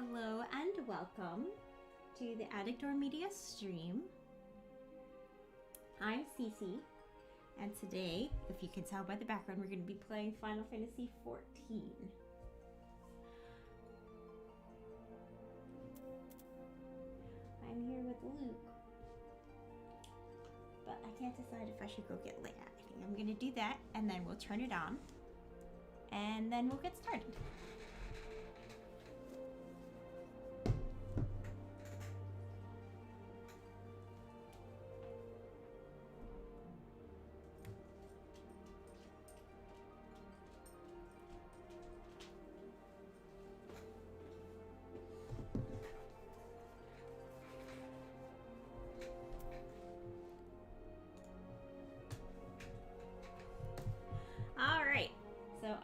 Hello and welcome to the Addictor Media stream. I'm Cece, and today, if you can tell by the background, we're going to be playing Final Fantasy XIV. I'm here with Luke, but I can't decide if I should go get Leia. I think I'm going to do that, and then we'll turn it on, and then we'll get started.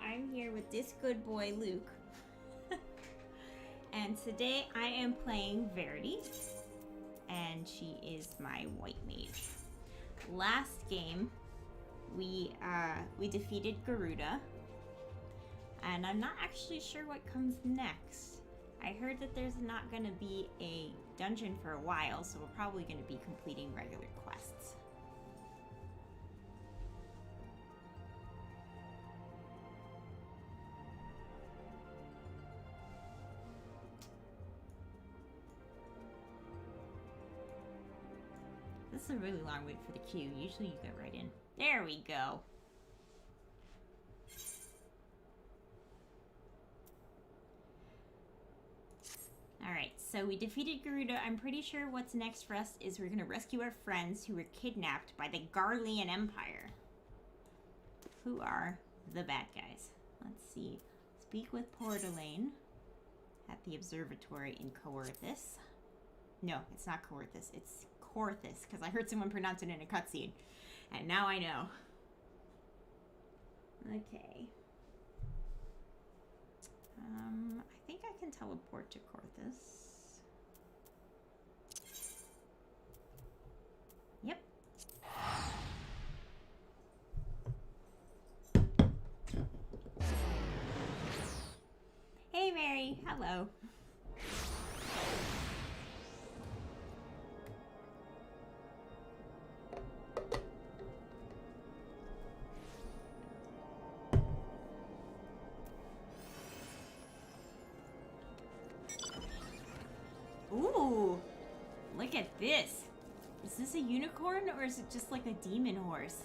I'm here with this good boy Luke, and today I am playing Verity, and she is my white mage. Last game we defeated Garuda, and I'm not actually sure what comes next. I heard that there's not going to be a dungeon for a while, so we're probably going to be completing regular quests. This is a really long wait for the queue. Usually you get right in. There we go. Alright, so we defeated Garuda. I'm pretty sure what's next for us is we're going to rescue our friends who were kidnapped by the Garlean Empire. Who are the bad guys? Let's see. Speak with Portalane at the observatory in Coerthus. No, it's not Coerthus. It's Coerthus, because I heard someone pronounce it in a cutscene, and now I know. Okay. I think I can teleport to Coerthus. Yep. Hey, Mary. Hello. Ooh, look at this. Is this a unicorn or is it just like a demon horse?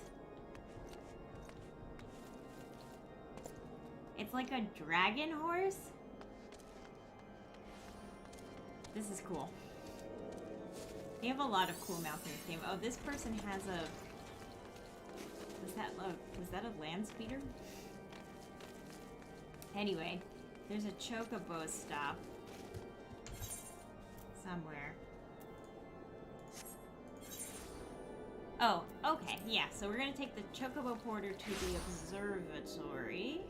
It's like a dragon horse? This is cool. They have a lot of cool mounts in this game. Oh, this person has a... Was that a land speeder? Anyway, there's a chocobo stop somewhere. Oh, okay, yeah, so we're gonna take the chocobo porter to the observatory.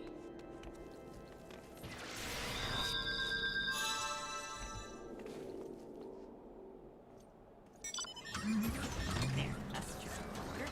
There, that's the chocobo porter.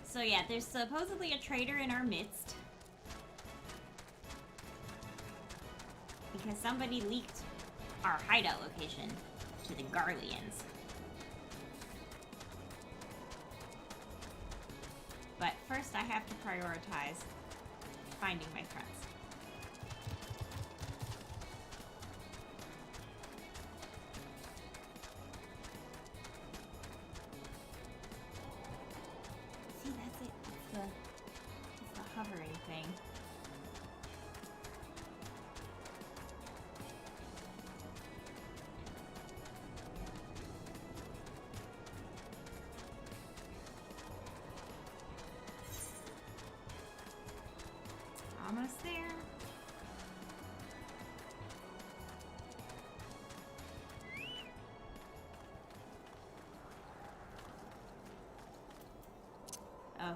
So yeah, there's supposedly a traitor in our midst. Because somebody leaked our hideout location to the Garleans. But first I have to prioritize finding my friends. Hovering thing. Almost there.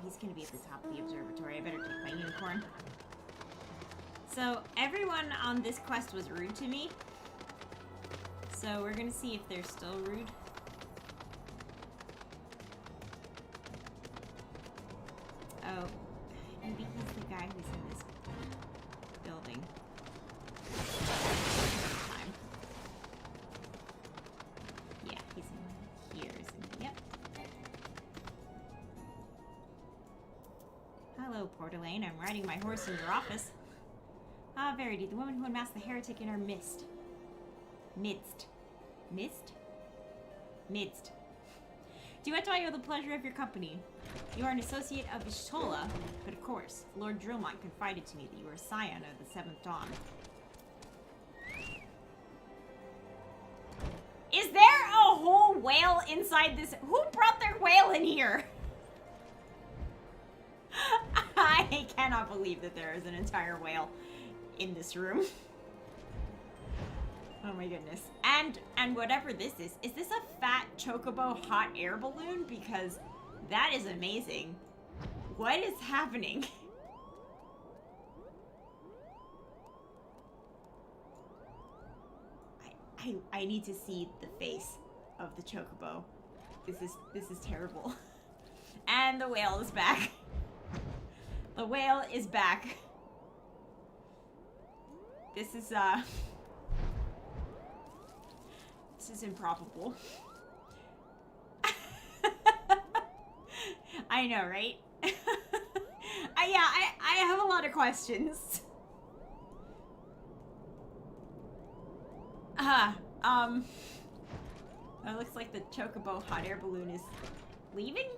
he's gonna be at the top of the observatory. I better take my unicorn. So, everyone on this quest was rude to me. So, we're gonna see if they're still rude. Oh, maybe he's the guy who's in this building. Time. Yeah, he's in here, isn't he? Yep. Hello, Portelaine. I'm riding my horse in your office. Ah, Verity, the woman who unmasked the heretic in our midst. Midst. Mist? Midst. Do I owe the pleasure of your company? You are an associate of Stela, but of course, Lord Drillmont confided to me that you were a scion of the Seventh Dawn. Is there a whole whale inside this? Who brought their whale in here? I cannot believe that there is an entire whale in this room. Oh my goodness. And whatever this is this a fat chocobo hot air balloon? Because that is amazing. What is happening? I need to see the face of the chocobo. This is terrible. And the whale is back. The whale is back. This is improbable. I know, right? I have a lot of questions. It looks like the chocobo hot air balloon is leaving?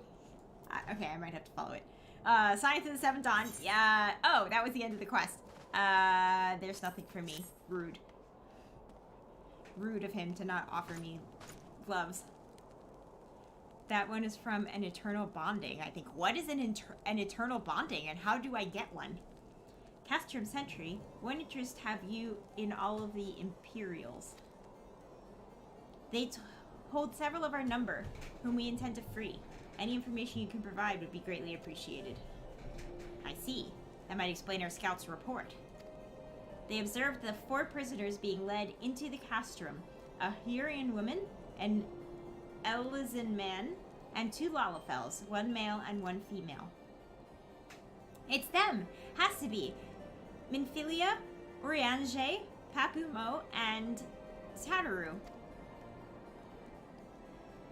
Okay, I might have to follow it. Science of the Seventh Dawn. Yeah. Oh, that was the end of the quest. There's nothing for me. Rude. Rude of him to not offer me gloves. That one is from an eternal bonding, I think. What is an eternal bonding, and how do I get one? Castrum Sentry, what interest have you in all of the Imperials? They hold several of our number, whom we intend to free. Any information you can provide would be greatly appreciated. I see. That might explain our scouts' report. They observed the 4 prisoners being led into the castrum. A Hurian woman, an Elizan man, and 2 Lalafels, 1 male and 1 female. It's them! Has to be. Minfilia, Uriange, Papumo, and Tataru.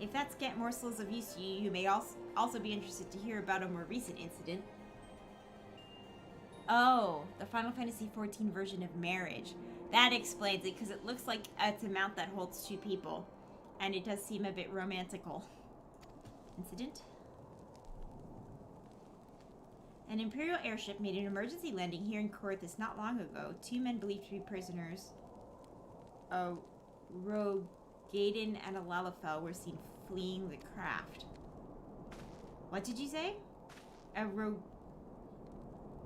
If that's get morsels of use to you, you may also be interested to hear about a more recent incident. Oh, the Final Fantasy XIV version of marriage. That explains it, because it looks like it's a mount that holds 2 people. And it does seem a bit romantical. Incident? An Imperial airship made an emergency landing here in Corinthus not long ago. 2 men believed to be prisoners, a Rogaden and a Lalafell, were seen fleeing the craft. What did you say?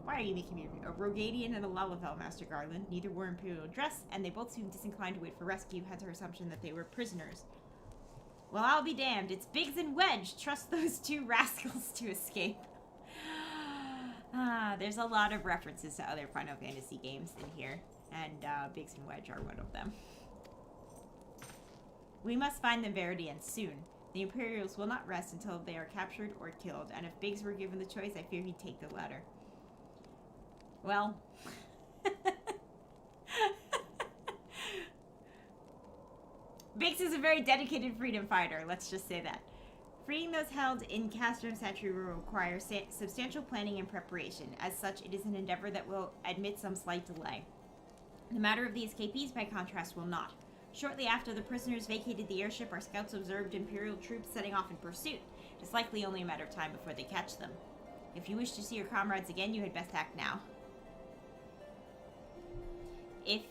Why are you making me read? A Rogadian and a Lalafell, Master Garland. Neither wore Imperial dress, and they both seemed disinclined to wait for rescue, hence our assumption that they were prisoners. Well, I'll be damned. It's Biggs and Wedge. Trust those 2 rascals to escape. There's a lot of references to other Final Fantasy games in here, and Biggs and Wedge are one of them. We must find them, Verity, and soon. The Imperials will not rest until they are captured or killed, and if Biggs were given the choice, I fear he'd take the latter. Well... Biggs is a very dedicated freedom fighter, let's just say that. Freeing those held in Castrum Sentry will require substantial planning and preparation. As such, it is an endeavor that will admit some slight delay. The matter of the escapees, by contrast, will not. Shortly after the prisoners vacated the airship, our scouts observed Imperial troops setting off in pursuit. It is likely only a matter of time before they catch them. If you wish to see your comrades again, you had best act now. If,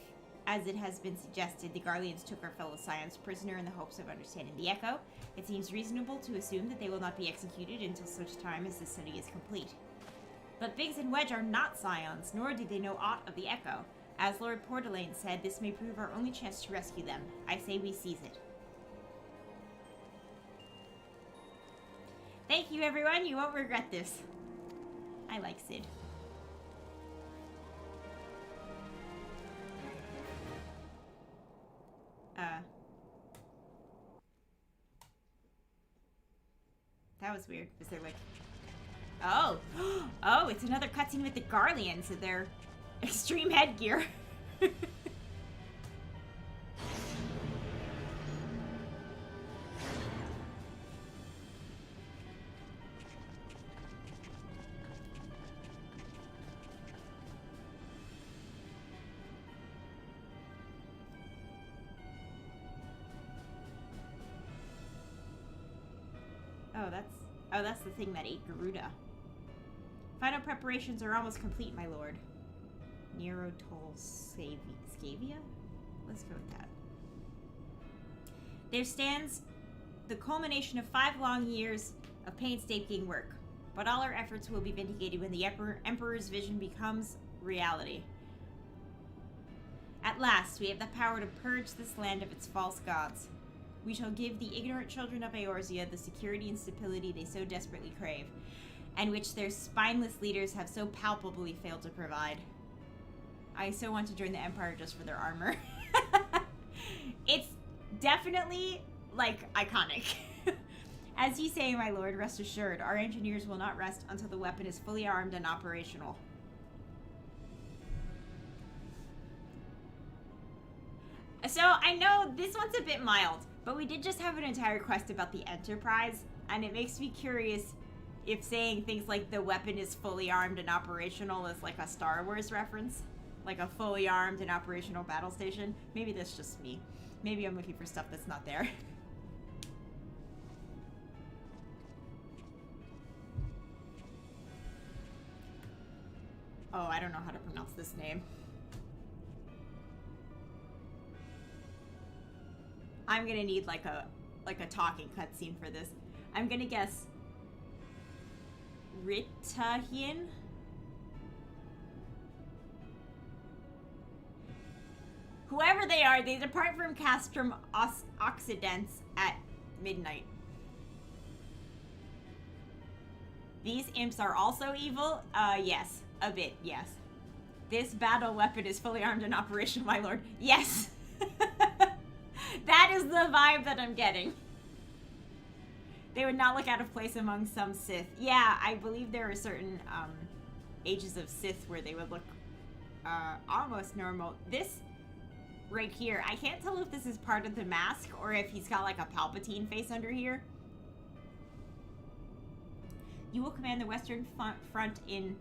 as it has been suggested, the Garleans took our fellow scions prisoner in the hopes of understanding the Echo, it seems reasonable to assume that they will not be executed until such time as the study is complete. But Biggs and Wedge are not scions, nor do they know aught of the Echo. As Lord Portelaine said, this may prove our only chance to rescue them. I say we seize it. Thank you, everyone. You won't regret this. I like Sid. That was weird. Was there like... Oh! Oh, it's another cutscene with the Garleans and their extreme headgear. Oh, that's the thing that ate Garuda. Final preparations are almost complete, my lord. Nerotol Scavia? Let's go with that. There stands the culmination of 5 long years of painstaking work, but all our efforts will be vindicated when the Emperor's vision becomes reality. At last, we have the power to purge this land of its false gods. We shall give the ignorant children of Eorzea the security and stability they so desperately crave, and which their spineless leaders have so palpably failed to provide. I so want to join the Empire just for their armor. It's definitely, like, iconic. As you say, my lord, rest assured, our engineers will not rest until the weapon is fully armed and operational. So, I know this one's a bit mild, but we did just have an entire quest about the Enterprise, and it makes me curious if saying things like the weapon is fully armed and operational is like a Star Wars reference. Like a fully armed and operational battle station. Maybe that's just me. Maybe I'm looking for stuff that's not there. Oh, I don't know how to pronounce this name. I'm gonna need like a talking cutscene for this. I'm gonna guess Ritahian. Whoever they are, they depart from Castrum Occidents at midnight. These imps are also evil? Yes. A bit, yes. This battle weapon is fully armed and operational, my lord. Yes! That is the vibe that I'm getting. They would not look out of place among some Sith. Yeah, I believe there are certain ages of Sith where they would look almost normal. This right here, I can't tell if this is part of the mask or if he's got like a Palpatine face under here. You will command the Western Front in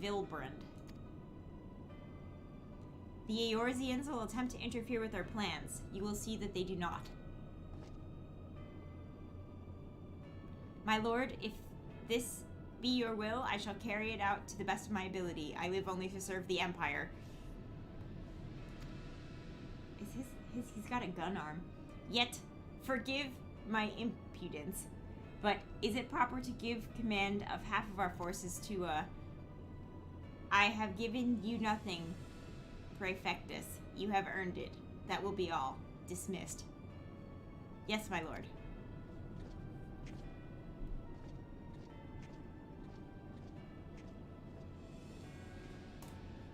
Vilbrand. The Eorzeans will attempt to interfere with our plans. You will see that they do not. My lord, if this be your will, I shall carry it out to the best of my ability. I live only to serve the Empire. He's got a gun arm. Yet, forgive my impudence, but is it proper to give command of half of our forces to, I have given you nothing, Praefectus. You have earned it. That will be all. Dismissed. Yes, my lord.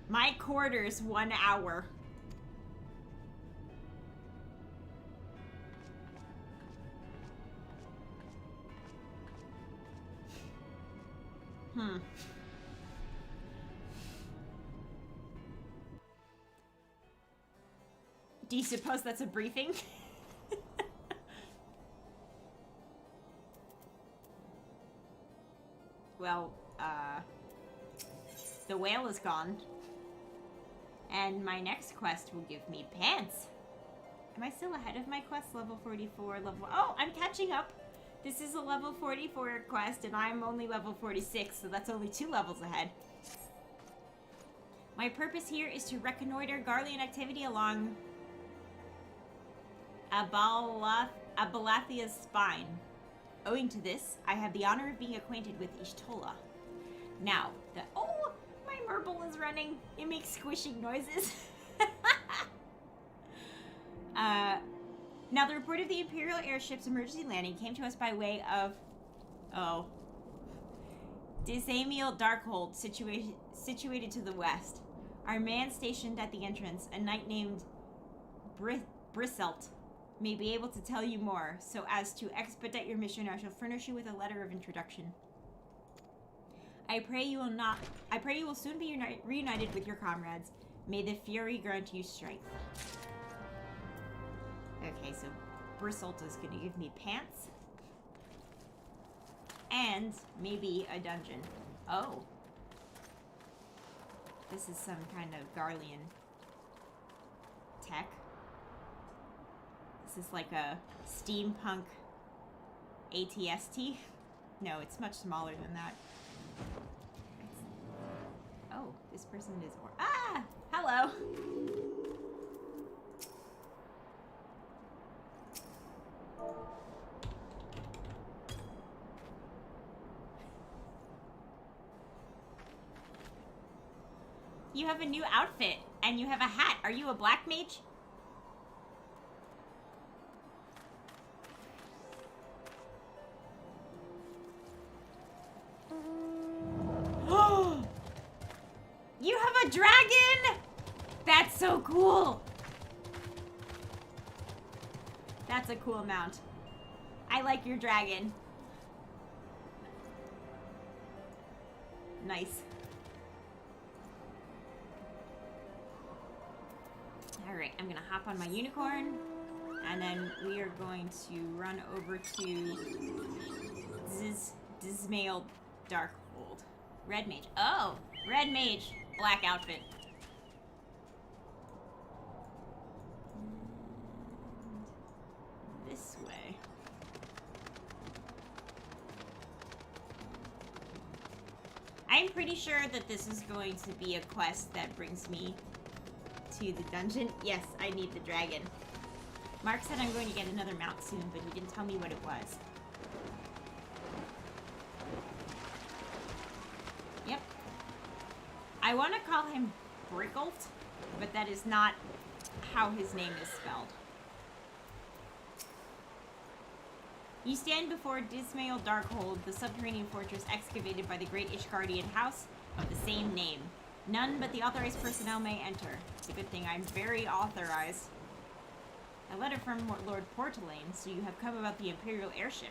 My quarters, 1 hour. Do you suppose that's a briefing? Well, the whale is gone. And my next quest will give me pants. Am I still ahead of my quest? Level 44, level... Oh, I'm catching up. This is a level 44 quest, and I'm only level 46, so that's only 2 levels ahead. My purpose here is to reconnoiter Garlean activity along Abalathia's spine. Owing to this, I have the honor of being acquainted with Ishtola. Now, oh, my Merble is running. It makes squishing noises. Now, the report of the Imperial airship's emergency landing came to us by way of... Oh. Disamiel Darkhold, situated to the west. Our man stationed at the entrance, a knight named Briselt, may be able to tell you more. So as to expedite your mission, I shall furnish you with a letter of introduction. I pray you will soon be reunited with your comrades. May the Fury grant you strength. Okay, so Briselt is going to give me pants. And maybe a dungeon. Oh. This is some kind of Garlean tech. This is like a steampunk ATST. No, it's much smaller than that. Oh, this person is... Ah! Hello! You have a new outfit, and you have a hat. Are you a black mage? You have a dragon? That's so cool. That's a cool mount. I like your dragon. Nice. Alright, I'm gonna hop on my unicorn, and then we are going to run over to Dismail Darkhold. Red mage. Oh! Red mage! Black outfit. And this way. I'm pretty sure that this is going to be a quest that brings me to the dungeon. Yes, I need the dragon. Mark said I'm going to get another mount soon, but he didn't tell me what it was. Yep. I want to call him Brickelt, but that is not how his name is spelled. You stand before Dismail Darkhold, the subterranean fortress excavated by the great Ishgardian house of the same name. None but the authorized personnel may enter. It's a good thing I'm very authorized. A letter from Lord Portalain, so you have come about the Imperial airship.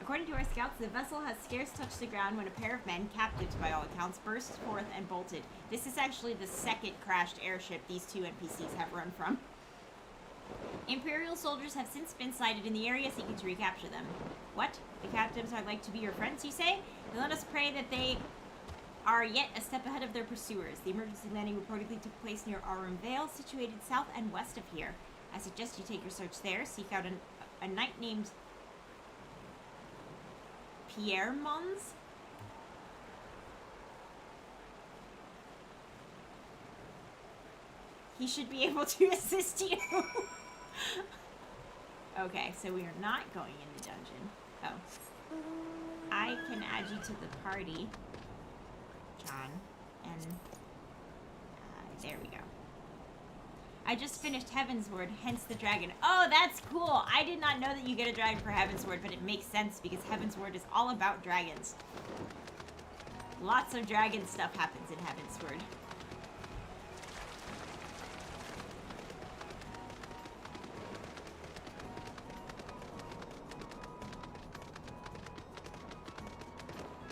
According to our scouts, the vessel has scarce touched the ground when a pair of men, captives by all accounts, burst forth and bolted. This is actually the second crashed airship these two NPCs have run from. Imperial soldiers have since been sighted in the area seeking to recapture them. What? The captives are like to be your friends, you say? Then let us pray that they are yet a step ahead of their pursuers. The emergency landing reportedly took place near Aurum Vale, situated south and west of here. I suggest you take your search there, seek out a knight named Pierre Mons. He should be able to assist you. Okay, so we are not going in the dungeon. Oh. I can add you to the party, John, and there we go. I just finished Heavensward, hence the dragon. Oh, that's cool! I did not know that you get a dragon for Heavensward, but it makes sense because Heavensward is all about dragons. Lots of dragon stuff happens in Heavensward.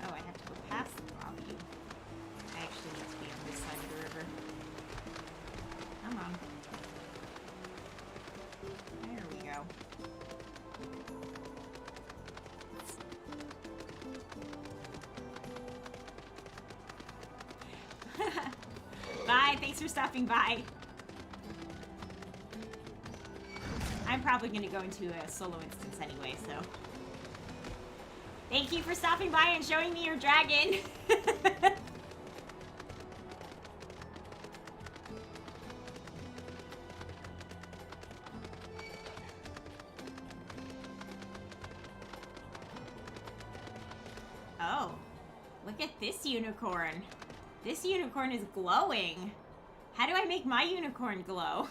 Oh, I have to go past the lobby. I actually need to be on this side of the river. Come on. There we go. Bye, thanks for stopping by. I'm probably going to go into a solo instance anyway, so. Thank you for stopping by and showing me your dragon. Oh, look at this unicorn. This unicorn is glowing. How do I make my unicorn glow?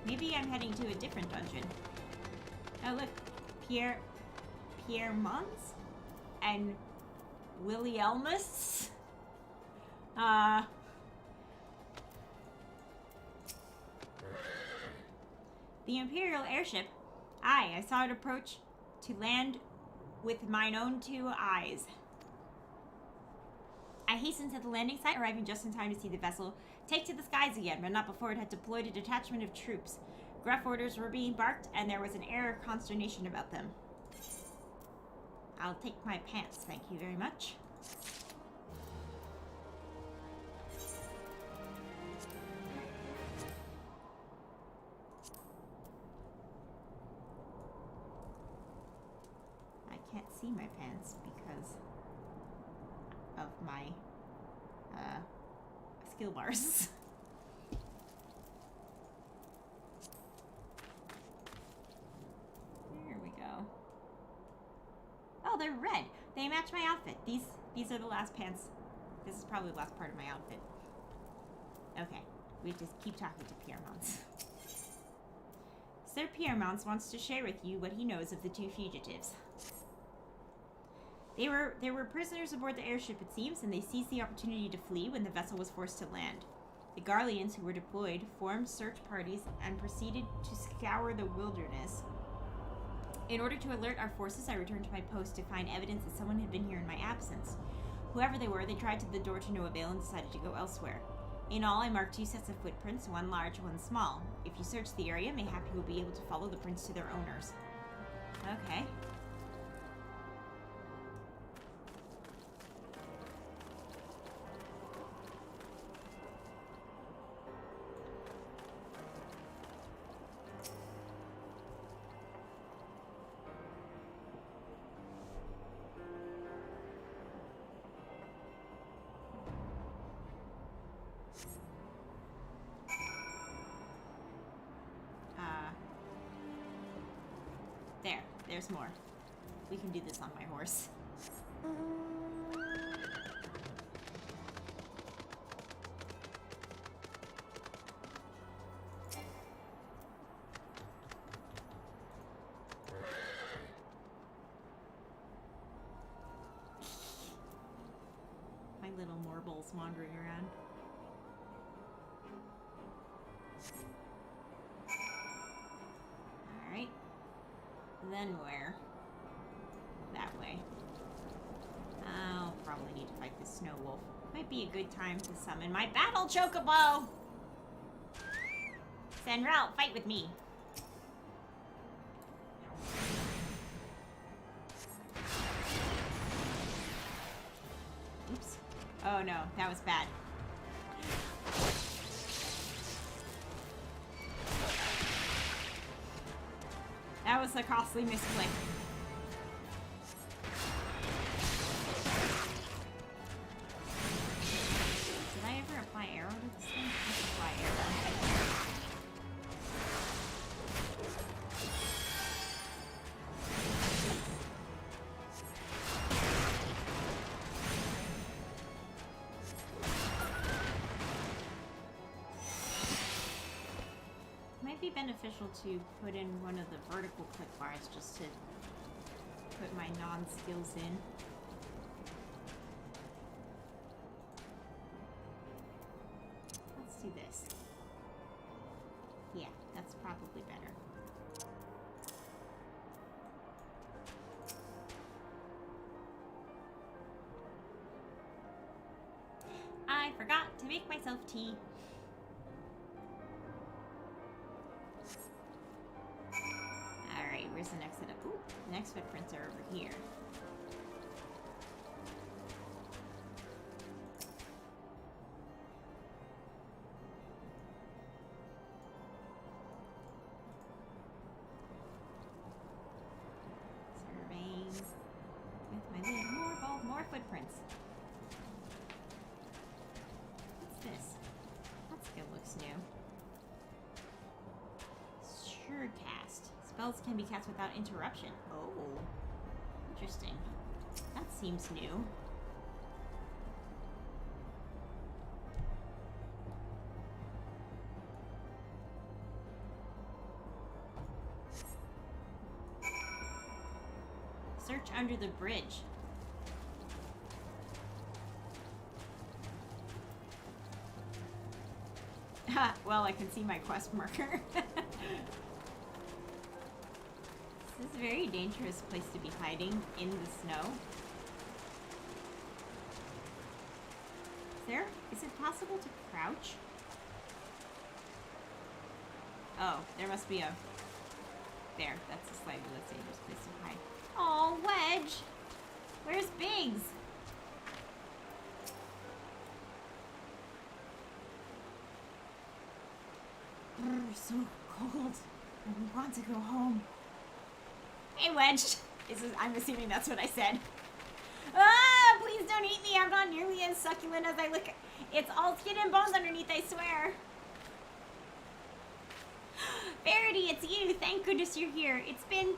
Maybe I'm heading to a different dungeon. Oh look, Pierre Pierre Mons and Willie Elmas. The Imperial airship. Aye, I saw it approach to land with mine own 2 eyes. I hastened to the landing site, arriving just in time to see the vessel take to the skies again, but not before it had deployed a detachment of troops. Gruff orders were being barked, and there was an air of consternation about them. I'll take my pants, thank you very much. I can't see my pants because of my skill bars. There we go. Oh, they're red. They match my outfit. These are the last pants. This is probably the last part of my outfit. Okay, we just keep talking to Pierre Mons. Sir Pierre Mons wants to share with you what he knows of the 2 fugitives. There were prisoners aboard the airship, it seems, and they seized the opportunity to flee when the vessel was forced to land. The Garleans who were deployed formed search parties and proceeded to scour the wilderness. In order to alert our forces, I returned to my post to find evidence that someone had been here in my absence. Whoever they were, they tried to the door to no avail and decided to go elsewhere. In all, I marked 2 sets of footprints, one large, one small. If you search the area, mayhap you will be able to follow the prints to their owners. Okay. There's more. We can do this on my horse. My little morble's wandering around. Alright. Then where? That way. I'll probably need to fight this snow wolf. Might be a good time to summon my battle chocobo! Senrel, fight with me! Oops. Oh no, that was bad. That was a costly misclick. Did I ever apply arrow to this thing? Let's apply arrow. Might be beneficial to put in one of the vertical click bars just to put my non-skills in. Let's do this. Yeah, that's probably better. I forgot to make myself tea. Alright, where's the next setup? Ooh, the next footprints are over here. Surveying with my little more footprints. What's this? That skill looks new. Sure cast. Spells can be cast without interruption. Oh, interesting. That seems new. Search under the bridge. Well, I can see my quest marker. This is a very dangerous place to be hiding in the snow. Is it possible to crouch? Oh, there must be a... There, that's a slightly less dangerous place to hide. Oh, Wedge! Where's Biggs? Brr, so cold. I want to go home. Hey, Wedge! I'm assuming that's what I said. Ah! Please don't eat me! I'm not nearly as succulent as I look. It's all skin and bones underneath, I swear. Verity, it's you. Thank goodness you're here. It's been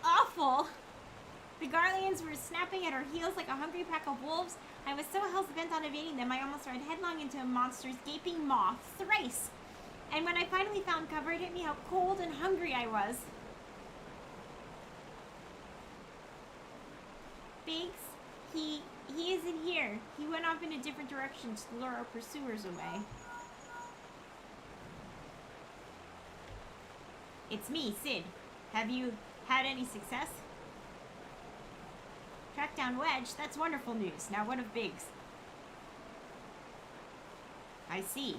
awful. The Garleans were snapping at our heels like a hungry pack of wolves. I was so hell-bent on evading them, I almost ran headlong into a monster's gaping maw. Thrice. And when I finally found cover, it hit me how cold and hungry I was. Biggs, he isn't here. He went off in a different direction to lure our pursuers away. It's me, Sid. Have you had any success? Track down Wedge? That's wonderful news. Now what of Biggs? I see.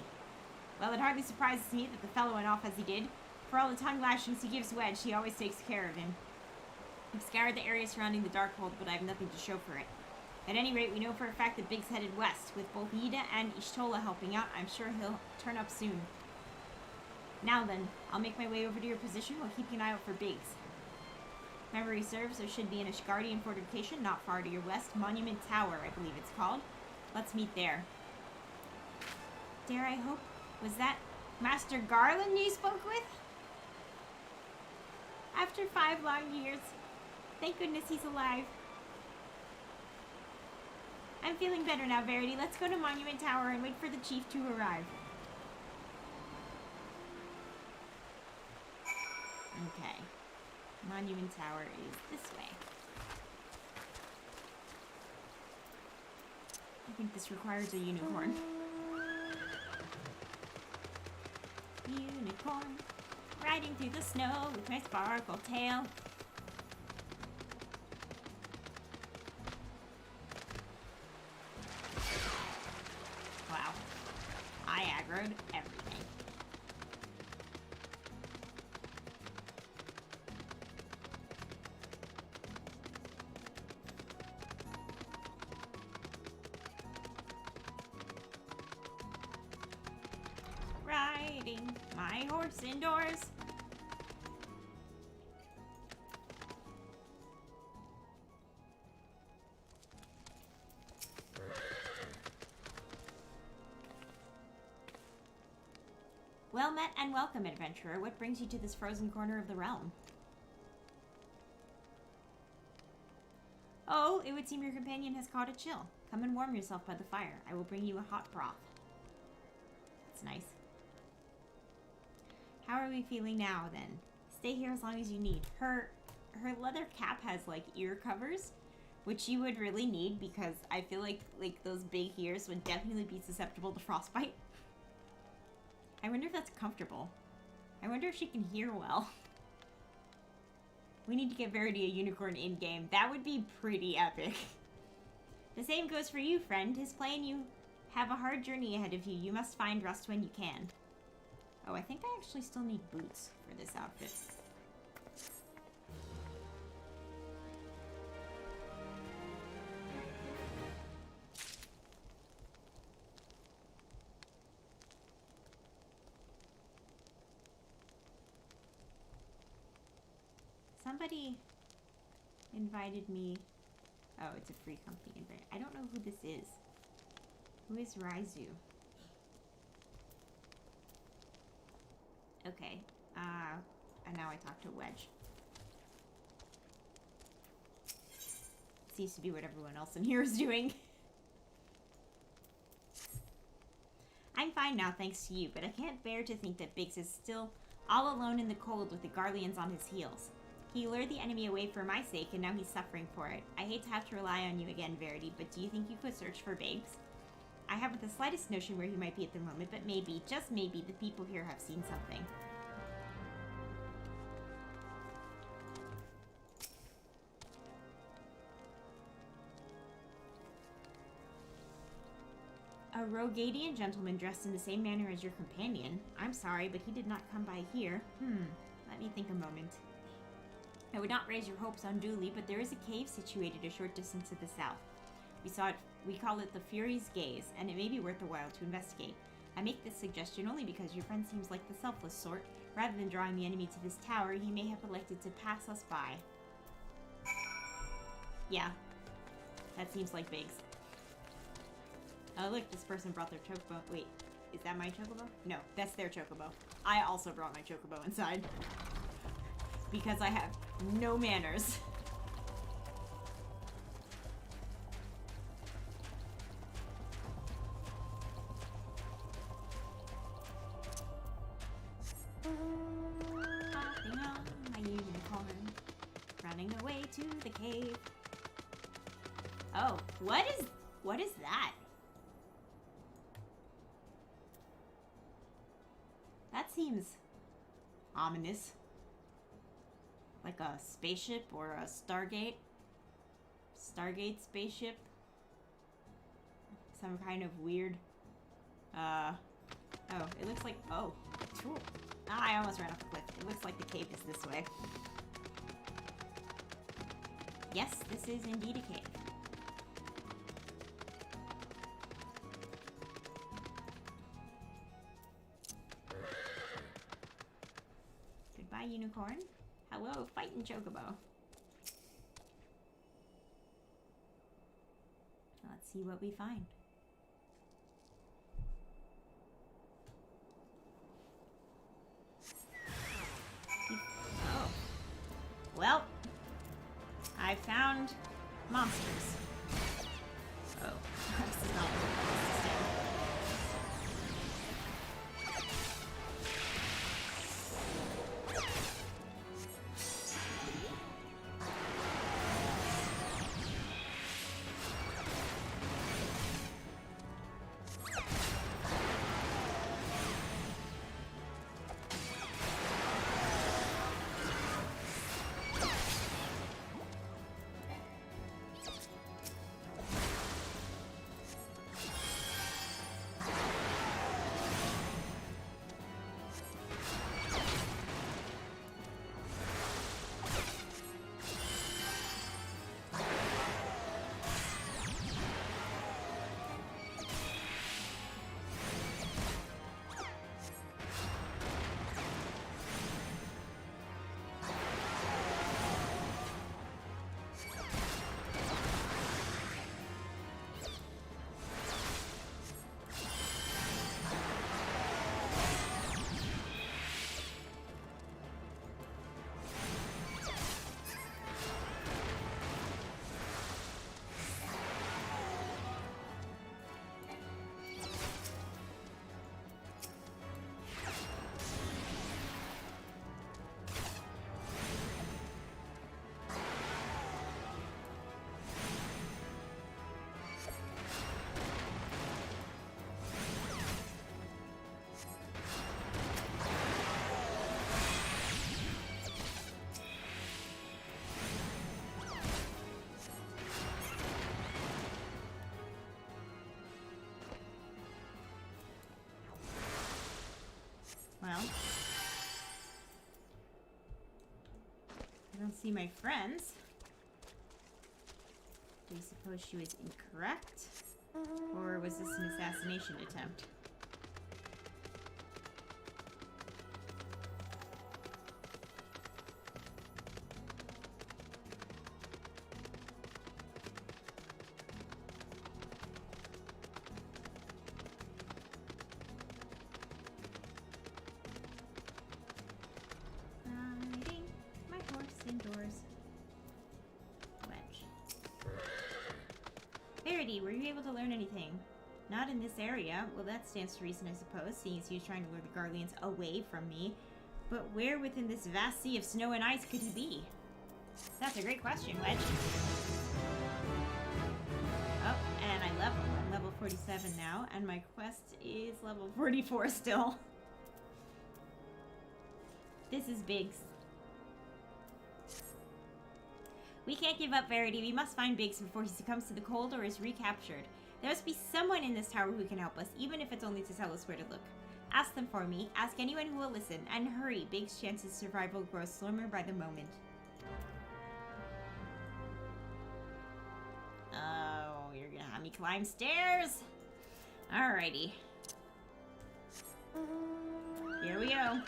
Well, it hardly surprises me that the fellow went off as he did. For all the tongue lashings he gives Wedge, he always takes care of him. I've scoured the area surrounding the Darkhold, but I have nothing to show for it. At any rate, we know for a fact that Biggs headed west. With both Yida and Ishtola helping out, I'm sure he'll turn up soon. Now then, I'll make my way over to your position while keeping an eye out for Biggs. Memory serves, there should be an Ishgardian fortification not far to your west. Monument Tower, I believe it's called. Let's meet there. Dare I hope? Was that Master Garland you spoke with? After 5 long years. Thank goodness he's alive. I'm feeling better now, Verity. Let's go to Monument Tower and wait for the chief to arrive. Okay. Monument Tower is this way. I think this requires a unicorn. Unicorn, riding through the snow with my sparkle tail. Wow. I aggroed everything. Riding my horse indoors. Well met and welcome, adventurer. What brings you to this frozen corner of the realm? Oh, it would seem your companion has caught a chill. Come and warm yourself by the fire. I will bring you a hot broth. That's nice. How are we feeling now, then? Stay here as long as you need. Her leather cap has, like, ear covers, which you would really need because I feel like those big ears would definitely be susceptible to frostbite. I wonder if that's comfortable. I wonder if she can hear well. We need to get Verity a unicorn in-game. That would be pretty epic. The same goes for you, friend. 'Tis plain you have a hard journey ahead of you. You must find rest when you can. Oh, I think I actually still need boots for this outfit. Somebody invited me. Oh, it's a free company invite. I don't know who this is. Who is Raizu? Okay. And now I talk to Wedge. Seems to be what everyone else in here is doing. I'm fine now, thanks to you, but I can't bear to think that Biggs is still all alone in the cold with the Garleans on his heels. He lured the enemy away for my sake, and now he's suffering for it. I hate to have to rely on you again, Verity, but do you think you could search for Biggs? I haven't the slightest notion where he might be at the moment, but maybe, just maybe, the people here have seen something. A Rogadian gentleman dressed in the same manner as your companion. I'm sorry, but he did not come by here. Let me think a moment. I would not raise your hopes unduly, but there is a cave situated a short distance to the south. We call it the Fury's Gaze, and it may be worth a while to investigate. I make this suggestion only because your friend seems like the selfless sort. Rather than drawing the enemy to this tower, he may have elected to pass us by. Yeah, that seems like Biggs. Oh look, this person brought their chocobo. Wait, is that my chocobo? No, that's their chocobo. I also brought my chocobo inside. Because I have no manners. Hopping on my unicorn, running away to the cave. Oh, what is that? That seems ominous. Like a spaceship or a Stargate? Stargate spaceship? Some kind of weird... Oh, it looks like... Oh, cool. Ah, I almost ran off the cliff. It looks like the cave is this way. Yes, this is indeed a cave. Goodbye, unicorn. Hello, fighting chocobo. Let's see what we find. Oh. Well, I found monsters. Oh, this is not where I'm supposed to stand. Well, I don't see my friends. Do you suppose she was incorrect? Or was this an assassination attempt? Riding my horse indoors. Wedge. Verity, were you able to learn anything? Not in this area. Well, that stands to reason, I suppose, seeing as he was trying to lure the Garleans away from me. But where within this vast sea of snow and ice could he be? That's a great question, Wedge. Oh, and I level. I'm level 47 now, and my quest is level 44 still. This is Biggs. We can't give up, Verity. We must find Biggs before he succumbs to the cold or is recaptured. There must be someone in this tower who can help us, even if it's only to tell us where to look. Ask them for me. Ask anyone who will listen. And hurry. Biggs' chances of survival grow slimmer by the moment. Oh, you're gonna have me climb stairs? Alrighty. Here we go.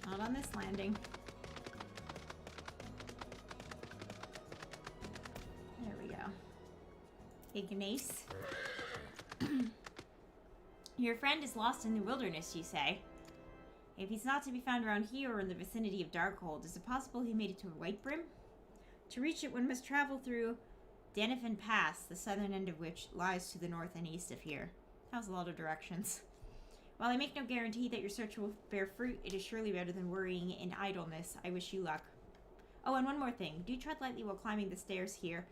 Not on this landing. There we go. Ignace. Your friend is lost in the wilderness, you say? If he's not to be found around here or in the vicinity of Darkhold, is it possible he made it to Whitebrim? To reach it, one must travel through Danifin Pass, the southern end of which lies to the north and east of here. That was a lot of directions. While I make no guarantee that your search will bear fruit, it is surely better than worrying in idleness. I wish you luck. Oh, and one more thing. Do tread lightly while climbing the stairs here.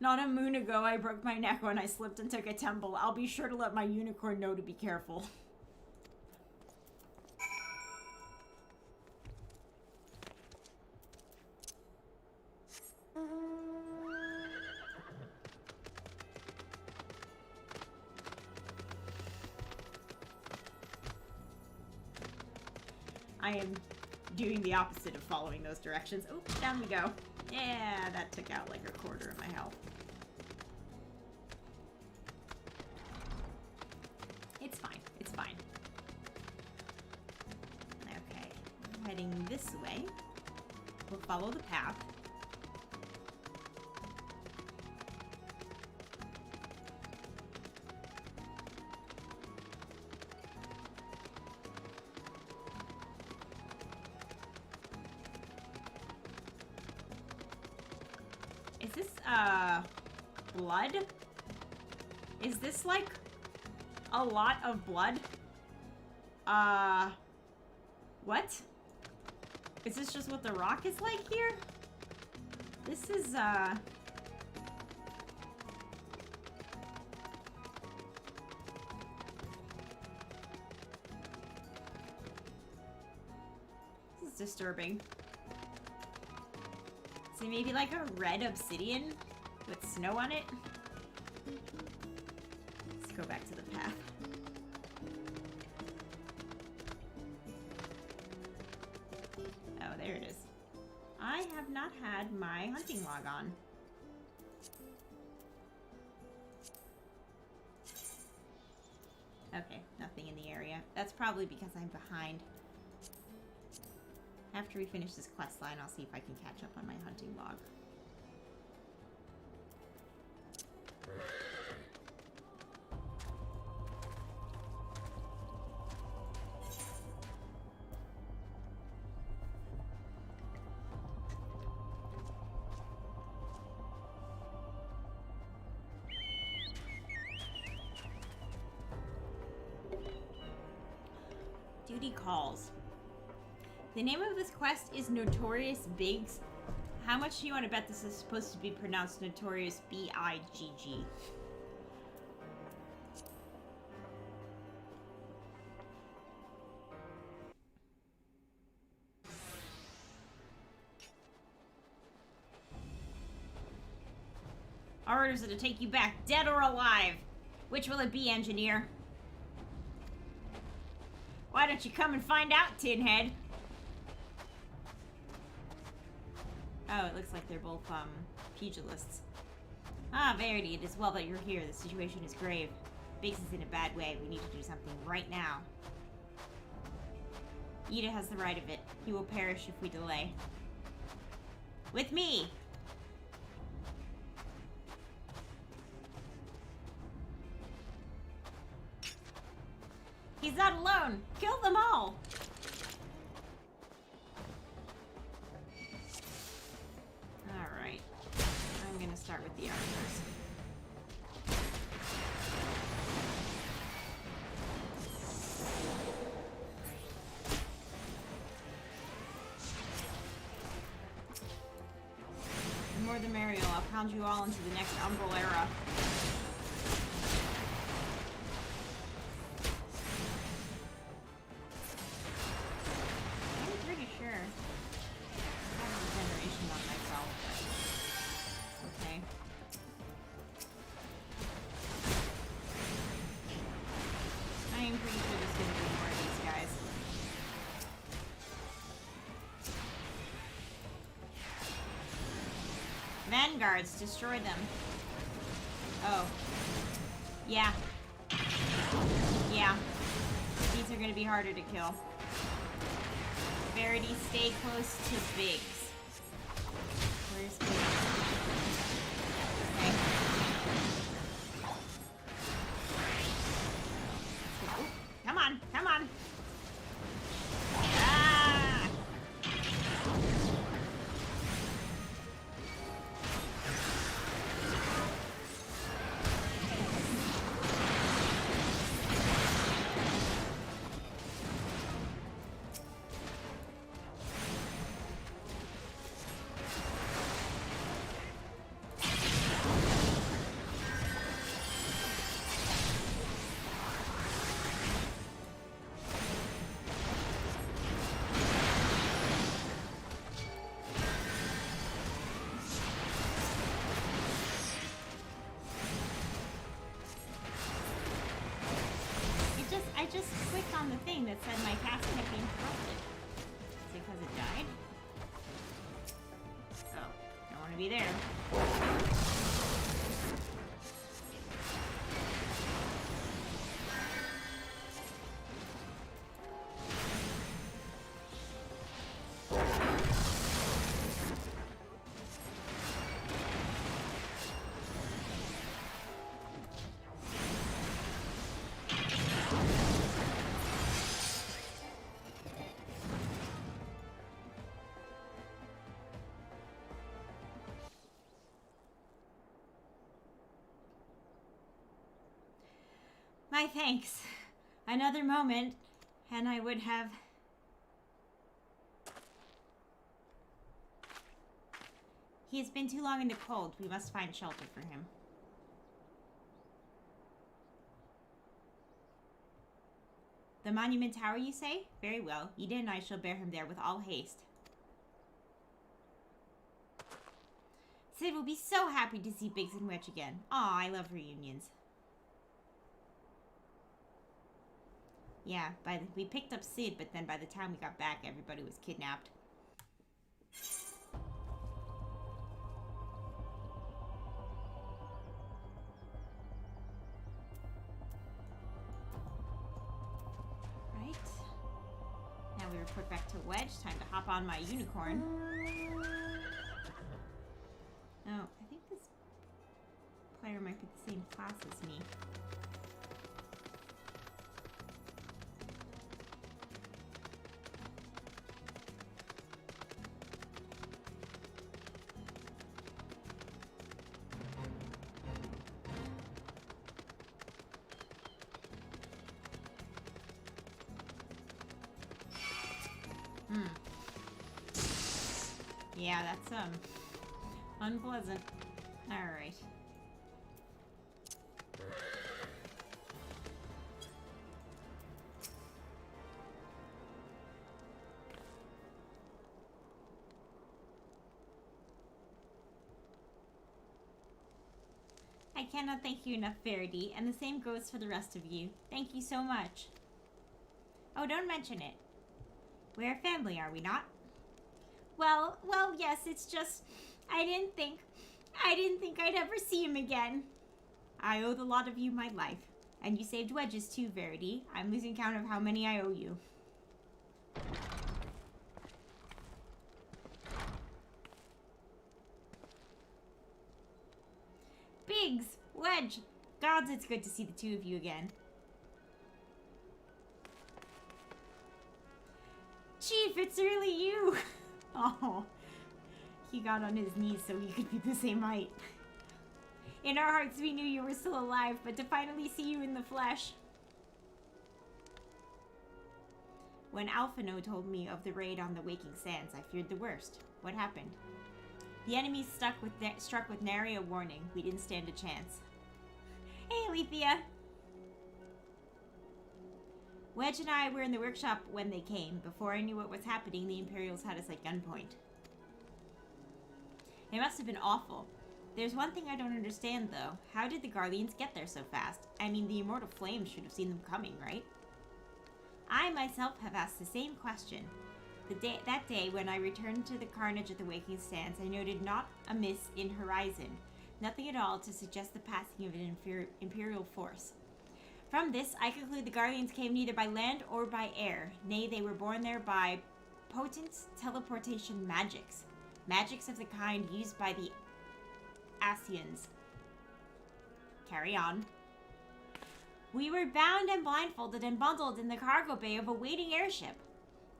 Not a moon ago, I broke my neck when I slipped and took a tumble. I'll be sure to let my unicorn know to be careful. I am doing the opposite of following those directions. Oh, down we go. Yeah, that took out like a quarter of my health. It's fine. It's fine. Okay. We're heading this way. We'll follow the path. Is this, blood? Is this, like, a lot of blood? What? Is this just what the rock is like here? This is, this is disturbing. So maybe like a red obsidian with snow on it? Let's go back to the path. Oh, there it is. I have not had my hunting log on. Okay, nothing in the area. That's probably because I'm behind. After we finish this quest line, I'll see if I can catch up on my hunting log. Duty calls. The name of this quest is Notorious Biggs. How much do you want to bet this is supposed to be pronounced Notorious B-I-G-G? Our orders are to take you back, dead or alive. Which will it be, engineer? Why don't you come and find out, Tinhead? Oh, it looks like they're both, pugilists. Ah, Verity, it is well that you're here. The situation is grave. Biggs is in a bad way. We need to do something right now. Ida has the right of it. He will perish if we delay. With me! He's not alone! Kill them all! start with the archers. The more the merrier. I'll pound you all into the next Umbral era. I'm pretty sure I have regeneration on myself. Okay. I am pretty sure there's gonna be more of these guys. Vanguards, destroy them. Oh. Yeah. Yeah. These are gonna be harder to kill. Verity, stay close to Biggs. Where's Biggs? Okay. Ooh, come on, come on. Ah! I just clicked on the thing that said my cast had been interrupted. Is it because it died? Oh, don't want to be there. My thanks. Another moment, and I would have... He has been too long in the cold. We must find shelter for him. The Monument Tower, you say? Very well. Eda and I shall bear him there with all haste. Sid will be so happy to see Biggs and Wedge again. Aw, I love reunions. Yeah, we picked up Sid, but then by the time we got back, everybody was kidnapped. Right. Now we report back to Wedge. Time to hop on my unicorn. Oh, I think this player might be the same class as me. Yeah, that's, unpleasant. Alright. I cannot thank you enough, Verity, and the same goes for the rest of you. Thank you so much. Oh, don't mention it. We're family, are we not? Well, yes, it's just, I didn't think I'd ever see him again. I owe the lot of you my life. And you saved Wedges too, Verity. I'm losing count of how many I owe you. Biggs! Wedge! Gods, it's good to see the two of you again. Chief, it's really you! Oh, he got on his knees so he could be the same height. In our hearts, we knew you were still alive, but to finally see you in the flesh. When Alphino told me of the raid on the Waking Sands, I feared the worst. What happened? The enemy struck with nary a warning. We didn't stand a chance. Hey, Alethea! Wedge and I were in the workshop when they came. Before I knew what was happening, the Imperials had us at gunpoint. It must have been awful. There's one thing I don't understand, though. How did the Garleans get there so fast? I mean, the Immortal Flames should have seen them coming, right? I myself have asked the same question. That day, when I returned to the carnage at the Waking Sands, I noted not a miss in horizon. Nothing at all to suggest the passing of an Imperial force. From this, I conclude the Garleans came neither by land or by air. Nay, they were born there by potent teleportation magics. Magics of the kind used by the Asians. Carry on. We were bound and blindfolded and bundled in the cargo bay of a waiting airship.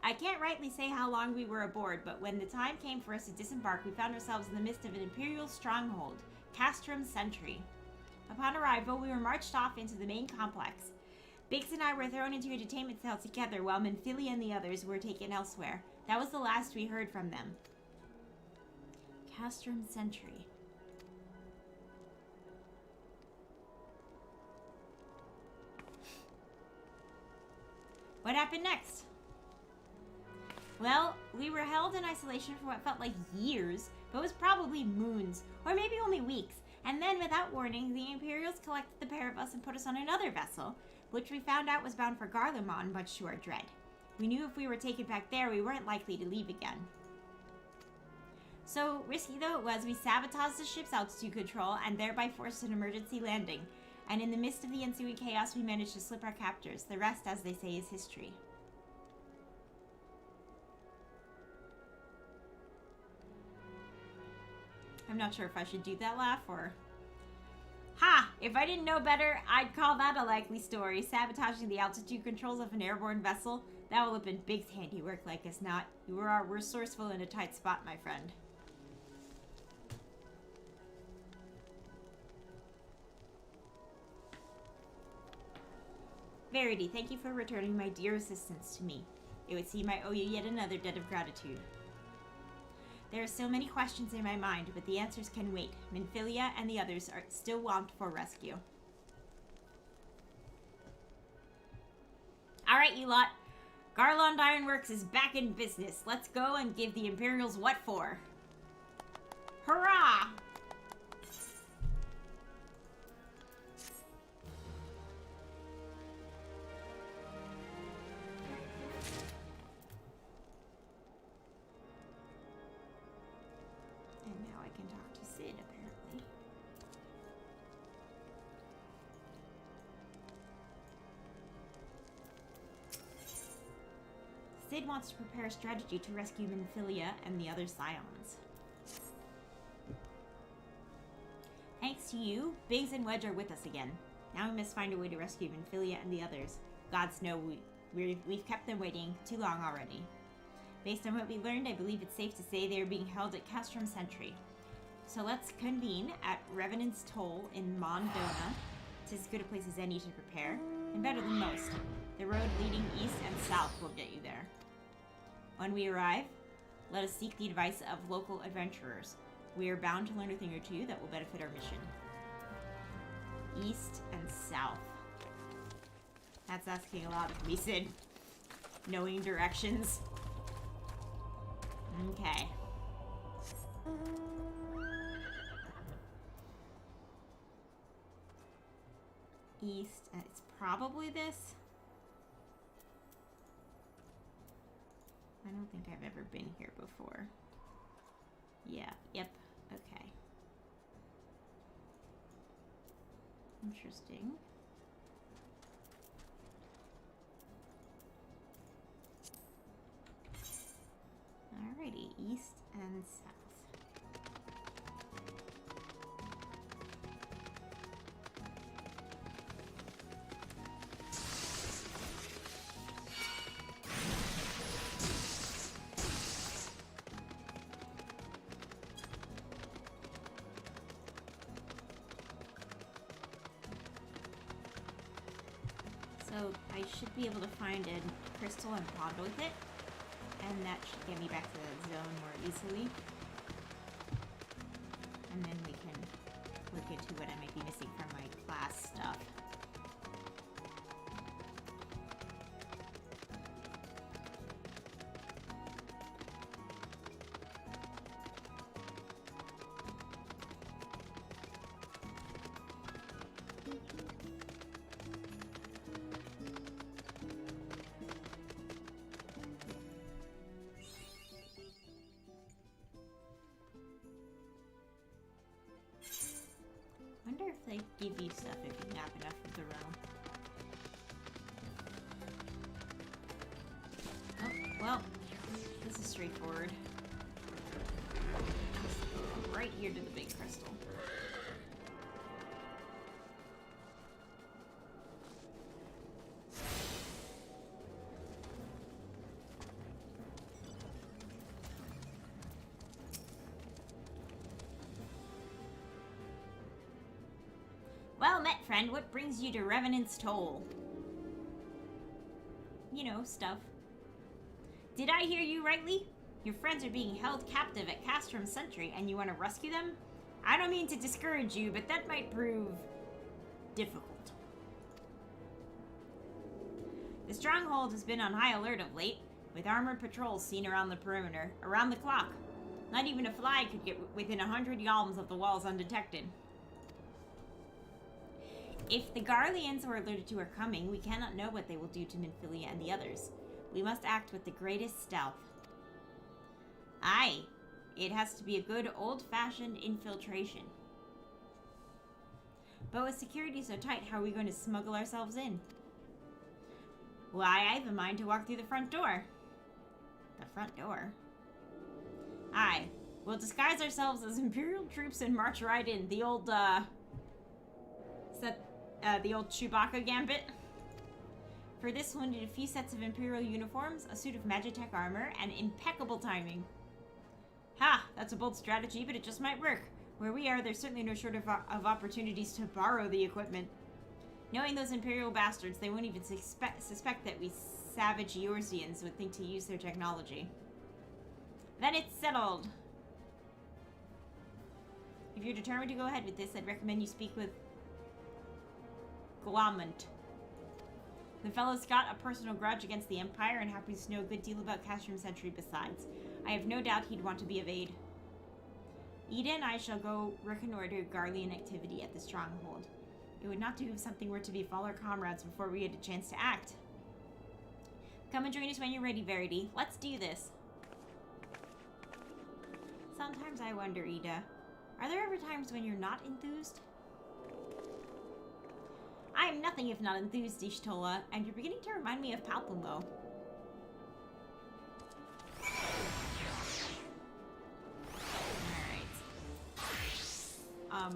I can't rightly say how long we were aboard, but when the time came for us to disembark, we found ourselves in the midst of an Imperial stronghold, Castrum Sentry. Upon arrival, we were marched off into the main complex. Biggs and I were thrown into a detainment cell together, while Minfilia and the others were taken elsewhere. That was the last we heard from them. Castrum Sentry. What happened next? Well, we were held in isolation for what felt like years, but was probably moons, or maybe only weeks. And then, without warning, the Imperials collected the pair of us and put us on another vessel, which we found out was bound for Garlemald, much to our dread. We knew if we were taken back there, we weren't likely to leave again. So, risky though it was, we sabotaged the ship's altitude control and thereby forced an emergency landing. And in the midst of the ensuing chaos, we managed to slip our captors. The rest, as they say, is history. I'm not sure if I should do that laugh or... Ha! If I didn't know better, I'd call that a likely story. Sabotaging the altitude controls of an airborne vessel? That will have been Big's handiwork, like as not. You were resourceful in a tight spot, my friend. Verity, thank you for returning my dear assistance to me. It would seem I owe you yet another debt of gratitude. There are so many questions in my mind, but the answers can wait. Minfilia and the others are still want for rescue. Alright, you lot. Garlemald Ironworks is back in business. Let's go and give the Imperials what for. Hurrah! Sid wants to prepare a strategy to rescue Minfilia and the other Scions. Thanks to you, Biggs and Wedge are with us again. Now we must find a way to rescue Minfilia and the others. Gods know we've kept them waiting too long already. Based on what we learned, I believe it's safe to say they are being held at Castrum Sentry. So let's convene at Revenant's Toll in Mondona. It's as good a place as any to prepare, and better than most. The road leading east and south will get you there. When we arrive, let us seek the advice of local adventurers. We are bound to learn a thing or two that will benefit our mission. East and south. That's asking a lot of me, Sid. Knowing directions. Okay. East, it's probably this. I don't think I've ever been here before. Yeah, yep, okay. Interesting. Alrighty, east and south. I should be able to find a crystal and bond with it. And that should get me back to that zone more easily. And then we can look into what I might be missing from my class stuff. Wonder if they give you stuff if you nap enough of the realm. Oh, well, this is straightforward. Just go right here to the big crystal. Well met, friend. What brings you to Revenant's Toll? You know, stuff. Did I hear you rightly? Your friends are being held captive at Castrum Sentry, and you want to rescue them? I don't mean to discourage you, but that might prove difficult. The stronghold has been on high alert of late, with armored patrols seen around the perimeter, around the clock. Not even a fly could get within 100 yalms of the walls undetected. If the Garleans are alerted to our coming, we cannot know what they will do to Nymphilia and the others. We must act with the greatest stealth. Aye, it has to be a good old-fashioned infiltration. But with security so tight, how are we going to smuggle ourselves in? Why, I have a mind to walk through the front door. The front door? Aye, we'll disguise ourselves as Imperial troops and march right in. The old, the old Chewbacca gambit. For this, we'll need a few sets of Imperial uniforms, a suit of Magitech armor, and impeccable timing. Ha! That's a bold strategy, but it just might work. Where we are, there's certainly no shortage of opportunities to borrow the equipment. Knowing those Imperial bastards, they won't even suspect that we savage Eorzeans would think to use their technology. Then it's settled. If you're determined to go ahead with this, I'd recommend you speak with Glaumont. The fellow's got a personal grudge against the Empire and happens to know a good deal about Castrum Sentry besides. I have no doubt he'd want to be of aid. Ida and I shall go reconnoiter Garlean activity at the stronghold. It would not do if something were to befall our comrades before we had a chance to act. Come and join us when you're ready, Verity. Let's do this. Sometimes I wonder, Ida, are there ever times when you're not enthused? I am nothing if not enthused, Ishtola, and you're beginning to remind me of Palpum, though. Alright.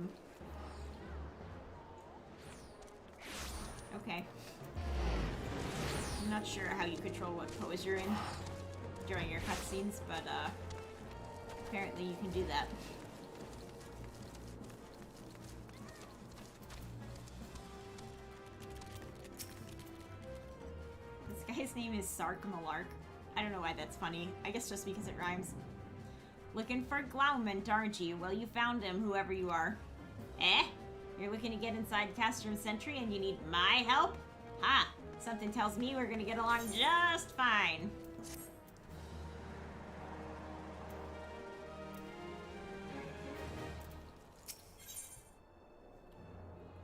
Okay. I'm not sure how you control what pose you're in during your cutscenes, but, apparently you can do that. His name is Sark Malark. I don't know why that's funny. I guess just because it rhymes. Looking for Glaumont, aren't you? Well, you found him, whoever you are. Eh? You're looking to get inside Castrum Sentry and you need my help? Ha! Something tells me we're gonna get along just fine.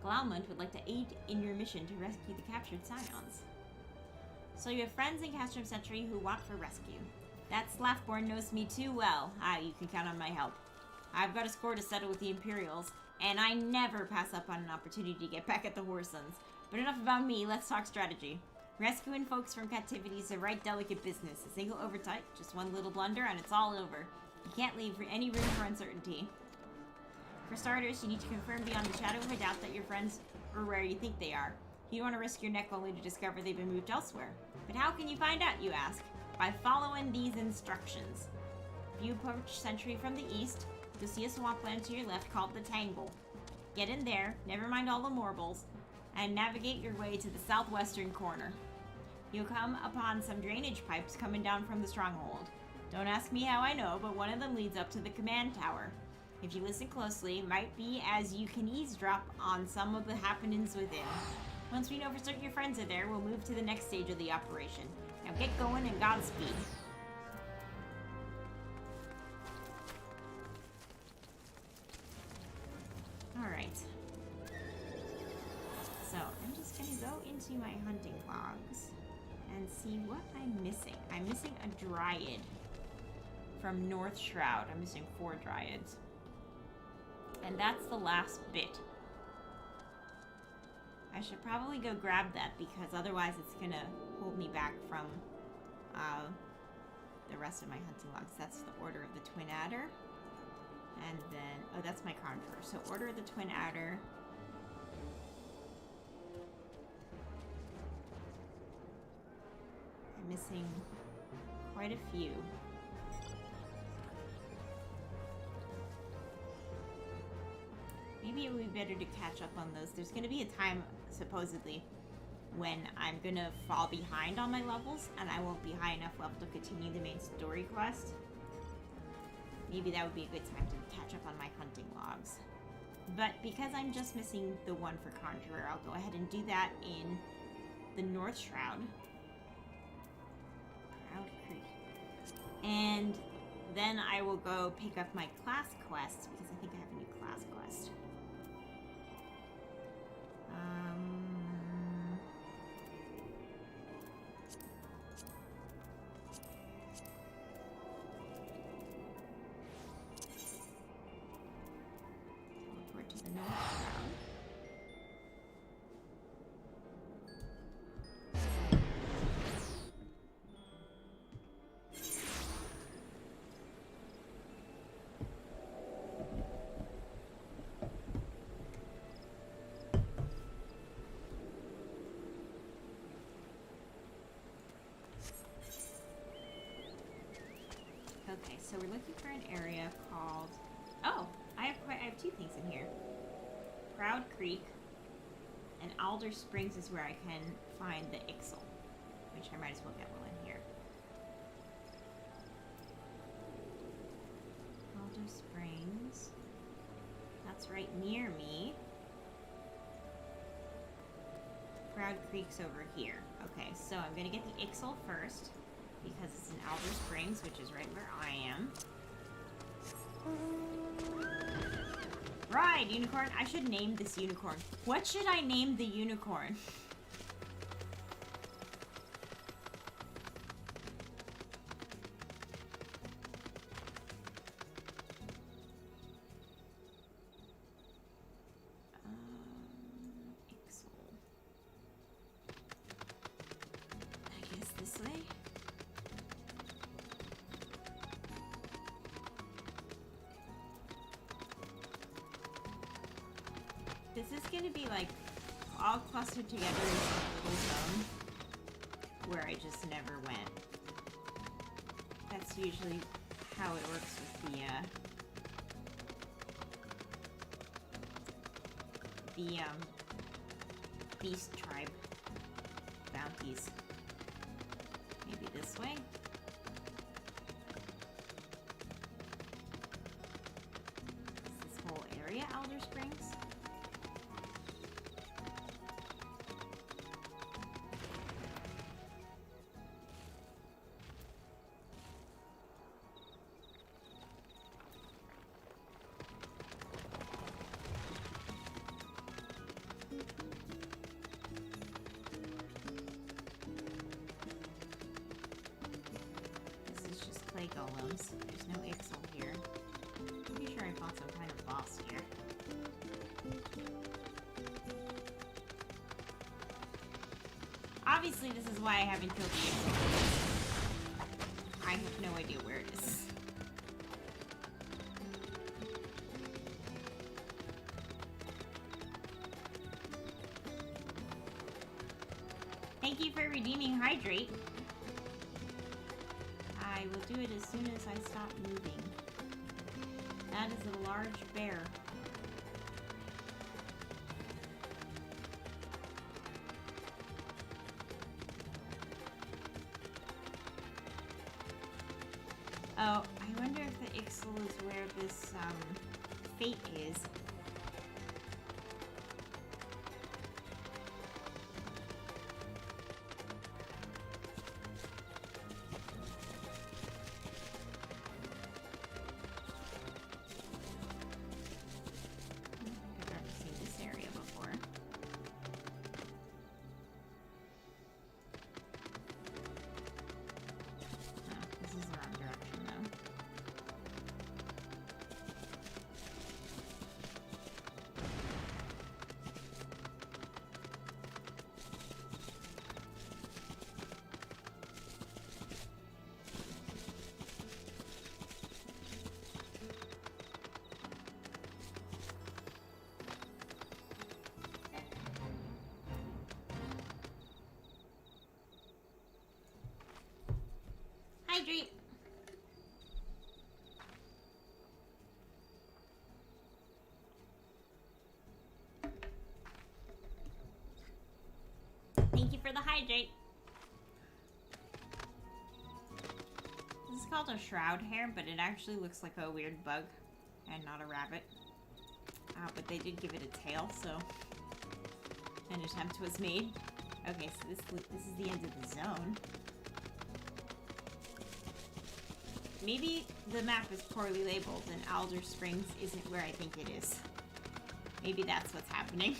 Glaumont would like to aid in your mission to rescue the captured Scions. So you have friends in Castrum Sentry who want for rescue. That Slaffborn knows me too well. You can count on my help. I've got a score to settle with the Imperials, and I never pass up on an opportunity to get back at the Horsons. But enough about me, let's talk strategy. Rescuing folks from captivity is a right delicate business. A single oversight, just one little blunder, and it's all over. You can't leave any room for uncertainty. For starters, you need to confirm beyond the shadow of a doubt that your friends are where you think they are. You don't want to risk your neck only to discover they've been moved elsewhere. But how can you find out, you ask? By following these instructions. If you approach Sentry from the east, you'll see a swampland to your left called the Tangle. Get in there, never mind all the morbles, and navigate your way to the southwestern corner. You'll come upon some drainage pipes coming down from the stronghold. Don't ask me how I know, but one of them leads up to the command tower. If you listen closely, it might be as you can eavesdrop on some of the happenings within. Once we know for certain your friends are there, we'll move to the next stage of the operation. Now get going and Godspeed. Alright. So, I'm just gonna go into my hunting logs and see what I'm missing. I'm missing a dryad from North Shroud. I'm missing 4 dryads. And that's the last bit. I should probably go grab that because otherwise it's gonna hold me back from the rest of my hunting logs. That's the Order of the Twin Adder. And then, oh, that's my conjurer. So Order of the Twin Adder. I'm missing quite a few. Maybe it would be better to catch up on those. There's going to be a time, supposedly, when I'm going to fall behind on my levels, and I won't be high enough level to continue the main story quest. Maybe that would be a good time to catch up on my hunting logs. But because I'm just missing the one for Conjurer, I'll go ahead and do that in the North Shroud. Proud Creek. And then I will go pick up my class quests, because I think I have a new class quest. Teleport to the North Shroud. Okay, so we're looking for an area called... Oh, I have 2 things in here. Proud Creek and Alder Springs is where I can find the Ixal, which I might as well get while I'm here. Alder Springs. That's right near me. Proud Creek's over here. Okay, so I'm gonna get the Ixal first, because it's in Alder Springs, which is right where I am. Right, unicorn. I should name this unicorn. What should I name the unicorn? Ixal. I guess this way. This is going to be like all clustered together in some little zone where I just never went. That's usually how it works with the beast tribe bounties. Maybe this way? Is this whole area Alder Springs? Golems. There's no Ixal here. I'm pretty sure I fought some kind of boss here. Obviously, this is why I haven't killed the Ixal. I have no idea where it is. Thank you for redeeming Hydrate. I will do it as soon as I stop moving. That is a large bear. Oh, I wonder if the Ixal is where this, fate is. I've never seen this area before. Oh, this is the wrong direction, though. Hydrate! Thank you for the hydrate. This is called a shroud hair, but it actually looks like a weird bug and not a rabbit. But they did give it a tail, so an attempt was made. Okay, so this is the end of the zone. Maybe the map is poorly labeled and Alder Springs isn't where I think it is. Maybe that's what's happening.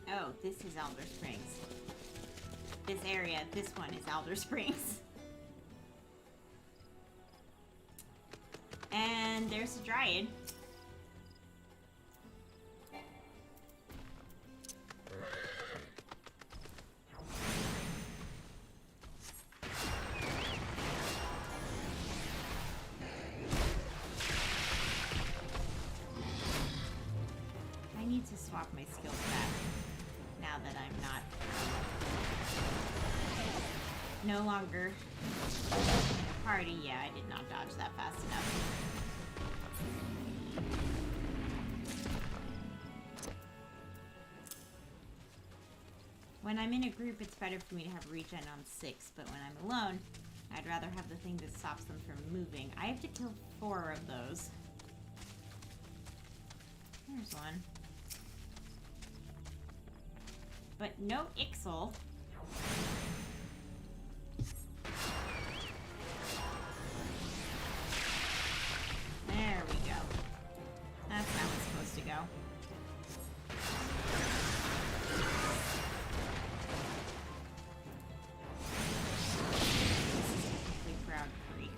Oh, this is Alder Springs. This area, this one is Alder Springs. And there's a Dryad. I need to swap my skills back. Now that I'm not no longer in a party. Yeah, I did not dodge that fast enough. When I'm in a group, it's better for me to have regen on 6, but when I'm alone, I'd rather have the thing that stops them from moving. I have to kill 4 of those. There's one. But no Ixal. There we go. That's how it's supposed to go. This is technically Proud Creek.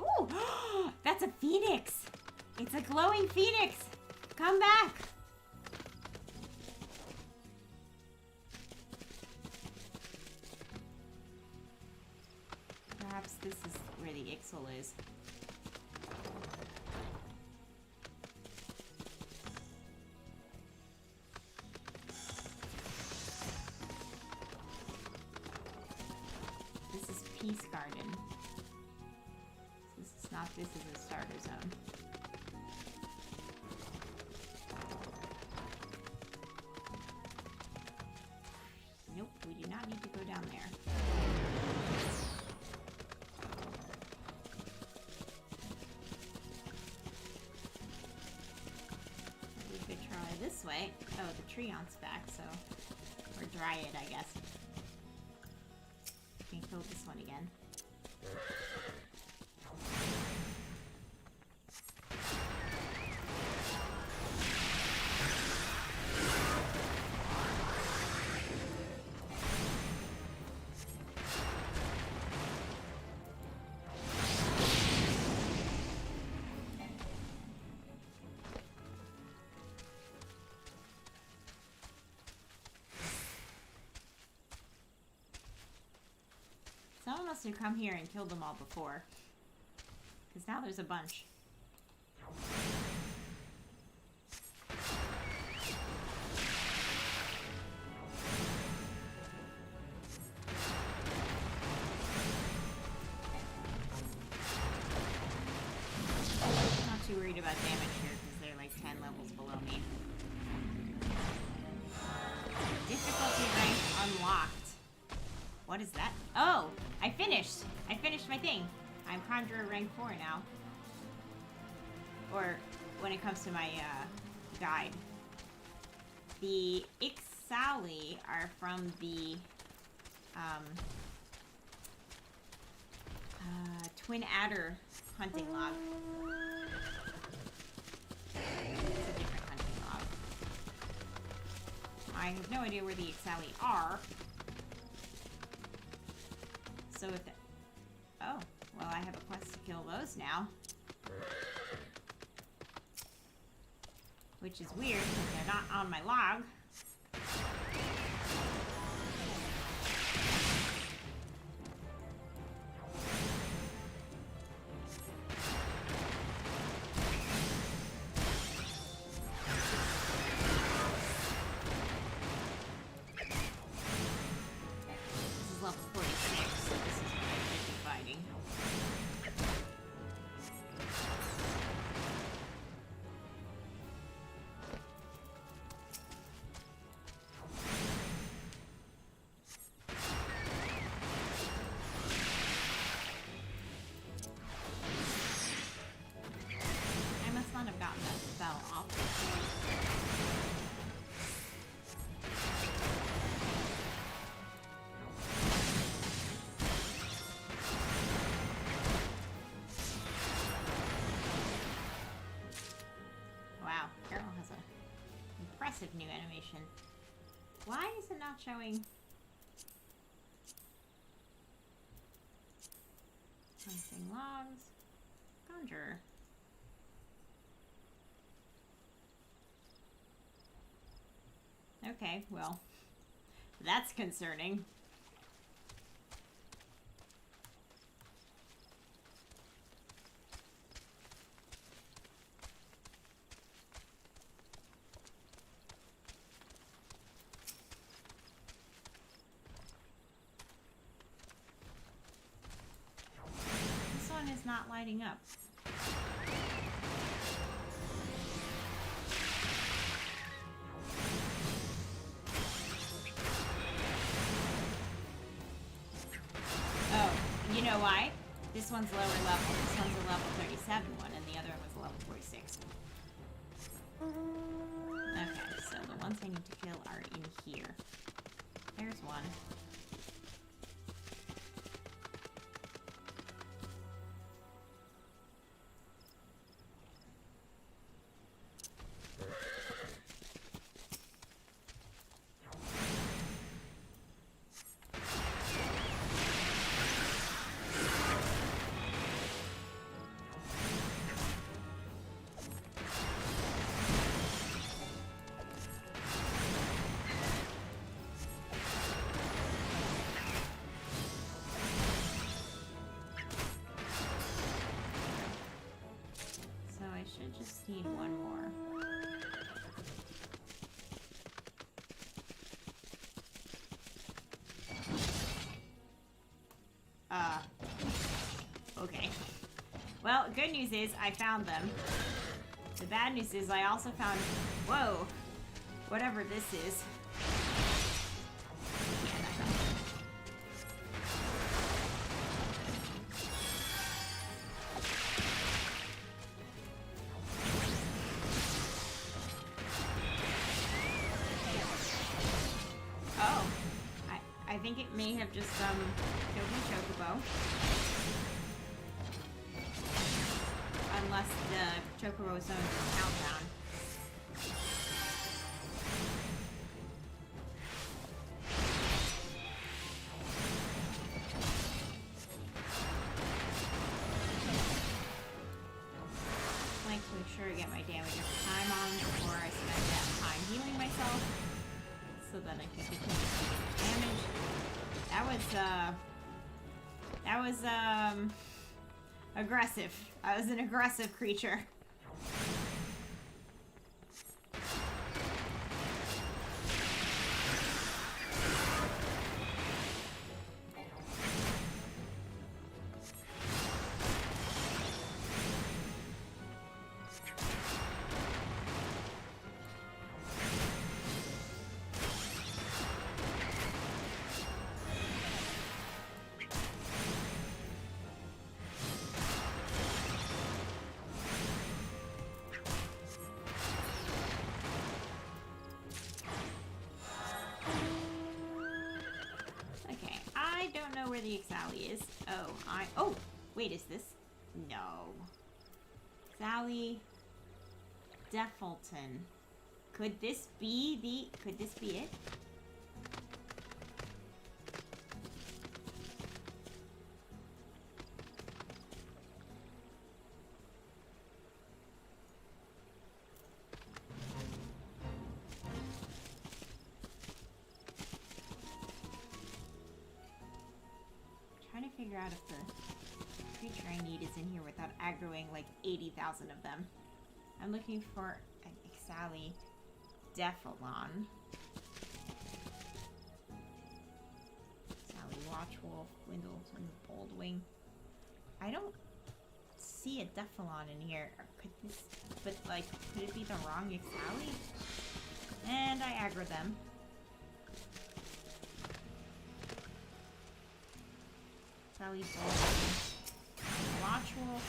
Ooh! That's a phoenix! It's a glowing phoenix! Come back! Perhaps this is where the Ixal is. This is Peace Garden. This is not, this is a starter zone. Nope, we do not need to go down there. We could try this way. Oh, the Treant's back, so try it, I guess. Can kill this one again. Someone must have come here and killed them all before. Because now there's a bunch. Not too worried about damage here because they're like 10 levels below me. Difficulty rank unlocked. What is that? Oh! I finished! I finished my thing. I'm Conjurer rank 4 now. Or, when it comes to my, guide. The Ixali are from the, Twin Adder hunting log. It's a different hunting log. I have no idea where the Ixali are. So if the, oh, well, I have a quest to kill those now. Which is weird, because they're not on my log. This is level 46, so this is what I should be fighting. I must not have gotten that spell off. Wow, Carol has an impressive new animation. Why is it not showing? Hunting logs. Conjurer. Okay, well, that's concerning. This one is not lighting up. Oh, you know why? This one's lower level. This one's a level 37 one, and the other one was a level 46. Okay, so the ones I need to kill are in here. There's one. So I should just need one more. Okay. Well, good news is I found them. The bad news is I also found, whoa, whatever this is. Yeah, that's not- Oh. think it may have just killed my chocobo. Unless the chocobo zone is countdown. I like to make sure I get my damage every time on before I spend that time healing myself, so that I can continue to get damage. That was aggressive. I was an aggressive creature. Where the Xally is. Oh, wait, is this? No. Xally Defilton. Could this be it? Figure out if the creature I need is in here without aggroing like 80,000 of them. I'm looking for an Xally Defilon. Xally Watchwolf, Windleton, Boldwing. I don't see a Defilon in here. Could it be the wrong Xally? And I aggro them. Xally Boldwing. Watchwolf.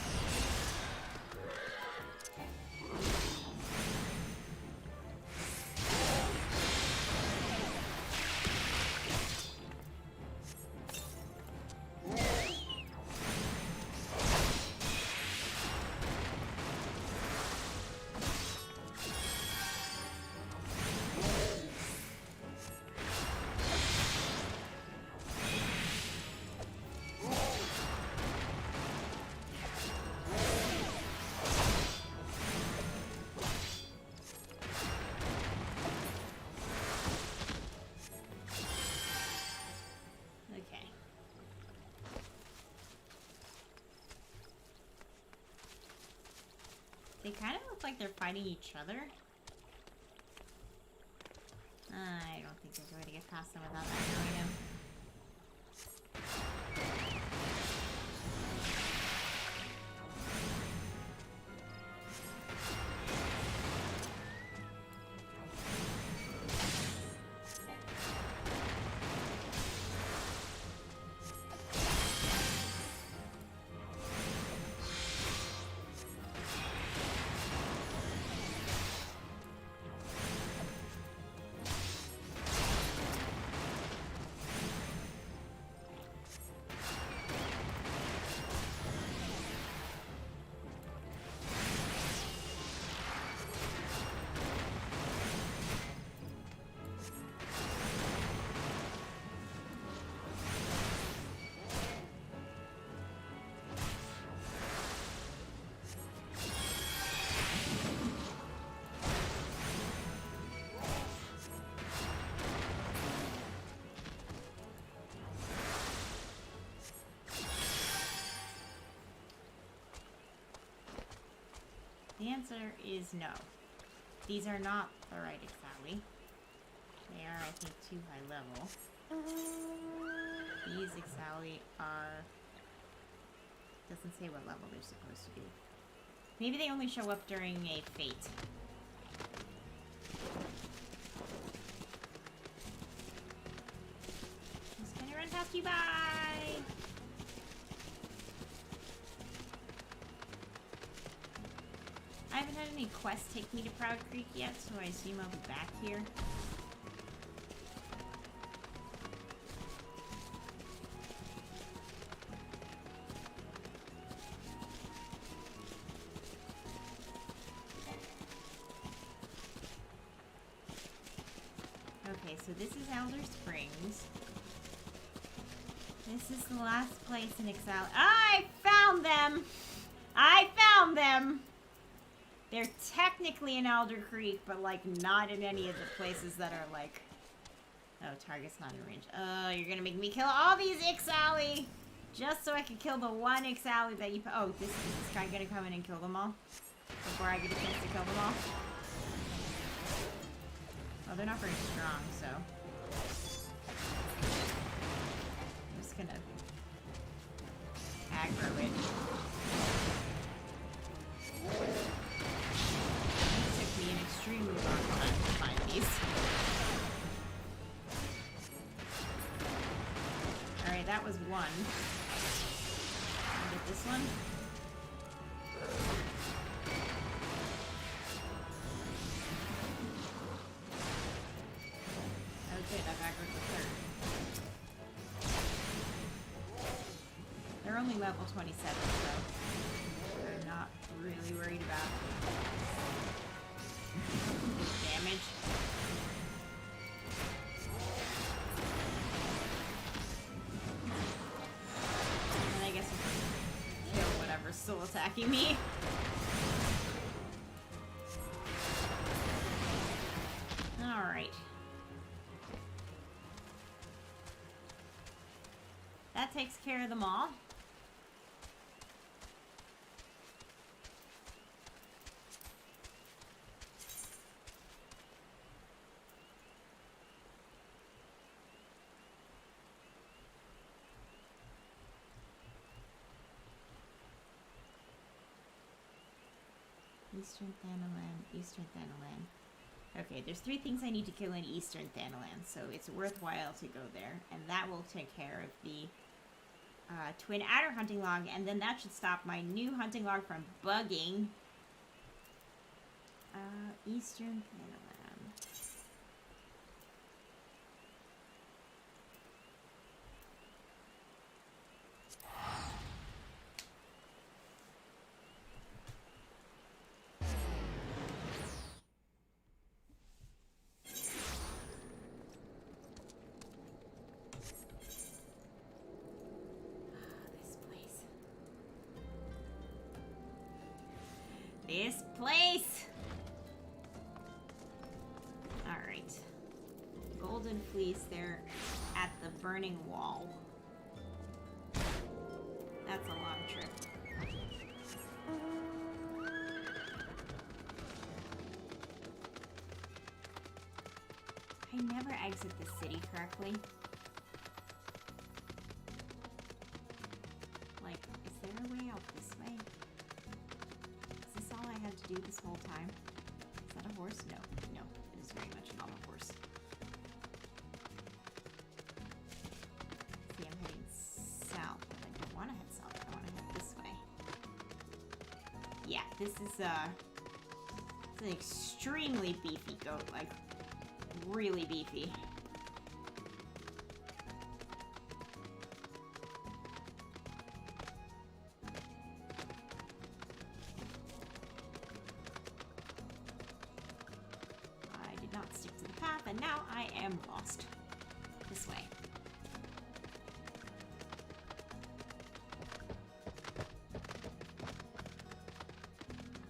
They kind of look like they're fighting each other. I don't think there's a way to get past them without aggroing them. The answer is no. These are not the right Xally. They are, I think, too high level. These Xally are... doesn't say what level they're supposed to be. Maybe they only show up during a fate. Just gonna run past you, bye! I haven't had any quests take me to Proud Creek yet, so I assume I'll be back here. so this is Elder Springs. This is the last place in Exile. I found them! I found them! They're technically in Elder Creek, but, like, not in any of the places that are, like... Oh, target's not in range. Oh, you're gonna make me kill all these Ixali! Just so I can kill the one Ixali that you... Oh, is this guy gonna come in and kill them all? Before I get a chance to kill them all? Well, they're not very strong, so... I'm just gonna... aggro it. It took me an extremely long time to find these. Alright, that was one. Get this one. Oh good, I've aggroed the third. They're only level 27, so I'm not really worried about damage. And I guess I'll kill whatever's still attacking me. Alright. That takes care of them all. Eastern Thanalan, Eastern Thanalan. Okay, there's 3 things I need to kill in Eastern Thanalan, so it's worthwhile to go there. And that will take care of the Twin Adder hunting log, and then that should stop my new hunting log from bugging. Eastern Thanalan. This place! Alright. Golden Fleece, they're at the Burning Wall. That's a long trip. I never exit the city correctly. Like, is there a way out this way? Is this all I had to do this whole time? Is that a horse? No. No, it is very much not a horse. See, I'm heading south, but I don't want to head south. I want to head this way. Yeah, this is it's an extremely beefy goat, like, really beefy. I did not stick to the path, and now I am lost. This way.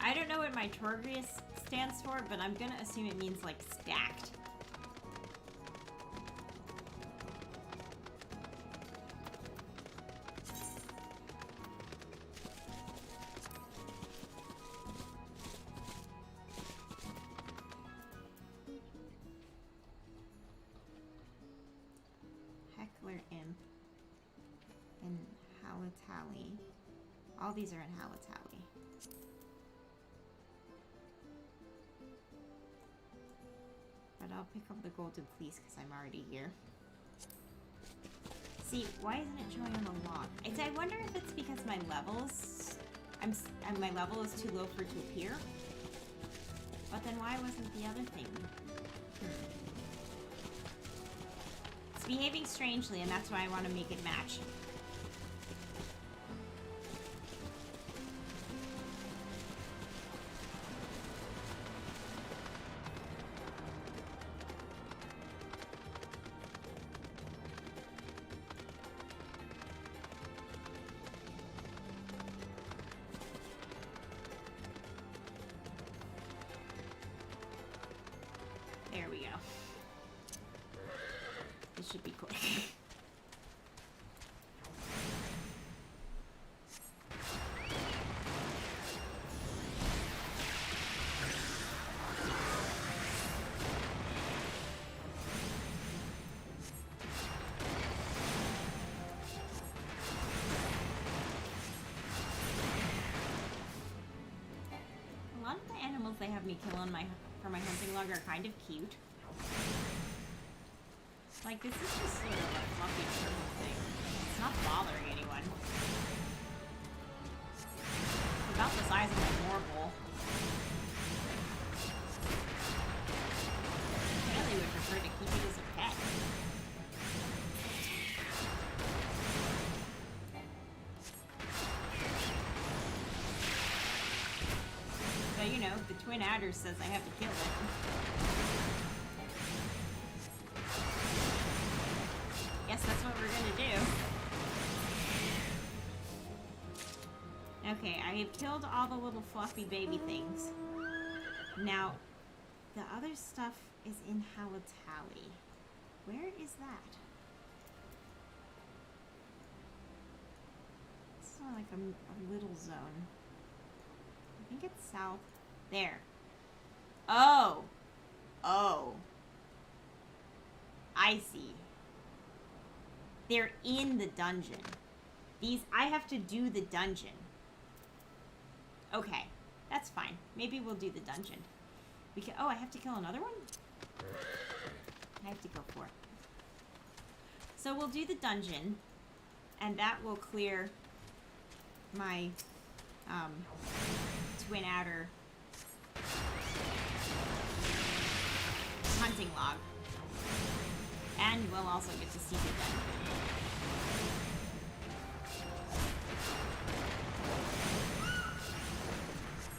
I don't know what my Torgrius stands for, but I'm gonna assume it means, like, stacked. Heckler Imp and Halatali. All these are in Halatali. But I'll pick up the Golden Fleece because I'm already here. See, why isn't it showing on the log? I wonder if it's because my levels, my level is too low for it to appear. But then why wasn't the other thing? It's behaving strangely, and that's why I want to make it match. should be quick. A lot of the animals they have me kill on for my hunting log are kind of cute. Like, this is just sort of a fluffy turtle thing. It's not bothering anyone. It's about the size of my marble. I really would prefer to keep it as a pet. But, you know, the twin adder says I have to kill it. Guess that's what we're gonna do. Okay, I have killed all the little fluffy baby things. Now, the other stuff is in Halatali. Where is that? It's not like a little zone. I think it's south. There. Oh! Oh. I see. They're in the dungeon. I have to do the dungeon. Okay, that's fine. Maybe we'll do the dungeon. Oh, I have to kill another one? I have to go for it. So we'll do the dungeon, and that will clear my twin adder hunting log. And we'll also get to see the dungeon.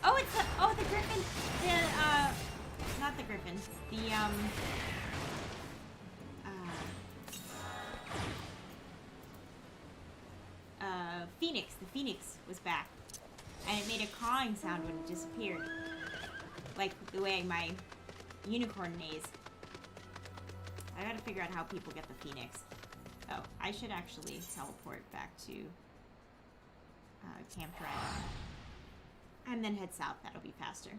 Oh, it's the griffin. Not the griffin. Phoenix. The phoenix was back. And it made a cawing sound when it disappeared. Like the way my unicorn neighs. I gotta figure out how people get the phoenix. Oh, I should actually teleport back to Camp Dragon. And then head south. That'll be faster.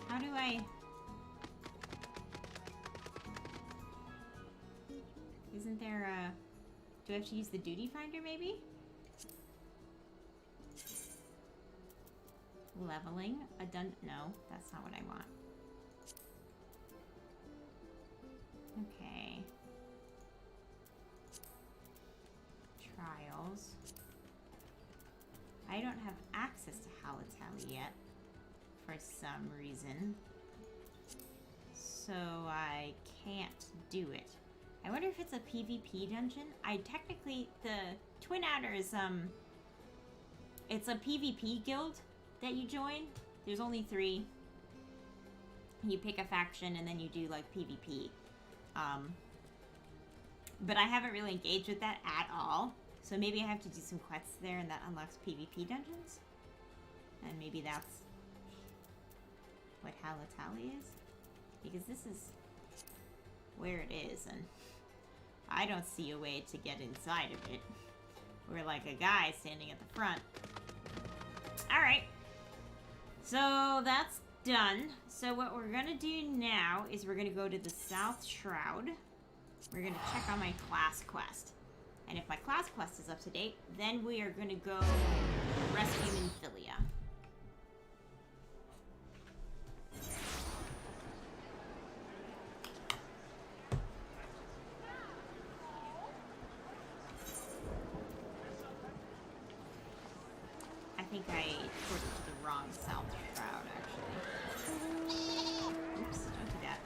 How do I... Isn't there a... Do I have to use the duty finder, maybe? Leveling? No, that's not what I want. Okay. Trials. I don't have access to Halatali yet. For some reason. So I can't do it. I wonder if it's a PvP dungeon? The Twin Adder is, it's a PvP guild that you join. There's only 3. You pick a faction and then you do, like, PvP. But I haven't really engaged with that at all. So maybe I have to do some quests there and that unlocks PvP dungeons? And maybe that's what Halatali is? Because this is where it is, and I don't see a way to get inside of it. We're like a guy standing at the front. Alright. So that's done. So what we're gonna do now is we're gonna go to the South Shroud. We're gonna check on my class quest. And if my class quest is up to date, then we are going to go rescue Nymphilia. I think I ported to the wrong South Shroud, actually. Oops, don't do that.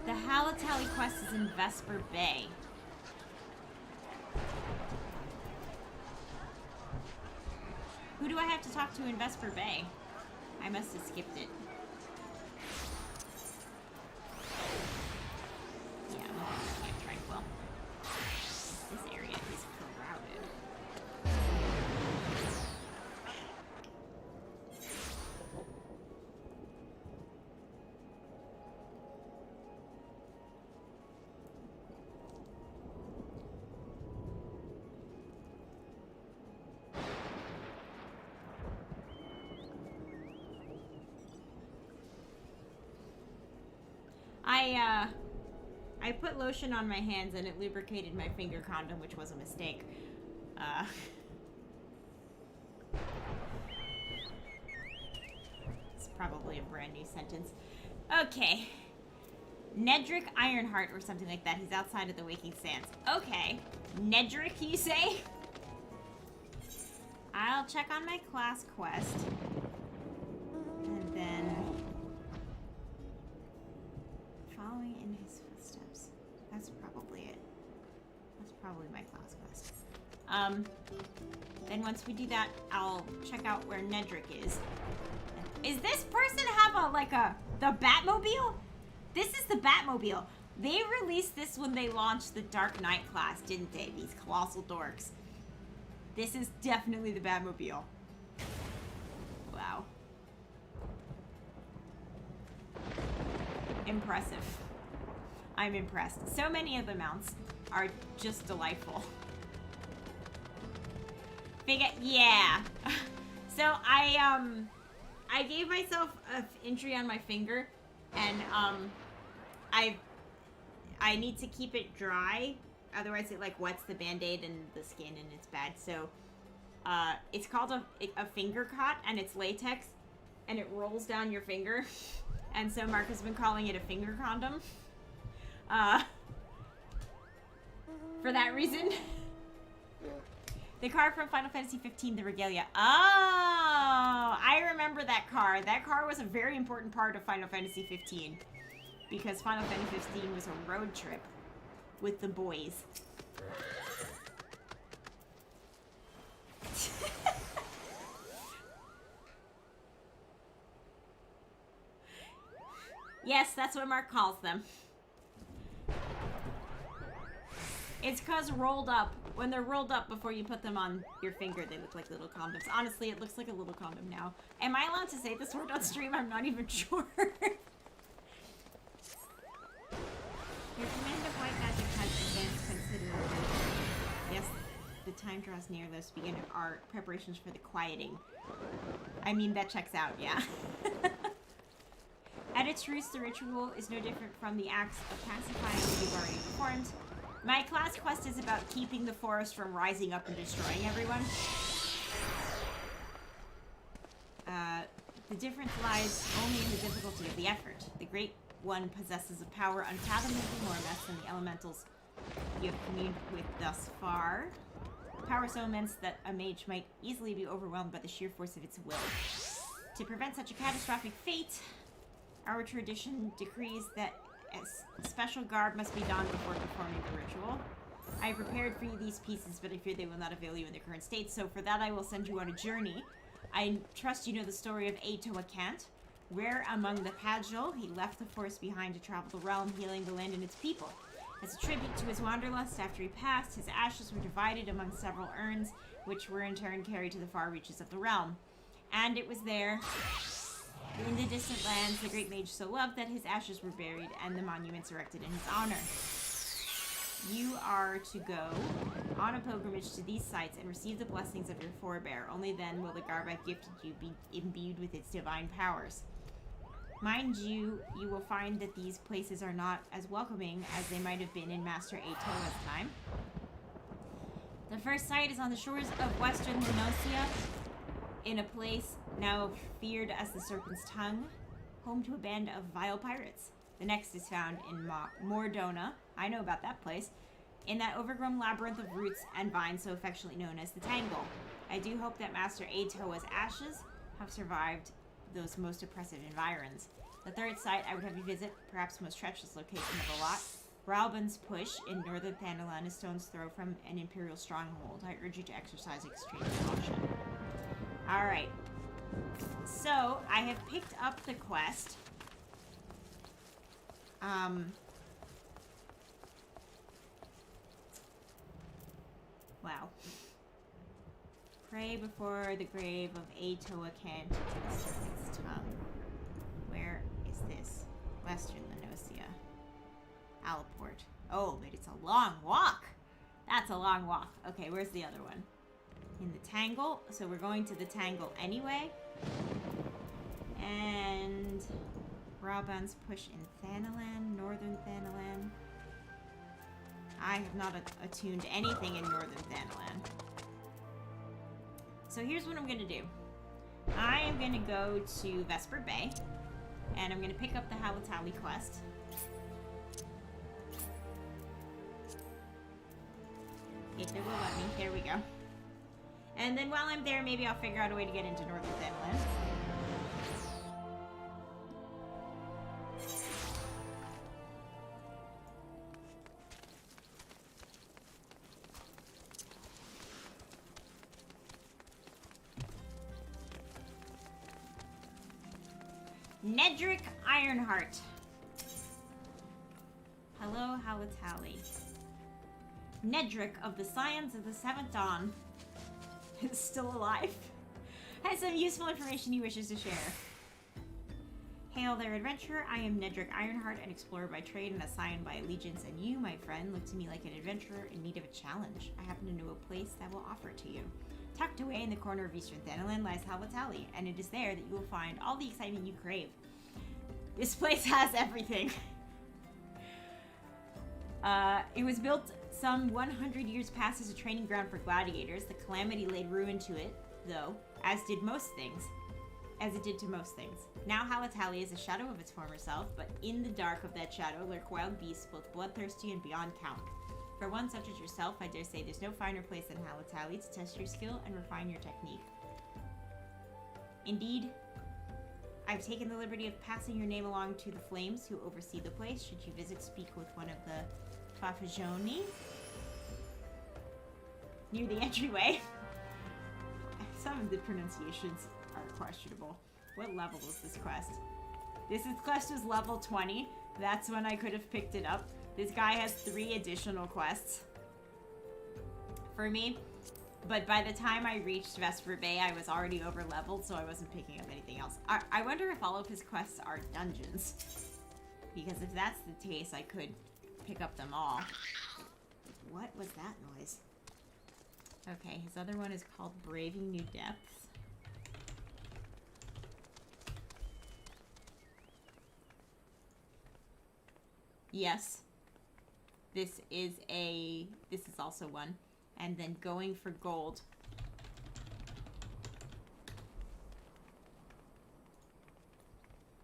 The Halatali quest is in Vesper Bay. Who do I have to talk to in Vesper Bay? I must have skipped it. Yeah, I'm looking at Tranquil. This area is crowded. I put lotion on my hands and it lubricated my finger condom, which was a mistake. It's probably a brand new sentence. Okay. Nedrick Ironheart or something like that. He's outside of the Waking Sands. Okay. Nedrick, you say? I'll check on my class quest. And then... following in his footsteps. That's probably it. That's probably my class quest. Then once we do that, I'll check out where Nedrick is. Is this person have the Batmobile? This is the Batmobile. They released this when they launched the Dark Knight class, didn't they? These colossal dorks. This is definitely the Batmobile. Wow. Impressive. I'm impressed. So many of the mounts are just delightful. Yeah. So I gave myself an injury on my finger, and I need to keep it dry, otherwise it wets the band-aid and the skin, and it's bad. So it's called a finger cot, and it's latex, and it rolls down your finger. And so Mark has been calling it a finger condom. For that reason. The car from Final Fantasy 15, the Regalia. Oh, I remember that car. That car was a very important part of Final Fantasy 15. Because Final Fantasy 15 was a road trip with the boys. Yes, that's what Mark calls them. It's because rolled up. When they're rolled up before you put them on your finger, they look like little condoms. Honestly, it looks like a little condom now. Am I allowed to say this word on stream? I'm not even sure. Your command of white magic has advanced considerably. Yes, the time draws near. Let's begin our preparations for the quieting. I mean, that checks out, yeah. At its roots, the ritual is no different from the acts of pacifying we've already performed. My class quest is about keeping the forest from rising up and destroying everyone. The difference lies only in the difficulty of the effort. The Great One possesses a power unfathomably more immense than the elementals you have communed with thus far. Power so immense that a mage might easily be overwhelmed by the sheer force of its will. To prevent such a catastrophic fate, our tradition decrees that a special garb must be donned before performing the ritual. I prepared for you these pieces, but I fear they will not avail you in their current state, so for that I will send you on a journey. I trust you know the story of Ato Akant. Where among the Padjal, he left the forest behind to travel the realm, healing the land and its people. As a tribute to his wanderlust after he passed, his ashes were divided among several urns, which were in turn carried to the far reaches of the realm. And it was there, in the distant lands, the great mage so loved that his ashes were buried and the monuments erected in his honor. You are to go on a pilgrimage to these sites and receive the blessings of your forebear. Only then will the garb I've gifted you be imbued with its divine powers. Mind you, you will find that these places are not as welcoming as they might have been in Master Atoa's time. The first site is on the shores of western Lenosia, in a place now feared as the Serpent's Tongue, home to a band of vile pirates. The next is found in Mordona. I know about that place. In that overgrown labyrinth of roots and vines so affectionately known as the Tangle. I do hope that Master Atoa's ashes have survived those most oppressive environs. The third site I would have you visit, perhaps most treacherous location of the lot, Ralban's Push in northern Thanalan, a stone's throw from an Imperial stronghold. I urge you to exercise extreme caution. Alright. So, I have picked up the quest. Wow. Pray before the grave of Atoa Kent to the Serpent's Tongue. Where is this? Western Lenosia. Alport. Oh, but it's a long walk. That's a long walk. Okay, where's the other one? In the Tangle. So we're going to the Tangle anyway. And Ralban's Push in Thanalan, northern Thanalan. I have not attuned anything in northern Thanalan. So here's what I'm going to do. I am going to go to Vesper Bay, and I'm going to pick up the Halatali quest. If it will let me. There we go. And then while I'm there, maybe I'll figure out a way to get into northern Thanalan. Nedrick Ironheart. Hello, Halatali. Nedrick of the Scions of the Seventh Dawn is still alive. Has some useful information he wishes to share. Hail there, adventurer. I am Nedrick Ironheart, an explorer by trade and a scion by allegiance, and you, my friend, look to me like an adventurer in need of a challenge. I happen to know a place that will offer it to you. Tucked away in the corner of Eastern Thanalan lies Halatali, and it is there that you will find all the excitement you crave. This place has everything. It was built some 100 years past as a training ground for gladiators. The calamity laid ruin to it, though, as it did to most things. Now Halatali is a shadow of its former self, but in the dark of that shadow lurk wild beasts, both bloodthirsty and beyond count. For one such as yourself, I dare say there's no finer place than Halatali to test your skill and refine your technique. Indeed, I've taken the liberty of passing your name along to the Flames who oversee the place. Should you visit, speak with one of the Fafajoni near the entryway. Some of the pronunciations are questionable. What level is this quest? This quest is level 20. That's when I could have picked it up. This guy has 3 additional quests for me. But by the time I reached Vesper Bay, I was already over leveled, so I wasn't picking up anything else. I wonder if all of his quests are dungeons. Because if that's the case, I could pick up them all. What was that noise? Okay, his other one is called Braving New Depths. Yes. This is also one. And then Going for Gold.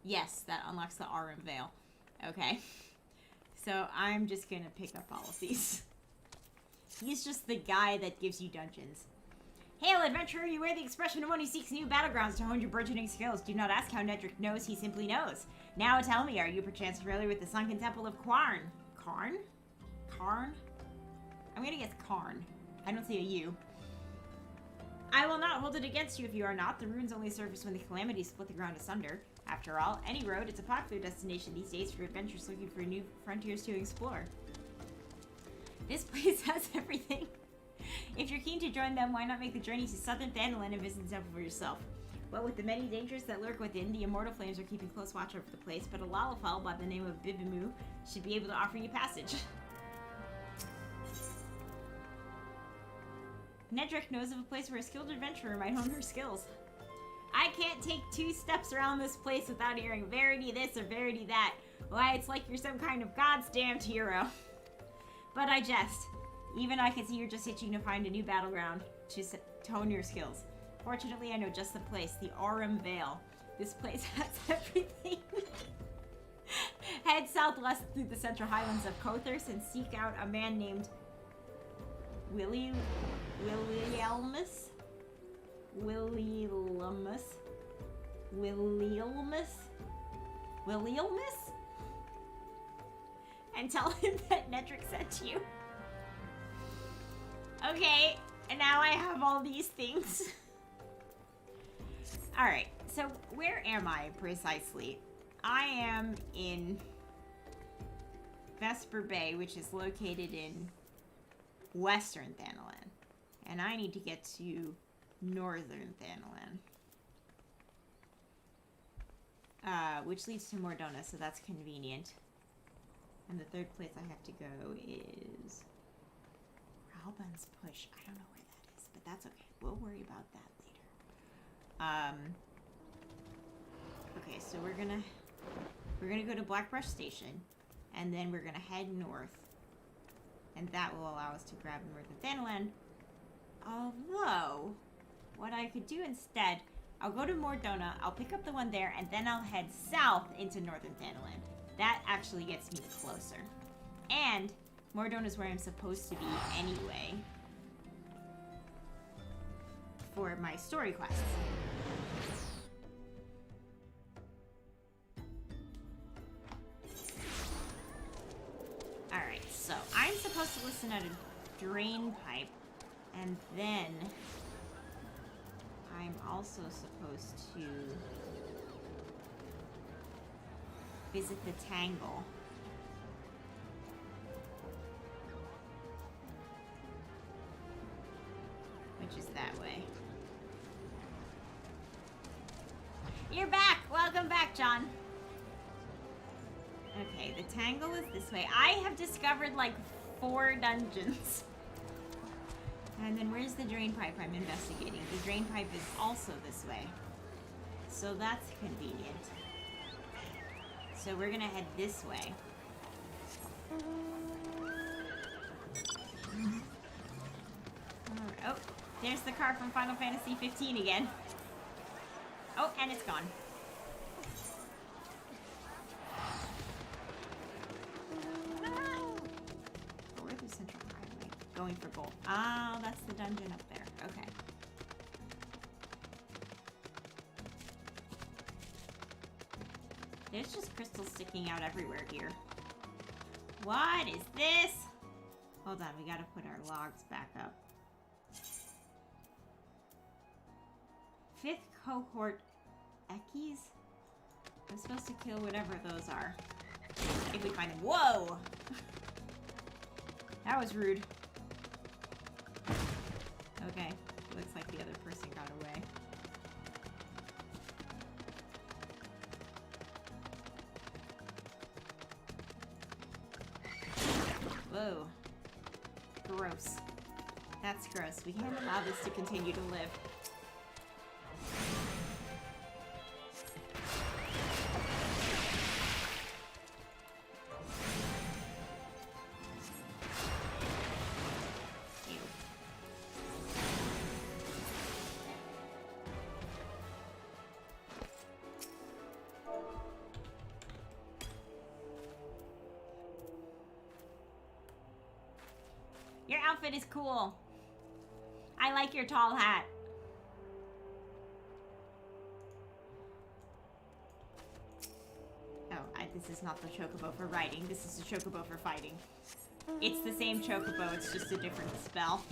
Yes, that unlocks the Arum Veil. Okay. So I'm just gonna pick up all of these. He's just the guy that gives you dungeons. Hail, adventurer! You wear the expression of one who seeks new battlegrounds to hone your burgeoning skills. Do not ask how Nedrick knows, he simply knows. Now tell me, are you perchance familiar with the sunken temple of Qarn? Qarn? Qarn? I'm gonna guess Qarn. I don't see a U. I will not hold it against you if you are not. The ruins only surface when the calamity split the ground asunder. After all, any road is a popular destination these days for adventurers looking for new frontiers to explore. This place has everything. If you're keen to join them, why not make the journey to southern Thanalan and visit the temple for yourself? Well, with the many dangers that lurk within, the Immortal Flames are keeping close watch over the place, but a Lalafell by the name of Bibimu should be able to offer you passage. Nedrick knows of a place where a skilled adventurer might hone her skills. I can't take 2 steps around this place without hearing Verity this or Verity that. Why, it's like you're some kind of God's damned hero. But I jest. Even I can see you're just itching to find a new battleground to hone your skills. Fortunately, I know just the place, the Aurum Vale. This place has everything. Head southwest through the central highlands of Cothurst and seek out a man named Willielmus? And tell him that Nedrick sent you. Okay, and now I have all these things. Alright, so where am I precisely? I am in Vesper Bay, which is located in western Thanalan. And I need to get to northern Thanalan. Which leads to Mordona, so that's convenient. And the third place I have to go is Ralban's Push. I don't know where that is, but that's okay. We'll worry about that later. Okay, so we're gonna go to Blackbrush Station, and then we're gonna head north, and that will allow us to grab northern Thanalan. Although, what I could do instead, I'll go to Mordona, I'll pick up the one there, and then I'll head south into northern Thanalan. That actually gets me closer. And Mordona is where I'm supposed to be anyway for my story quests. Alright, so I'm supposed to listen at a drain pipe, and then I'm also supposed to visit the Tangle. Which is that way. You're back! Welcome back, John. Okay, the Tangle is this way. I have discovered like 4 dungeons. And then where's the drain pipe I'm investigating? The drain pipe is also this way. So that's convenient. So we're gonna head this way. Oh, there's the car from Final Fantasy 15 again. Oh, and it's gone. Oh, where's the central highway? Going for gold. Oh, that's the dungeon up there. Okay. There's just crystals sticking out everywhere here. What is this? Hold on, we gotta put our logs back up. 5th cohort Ekis? I'm supposed to kill whatever those are. If we find them. Whoa! That was rude. Okay, looks like the other person got away. Whoa. Gross. That's gross. We can't allow this to continue to live. Ew. Your outfit is cool. I like your tall hat. Oh, this is not the chocobo for riding. This is the chocobo for fighting. It's the same chocobo, it's just a different spell.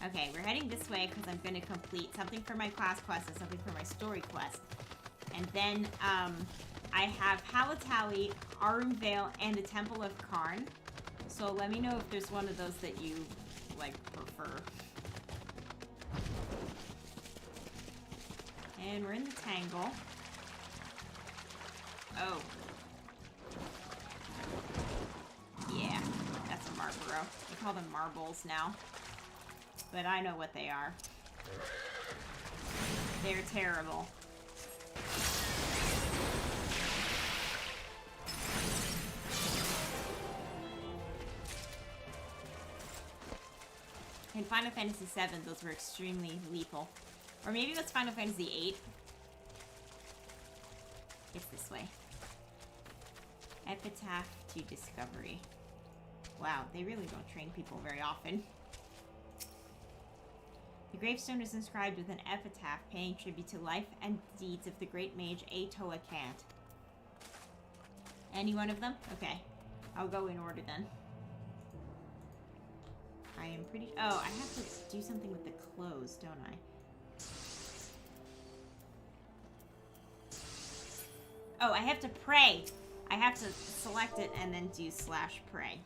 Okay, we're heading this way because I'm going to complete something for my class quest and something for my story quest. And then, I have Halatawi, Aurum Vale, and the Temple of Karn. So let me know if there's one of those that you, like, prefer. And we're in the Tangle. Oh. Yeah, that's a Marlboro. They call them marbles now. But I know what they are. They're terrible. In Final Fantasy VII, those were extremely lethal. Or maybe it was Final Fantasy VIII. It's this way. Epitaph to Discovery. Wow, they really don't train people very often. The gravestone is inscribed with an epitaph paying tribute to life and deeds of the great mage Atoa Kant. Any one of them? Okay. I'll go in order then. I am pretty... Oh, I have to do something with the clothes, don't I? Oh, I have to pray. I have to select it and then do /pray.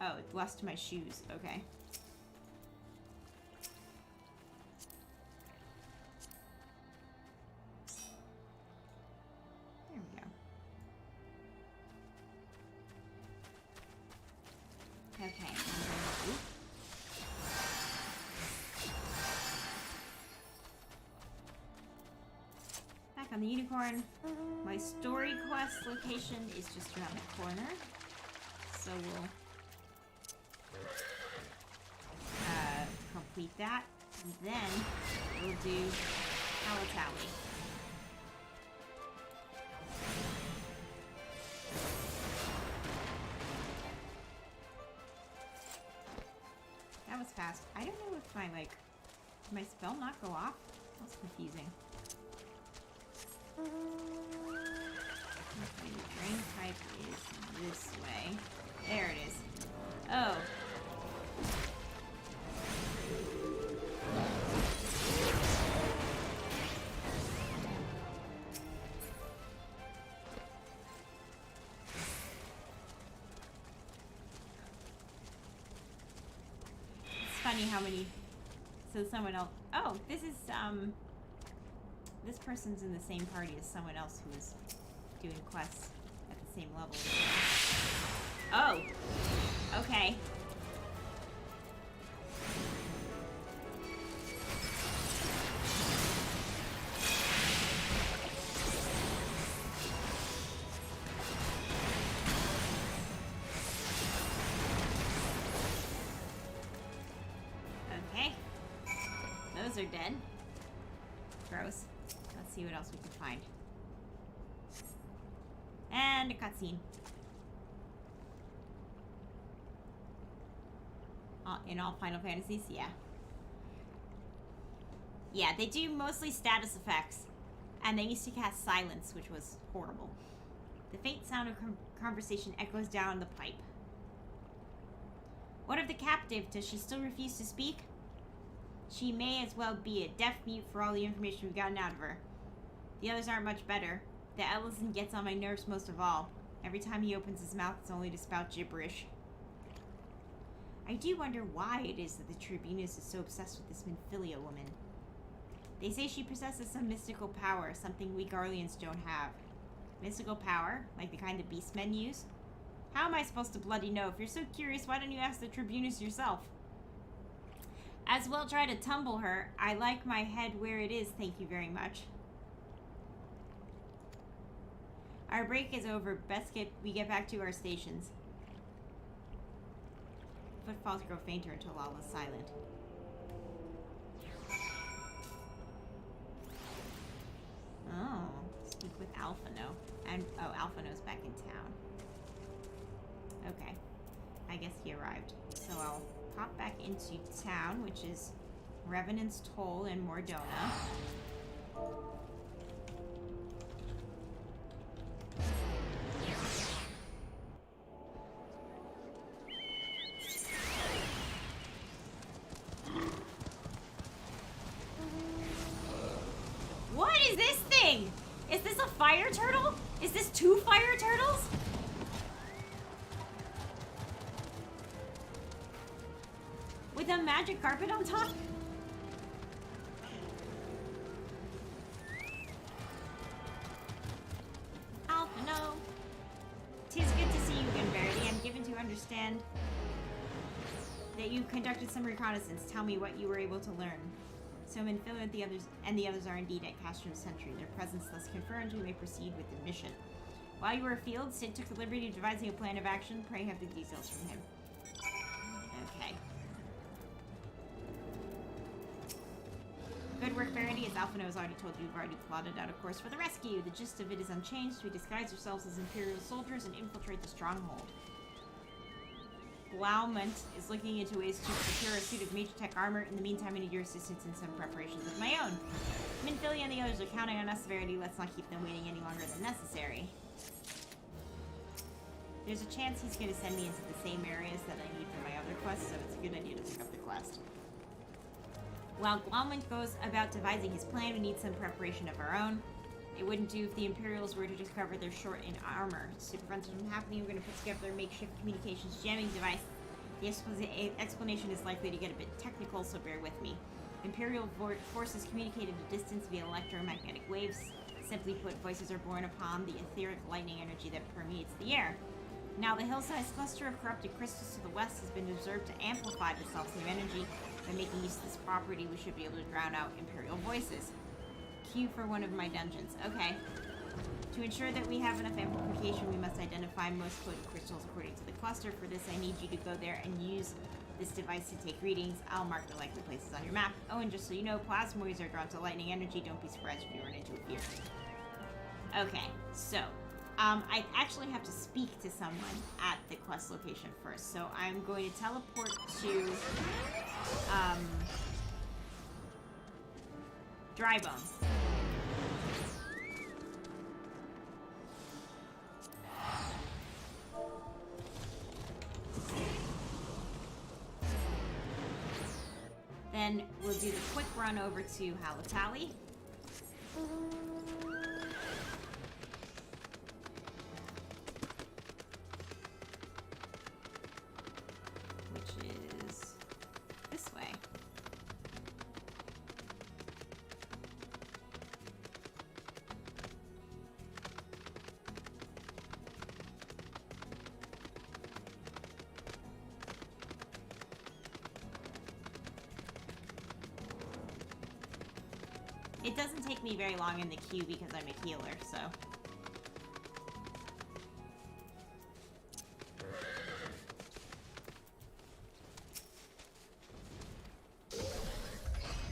Oh, it blessed my shoes. Okay. There we go. Okay. Back on the unicorn. My story quest location is just around the corner. So we'll complete that. And then we'll do Palatali. That was fast. I don't know if my, like, did my spell not go off? That's confusing. Okay, the drain pipe is this way. There it is. Oh. Funny how many. So someone else. Oh, this is this person's in the same party as someone else who is doing quests at the same level. Oh, okay. Are dead. Gross. Let's see what else we can find. And a cutscene. In all Final Fantasies, yeah. Yeah, they do mostly status effects. And they used to cast silence, which was horrible. The faint sound of conversation echoes down the pipe. What of the captive? Does she still refuse to speak? She may as well be a deaf mute for all the information we've gotten out of her. The others aren't much better. The Ellison gets on my nerves most of all. Every time he opens his mouth, it's only to spout gibberish. I do wonder why it is that the Tribunus is so obsessed with this Minfilia woman. They say she possesses some mystical power, something we Garleans don't have. Mystical power? Like the kind the beastmen use? How am I supposed to bloody know? If you're so curious, why don't you ask the Tribunus yourself? As well try to tumble her. I like my head where it is, thank you very much. Our break is over. Best we get back to our stations. Footfalls grow fainter until all is silent. Oh, speak with Alphino. And oh, Alphino's back in town. Okay. I guess he arrived. So I'll pop back into town, which is Revenant's Toll in Mordona. What is this thing? Is this a fire turtle? Is this 2 fire turtles? With a magic carpet on top? understand that you conducted some reconnaissance. Tell me what you were able to learn. So Minfilia and the others are indeed at Castrum Sentry. Their presence thus confirmed, we may proceed with the mission. While you were afield, Sid took the liberty of devising a plan of action. Pray have the details from him. Okay. Good work, Verity. As Alphino has already told you, we've already plotted out a course for the rescue. The gist of it is unchanged. We disguise ourselves as Imperial soldiers and infiltrate the stronghold. Blaumont is looking into ways to procure a suit of Major Tech armor. In the meantime, I need your assistance in some preparations of my own. Minfilia and the others are counting on us, Verity. Let's not keep them waiting any longer than necessary. There's a chance he's going to send me into the same areas that I need for my other quests, so it's a good idea to pick up the quest. While Blaumont goes about devising his plan, we need some preparation of our own. It wouldn't do if the Imperials were to discover they're short in armor. To prevent it from happening, we're going to put together a makeshift communications jamming device. The explanation is likely to get a bit technical, so bear with me. Imperial forces communicate at a distance via electromagnetic waves. Simply put, voices are born upon the etheric lightning energy that permeates the air. Now, the hill-sized cluster of corrupted crystals to the west has been observed to amplify the self-same energy. By making use of this property, we should be able to drown out Imperial voices. Q for one of my dungeons. Okay. To ensure that we have enough amplification, we must identify most coded crystals according to the cluster. For this, I need you to go there and use this device to take readings. I'll mark the likely places on your map. Oh, and just so you know, plasmoids are drawn to lightning energy. Don't be surprised if you run into a fear. Okay, so I actually have to speak to someone at the quest location first. So I'm going to teleport to Drybone. Then we'll do the quick run over to Halatali. Which is this way. It doesn't take me very long in the queue because I'm a healer, so.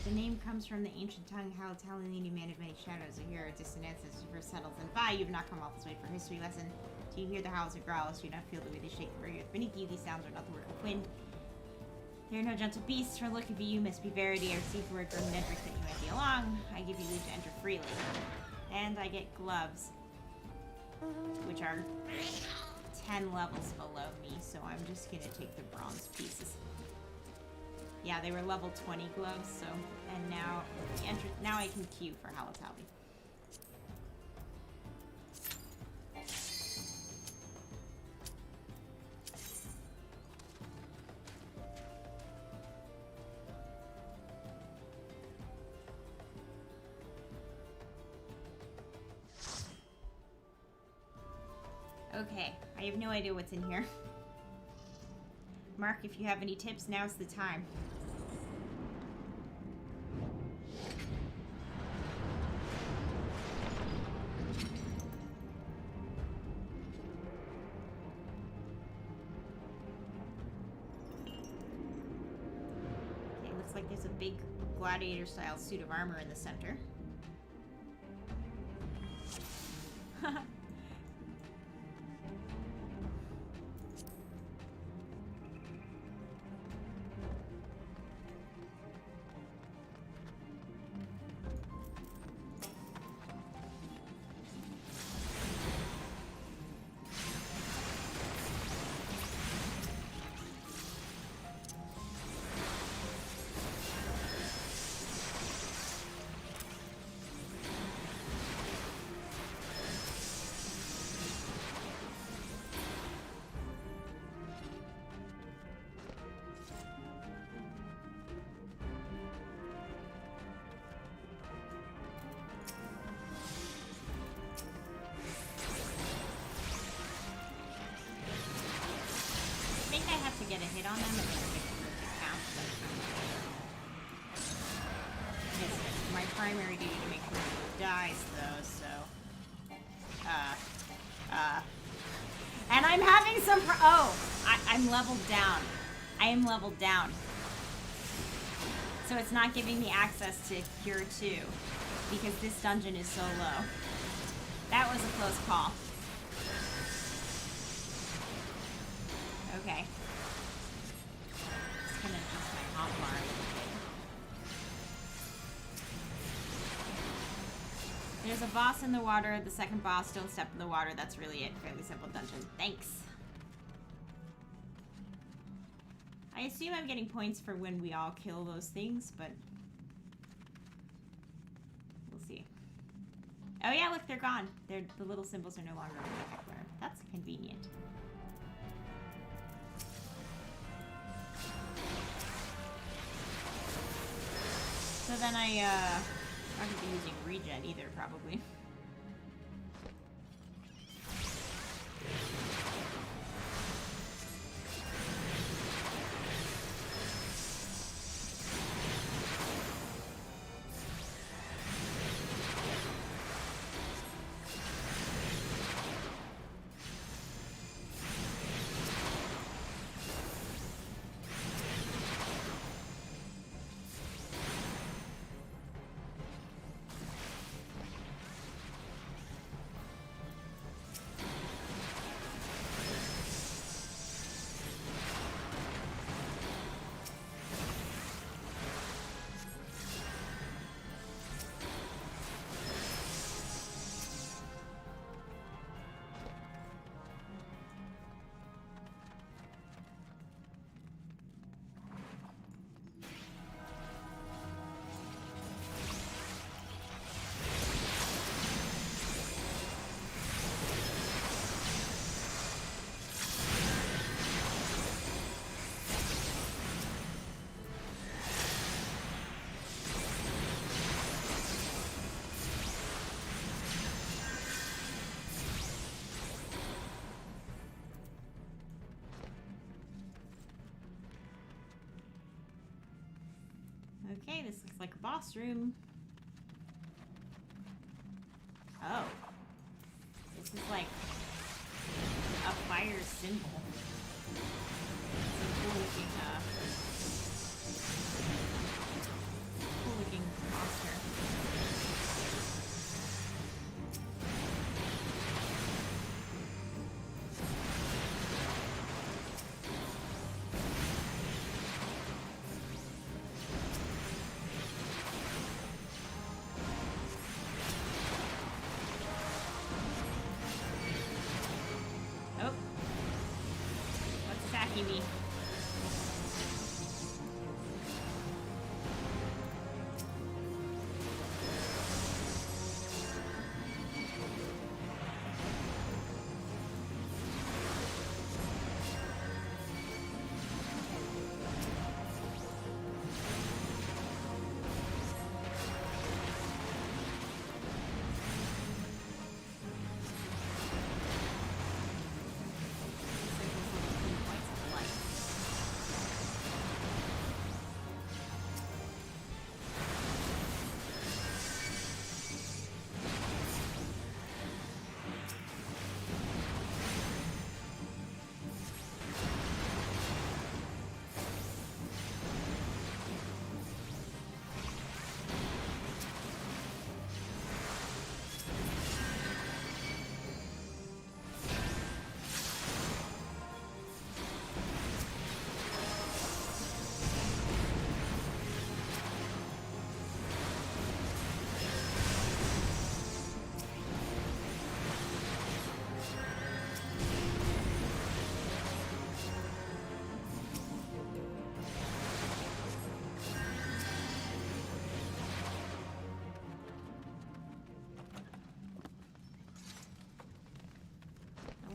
The name comes from the ancient tongue, Halatali, man of many shadows. A hero, distant ancestors first settled in Fi. You've not come all this way for a history lesson. Do you hear the howls or growls? Do you not feel the way they shake the earth beneath you? These sounds are not the work of wind. They are no gentle beasts. From the look of you must be Verity. I receive word from Nedrick that you might be along. I give you leave to enter freely. And I get gloves, which are 10 levels below me, so I'm just gonna take the bronze pieces. Yeah, they were level 20 gloves, so, and now I can queue for Halatali. Okay, I have no idea what's in here. Mark, if you have any tips, now's the time. Okay, looks like there's a big gladiator-style suit of armor in the center. Oh, I'm leveled down. I am leveled down. So it's not giving me access to Cure 2 because this dungeon is so low. That was a close call. Okay. Just gonna adjust my hotbar. There's a boss in the water. The second boss, don't step in the water. That's really it. Fairly simple dungeon. Thanks. I assume I'm getting points for when we all kill those things, but we'll see. Oh yeah, look, they're gone. The little symbols are no longer on the heckler. That's convenient. So then I'm not gonna be using regen either, probably. Okay, this looks like a boss room. Oh. This is like a fire symbol. It's a cool looking monster. Me.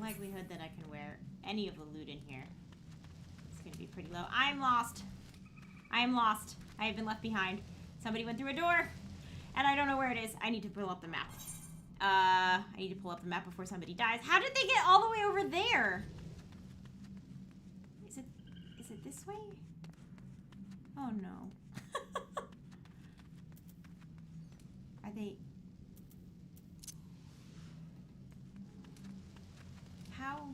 Likelihood that I can wear any of the loot in here. It's gonna be pretty low. I'm lost. I am lost. I have been left behind. Somebody went through a door, and I don't know where it is. I need to pull up the map. I need to pull up the map before somebody dies. How did they get all the way over there? Is it this way? Oh no. Are they... How?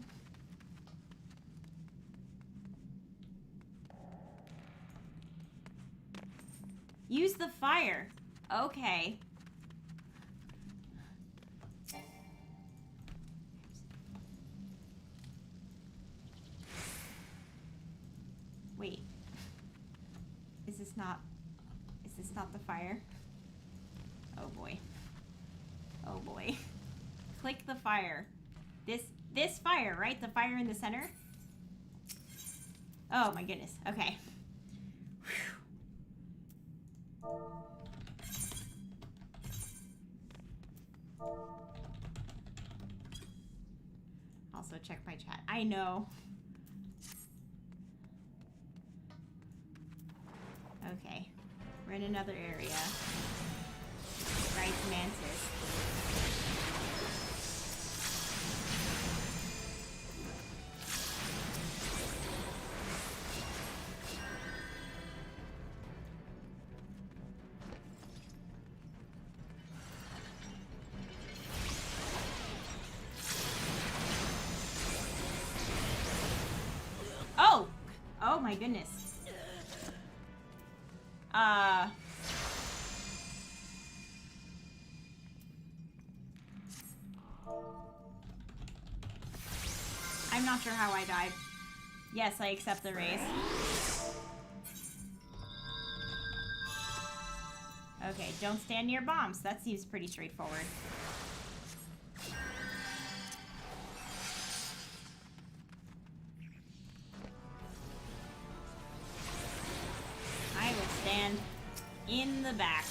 Use the fire. Okay. Wait. Is this not the fire? Oh boy. Oh boy. Click the fire. This fire, right? The fire in the center? Oh my goodness. Okay. Also check my chat. I know. Okay. We're in another area. Right, Mantis. Oh! Oh my goodness. I'm not sure how I died. Yes, I accept the raise. Okay, don't stand near bombs. That seems pretty straightforward. I will stand in the back.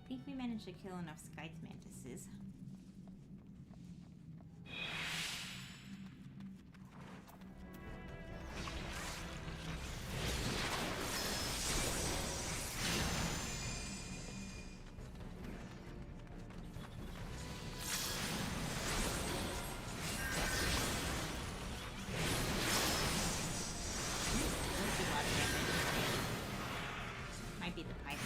I think we managed to kill enough Skype mantises. Might be the python.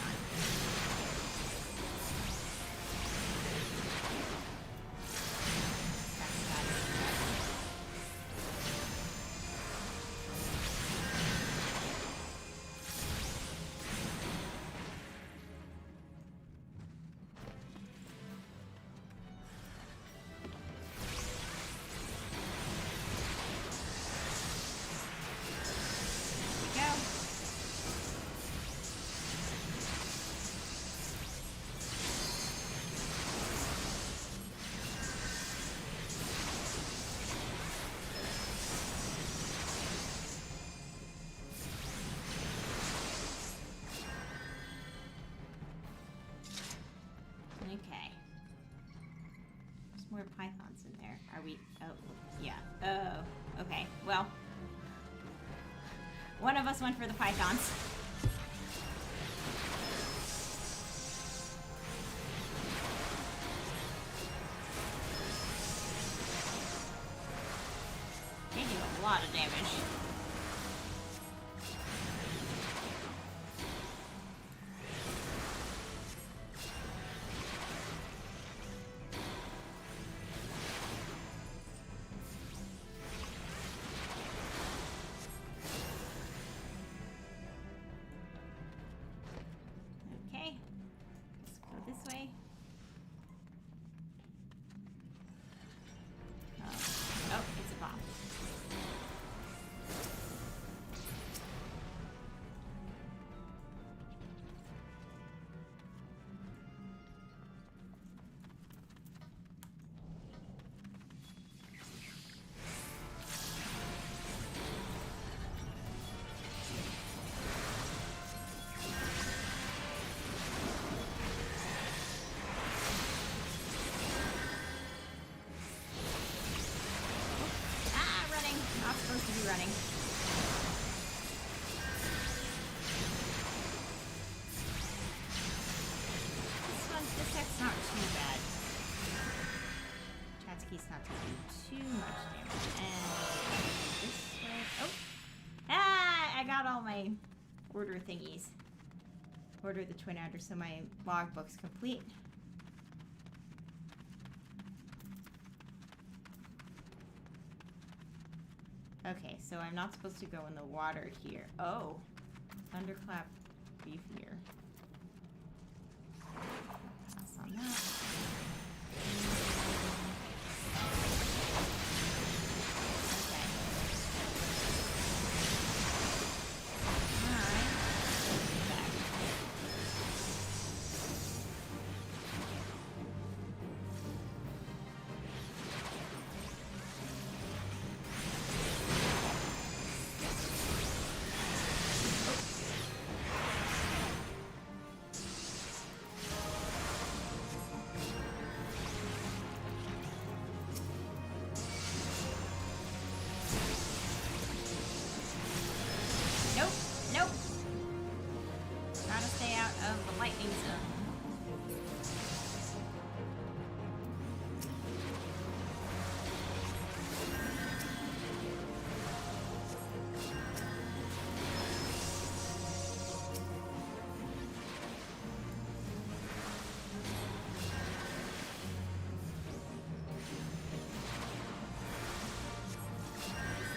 More pythons in there. Are we? Oh, yeah. Oh, okay. Well, one of us went for the pythons. They do a lot of damage. It's not too bad. Chatsky's not taking too much damage. And this way. Oh! Ah! I got all my order thingies. Order the twin adder, so my logbook's complete. Okay, so I'm not supposed to go in the water here. Oh! Thunderclap beefier. Pass on that. Okay. Alright. Back.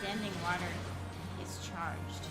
Standing water is charged.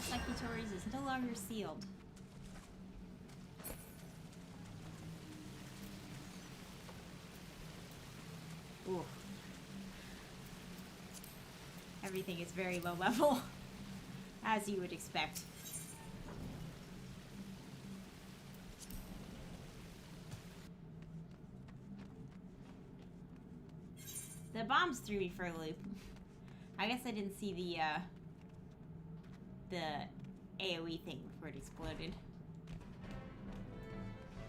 Secretaries is no longer sealed. Ooh. Everything is very low level, as you would expect. The bombs threw me for a loop. I guess I didn't see the AoE thing before it exploded.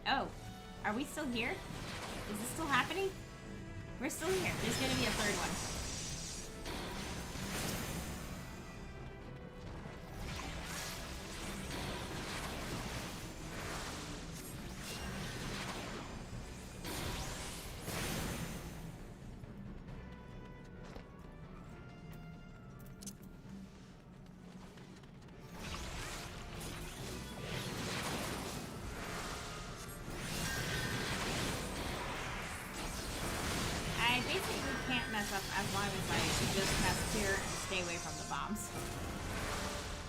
Oh, are we still here? Is this still happening? We're still here. There's gonna be a third one. As long as I just press clear and stay away from the bombs.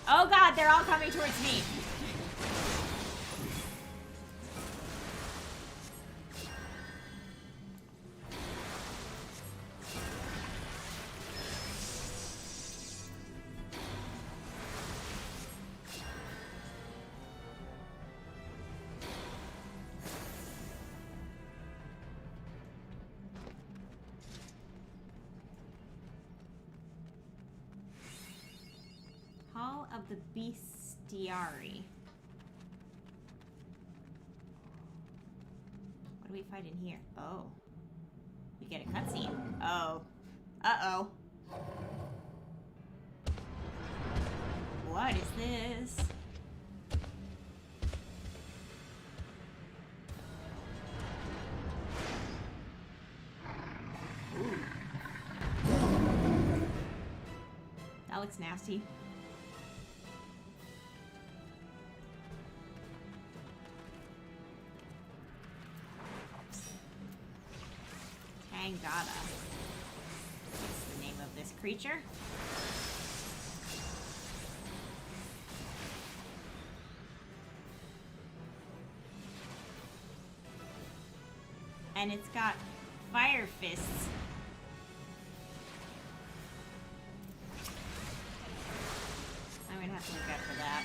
Oh god, they're all coming towards me. Of the bestiary. What do we fight in here? Oh. We get a cutscene. Oh. Uh-oh. What is this? Ooh. That looks nasty. Tangata. What's the name of this creature? and it's got fire fists. I'm gonna have to look out for that.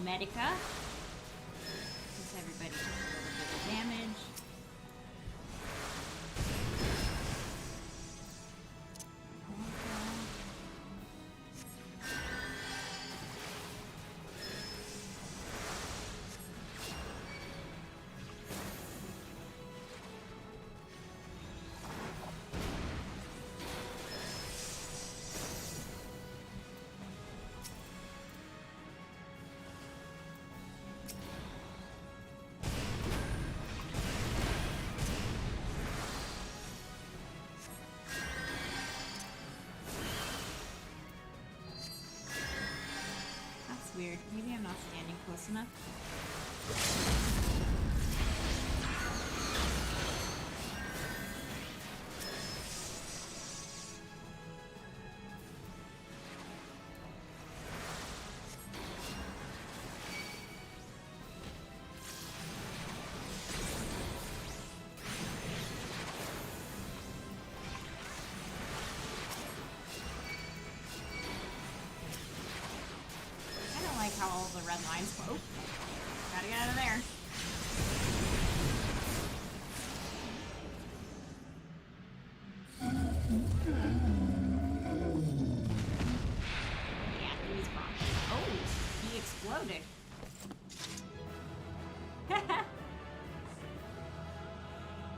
Medica. Since everybody took a little bit of damage. Weird. Maybe I'm not standing close enough. How all the red lines go. Gotta get out of there. Yeah, he's wrong. Oh, he exploded.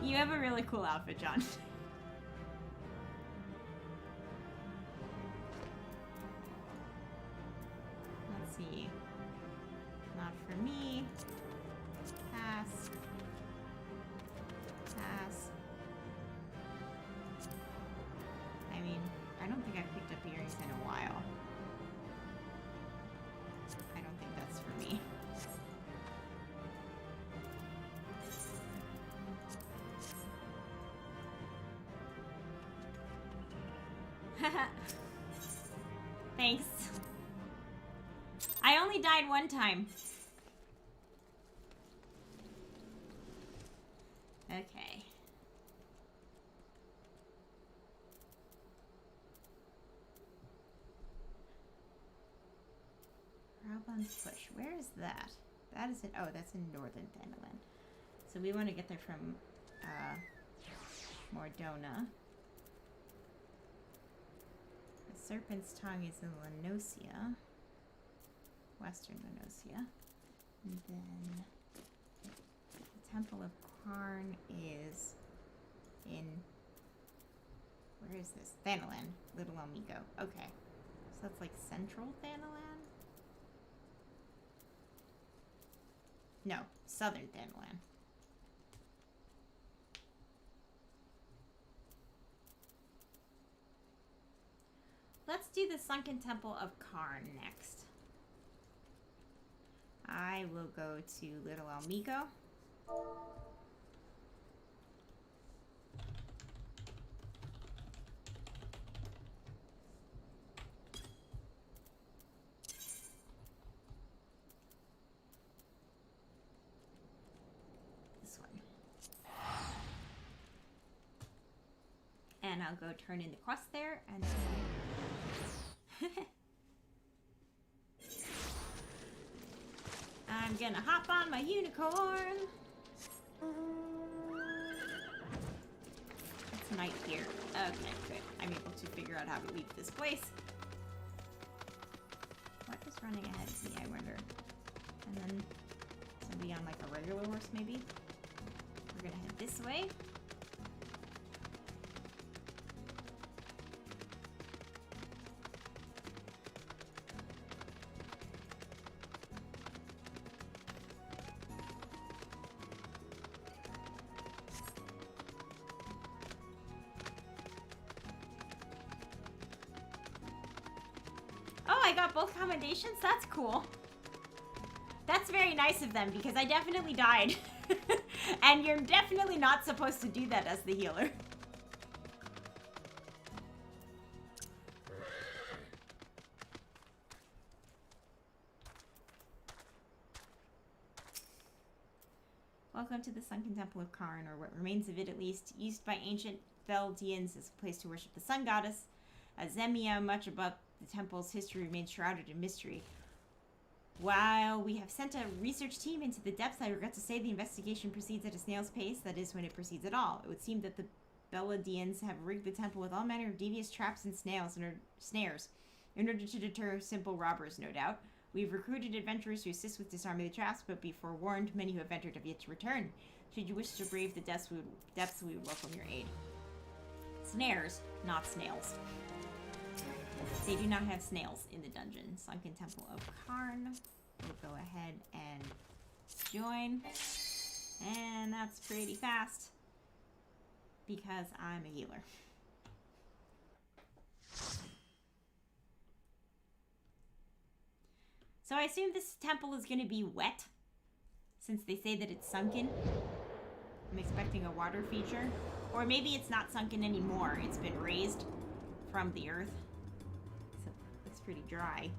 You have a really cool outfit, John. Not for me. Pass. Pass. I mean, I don't think I've picked up earrings in a while. I don't think that's for me. Thanks. I only died one time. Okay. Robon's Push. Where is that? That is it. Oh, that's in northern Thanalan. So we want to get there from Mordona. The Serpent's Tongue is in Lenosia. Western Lenosia. And then the Temple of Karn is in, where is this? Thanalan, Little Amigo. Okay. So that's like central Thanalan? No, southern Thanalan. Let's do the Sunken Temple of Karn next. I will go to Little Amigo. This one. And I'll go turn in the quest there and I'm gonna hop on my unicorn. It's night here. Okay, good. I'm able to figure out how to leave this place. What is running ahead of me, I wonder? And then somebody on like a regular horse, maybe? We're gonna head this way. I got both commendations? That's cool. That's very nice of them because I definitely died. And you're definitely not supposed to do that as the healer. Welcome to the sunken temple of Karn, or what remains of it at least, used by ancient Thaldians as a place to worship the sun goddess. Azemia, much above the temple's history, remains shrouded in mystery. While we have sent a research team into the depths, I regret to say the investigation proceeds at a snail's pace, that is, when it proceeds at all. It would seem that the Beladians have rigged the temple with all manner of devious traps and snares in order to deter simple robbers, no doubt. We've recruited adventurers to assist with disarming the traps, but be forewarned, many who have entered have yet to return. Should you wish to brave the depths, we would welcome your aid. Snares, not snails. They do not have snails in the dungeon. Sunken Temple of Karn. We'll go ahead and join. And that's pretty fast, because I'm a healer. So I assume this temple is going to be wet, since they say that it's sunken. I'm expecting a water feature. Or maybe it's not sunken anymore. It's been raised from the earth. So it's pretty dry.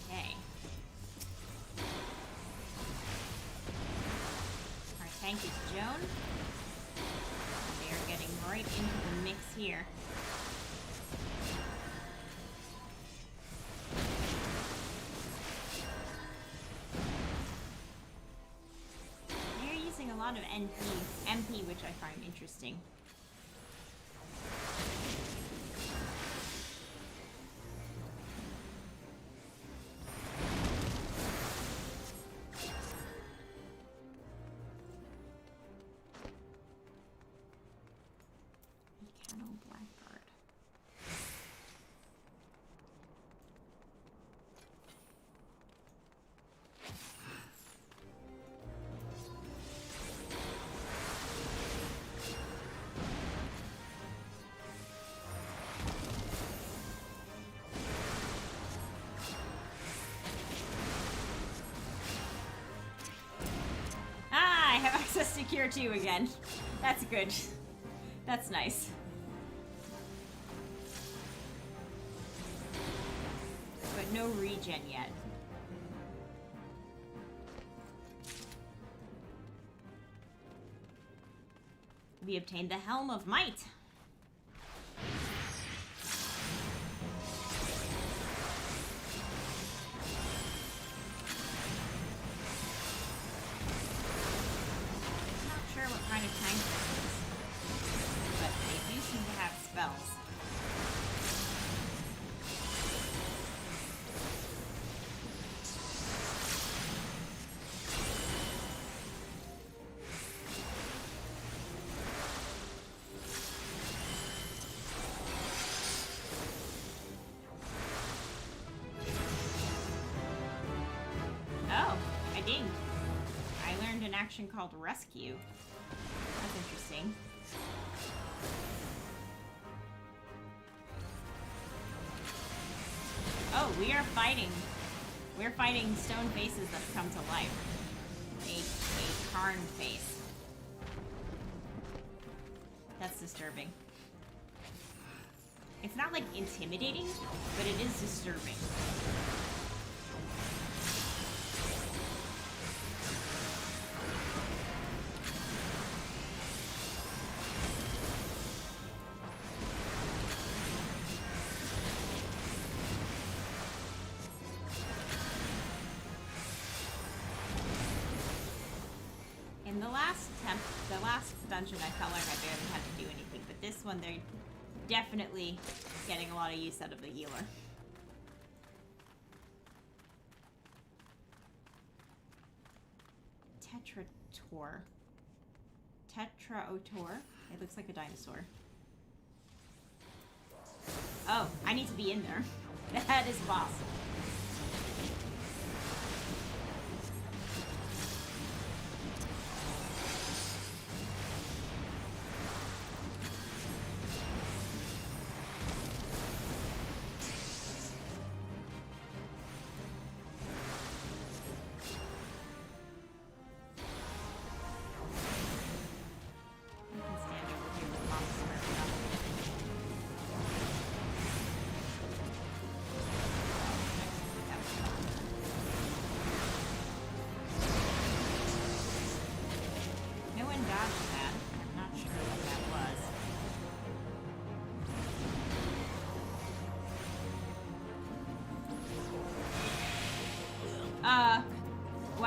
Okay. Our tank is Joan. They are getting right into the mix here. They're using a lot of MP, which I find interesting. Access to Cure 2 again. That's good. That's nice. But no regen yet. We obtained the Helm of Might. I learned an action called Rescue. That's interesting. Oh, we are fighting. We're fighting stone faces that have come to life. A Karn face. That's disturbing. It's not like intimidating, but it is disturbing. The last dungeon I felt like I barely had to do anything, but this one they're definitely getting a lot of use out of the healer. Tetrator. Tetraotor. It looks like a dinosaur. Oh, I need to be in there. That is boss.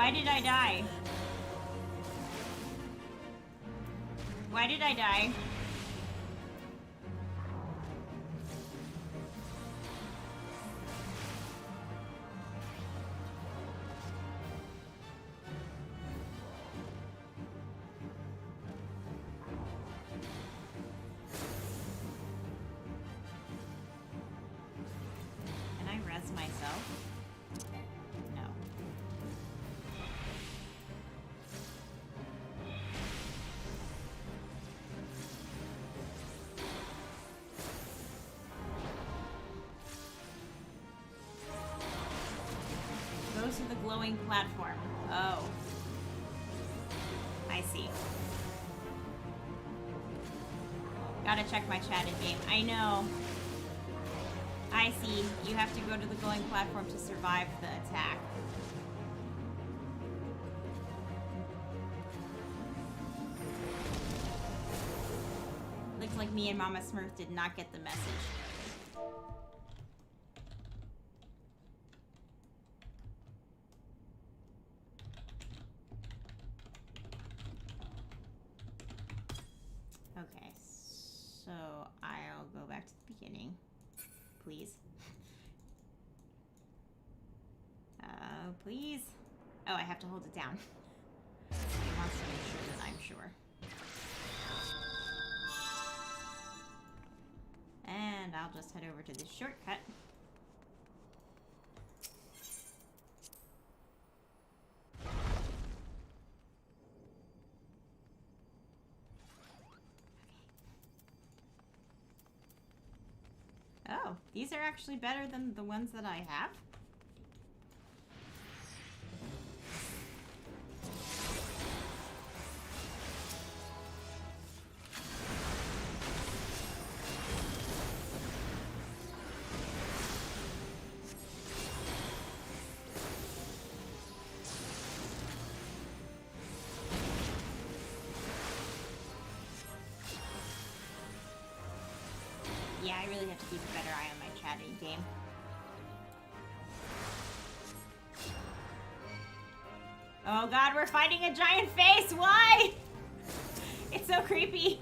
Why did I die? Why did I die? Can I res myself? No. Goes to the glowing platform. Oh. I see. Gotta check my chat in game. I know. I see. You have to go to the glowing platform to survive the attack. Looks like me and Mama Smurf did not get the message. Okay, so I'll go back to the beginning, please. Please. Oh, I have to hold it down. It wants to make sure that I'm sure. And I'll just head over to this shortcut. Oh, these are actually better than the ones that I have? Yeah, I really have to keep a better eye on my chat in game. Oh god, we're fighting a giant face! Why? It's so creepy.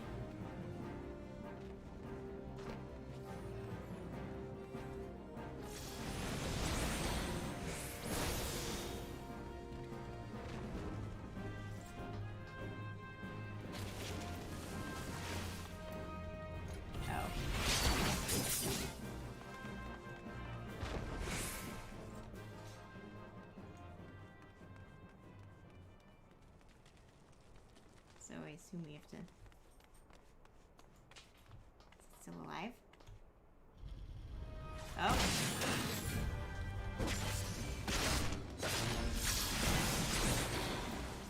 So I assume we have to... Is it still alive? Oh.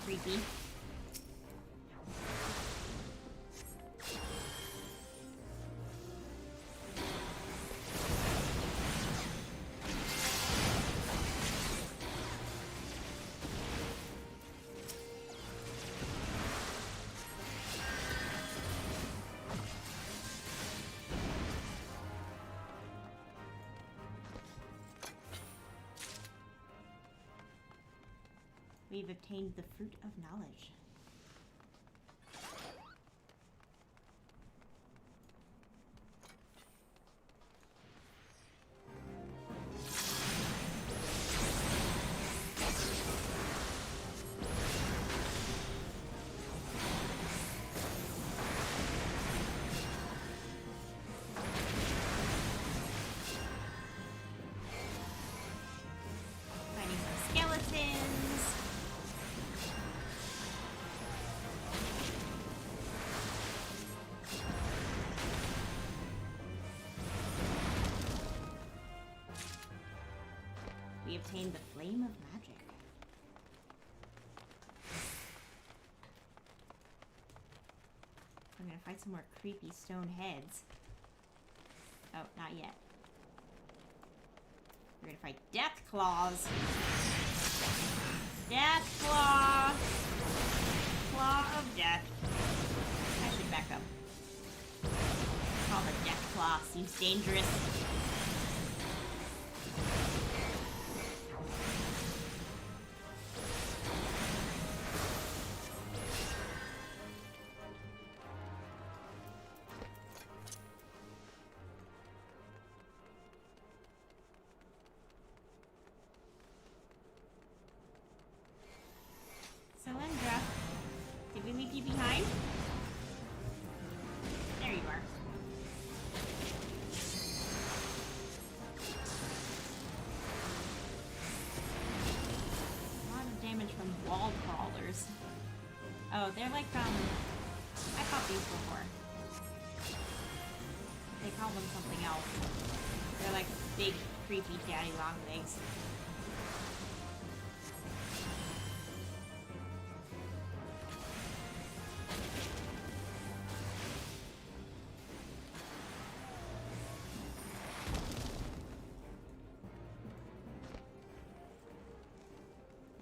Creepy. We've obtained the fruit of knowledge. Finding some skeletons. We obtained the flame of magic. I'm gonna fight some more creepy stone heads. Oh, not yet. We're gonna fight death claws. Death claw. Claw of death. I should back up. Call her death claw. Seems dangerous. Oh, they're like, I fought these before. They call them something else. They're like big, creepy daddy long legs.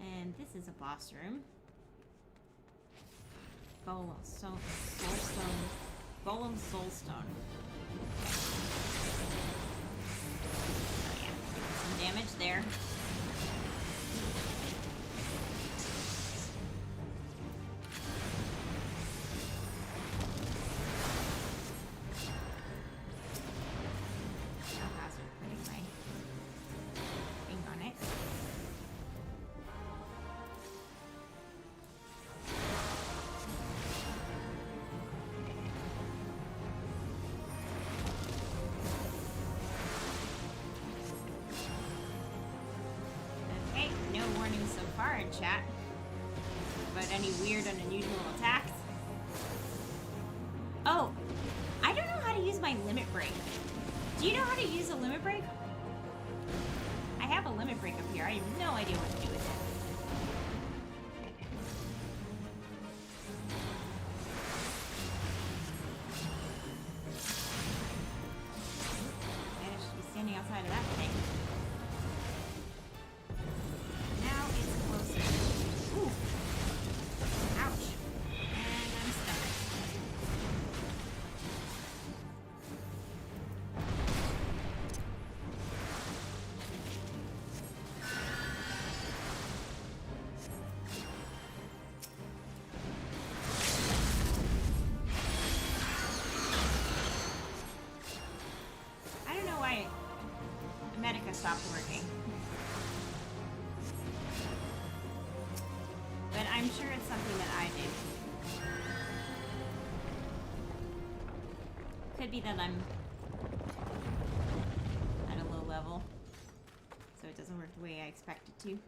And this is a boss room. Golem Soulstone. Golem Soulstone. Oh yeah, some damage there. No hazard putting my thing on it. So far in chat about any weird and unusual attacks. Oh, I don't know how to use my limit break. Do you know how to use a limit break? I have a limit break up here. I have no idea what to do with it. I should be standing outside of that thing. Medica stopped working. But I'm sure it's something that I did. Could be that I'm at a low level, so it doesn't work the way I expect it to.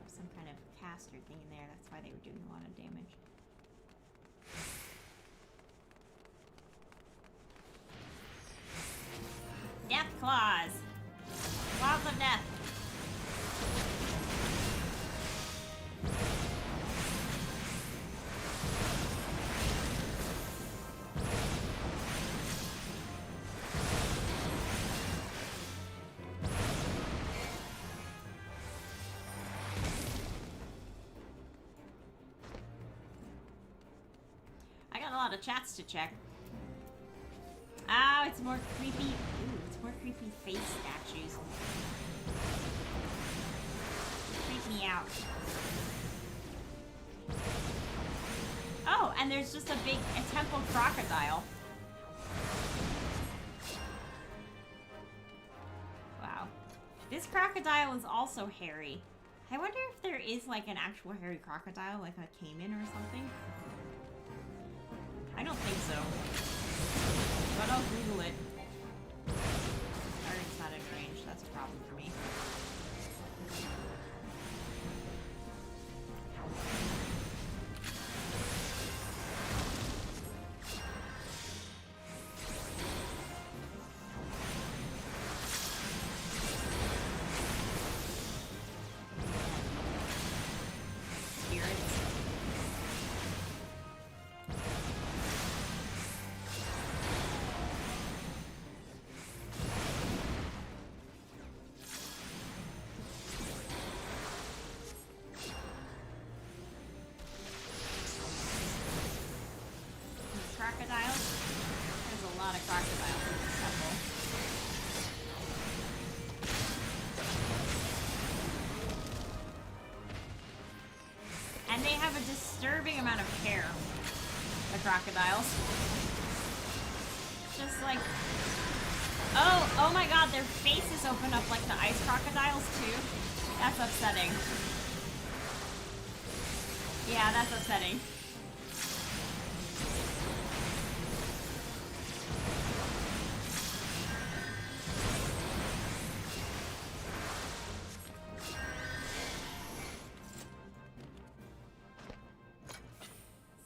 Some kind of caster thing in there. That's why they were doing a lot of damage. Death claws. Claws of death. A lot of chats to check. Oh, it's more creepy. Ooh, it's more creepy face statues. Creep me out. Oh, and there's just a temple crocodile. Wow. This crocodile is also hairy. I wonder if there is like an actual hairy crocodile, like a caiman or something. I don't think so, but I'll Google it. Sorry, it's not in range. That's a problem for me. lot of crocodiles in this temple. And they have a disturbing amount of hair, the crocodiles. Just like... Oh my god, their faces open up like the ice crocodiles too. That's upsetting. Yeah, that's upsetting.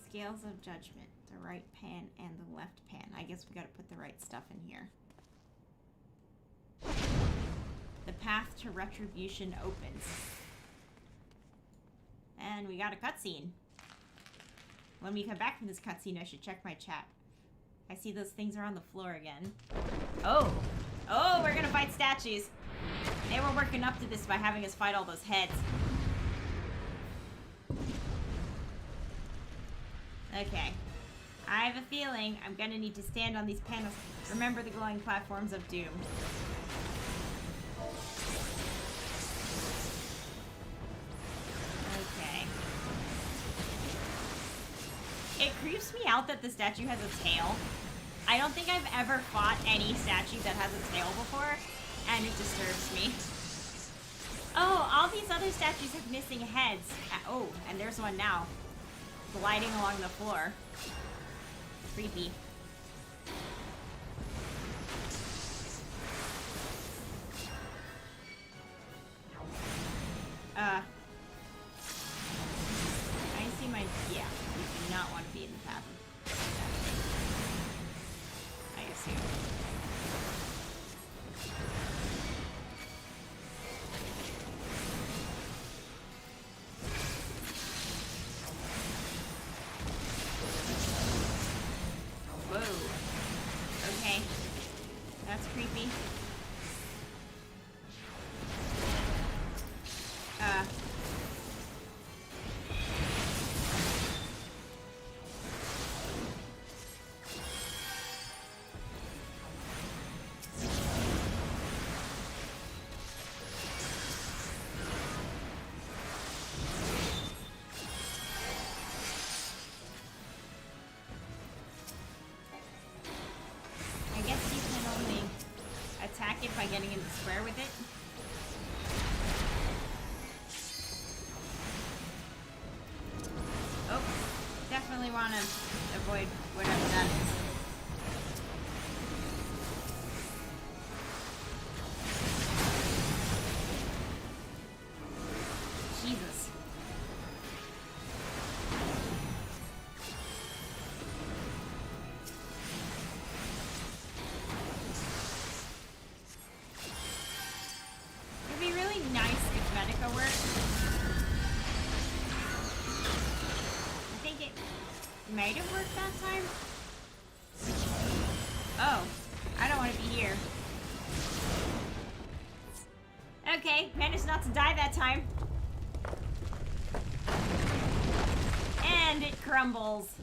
Scales of Judgment. The right pan and the left pan. I guess we gotta put the right stuff in here. The path to retribution opens. And we got a cutscene. When we come back from this cutscene, I should check my chat. I see those things are on the floor again. Oh! Oh, we're gonna fight statues! They were working up to this by having us fight all those heads. Okay. I have a feeling I'm gonna need to stand on these panels. Remember the glowing platforms of doom. Okay. It creeps me out that the statue has a tail. I don't think I've ever fought any statue that has a tail before, and it disturbs me. Oh, all these other statues have missing heads. Oh, and there's one now. Gliding along the floor. Creepy. I see my... Yeah, you do not want to be in the path. I assume. Creepy. Attack it by getting in the square with it. Oh, definitely want to avoid whatever that is. Jesus. Might have worked that time. Oh, I don't want to be here. Okay, managed not to die that time. And it crumbles.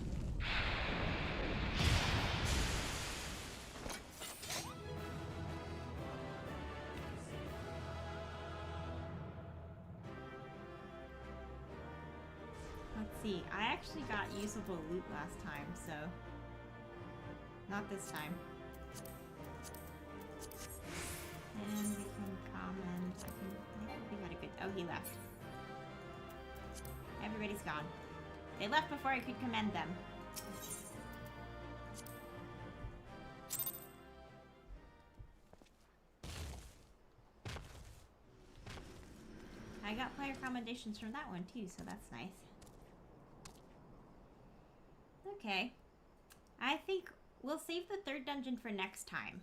See, I actually got usable loot last time, so not this time. And we can comment. I think we got a good... Oh, he left. Everybody's gone. They left before I could commend them. I got player commendations from that one too, so that's nice. Okay. I think we'll save the third dungeon for next time.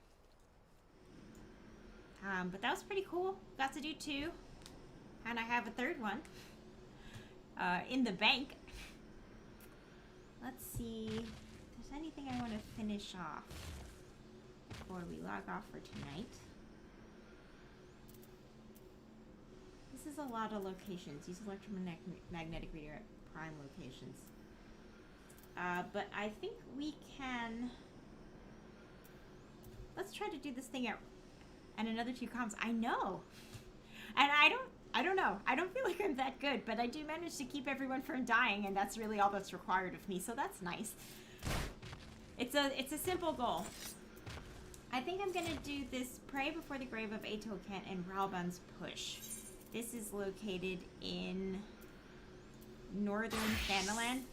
But that was pretty cool. Got to do 2. And I have a third one. In the bank. Let's see if there's anything I want to finish off before we log off for tonight. This is a lot of locations. Use electromagnetic reader at prime locations. But I think we can Let's try to do this thing out. And another 2 comms. I know. And I don't know. I don't feel like I'm that good, but I do manage to keep everyone from dying, and that's really all that's required of me, so that's nice. It's a simple goal. I think I'm gonna do this Pray Before the Grave of Aetolkent and Ralban's Push. This is located in northern Thanalan,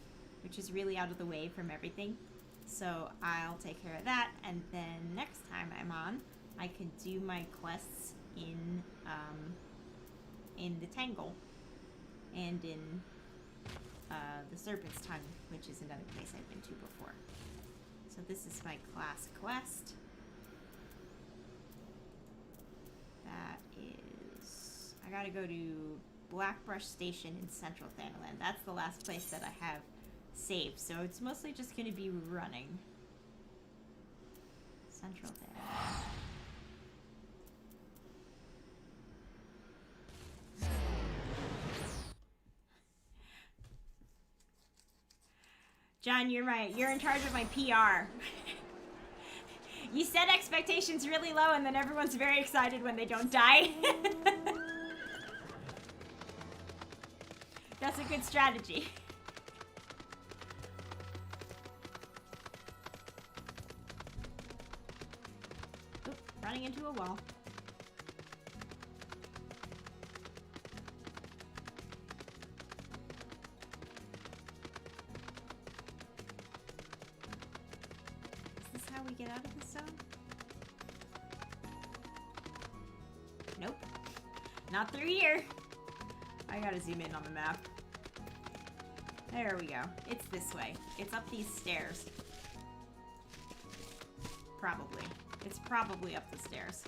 which is really out of the way from everything. So I'll take care of that, and then next time I'm on, I can do my quests in the Tangle and in the Serpent's Tongue, which is another place I've been to before. So this is my class quest. That is... I gotta go to Blackbrush Station in Central Thanalan. That's the last place that I have saved, so it's mostly just gonna be running. Central Thanalan. John, you're right. You're in charge of my PR. You set expectations really low and then everyone's very excited when they don't die. That's a good strategy. Oop, running into a wall. We get out of the zone? Nope. Not through here. I gotta zoom in on the map. There we go. It's this way. It's up these stairs. Probably. It's probably up the stairs.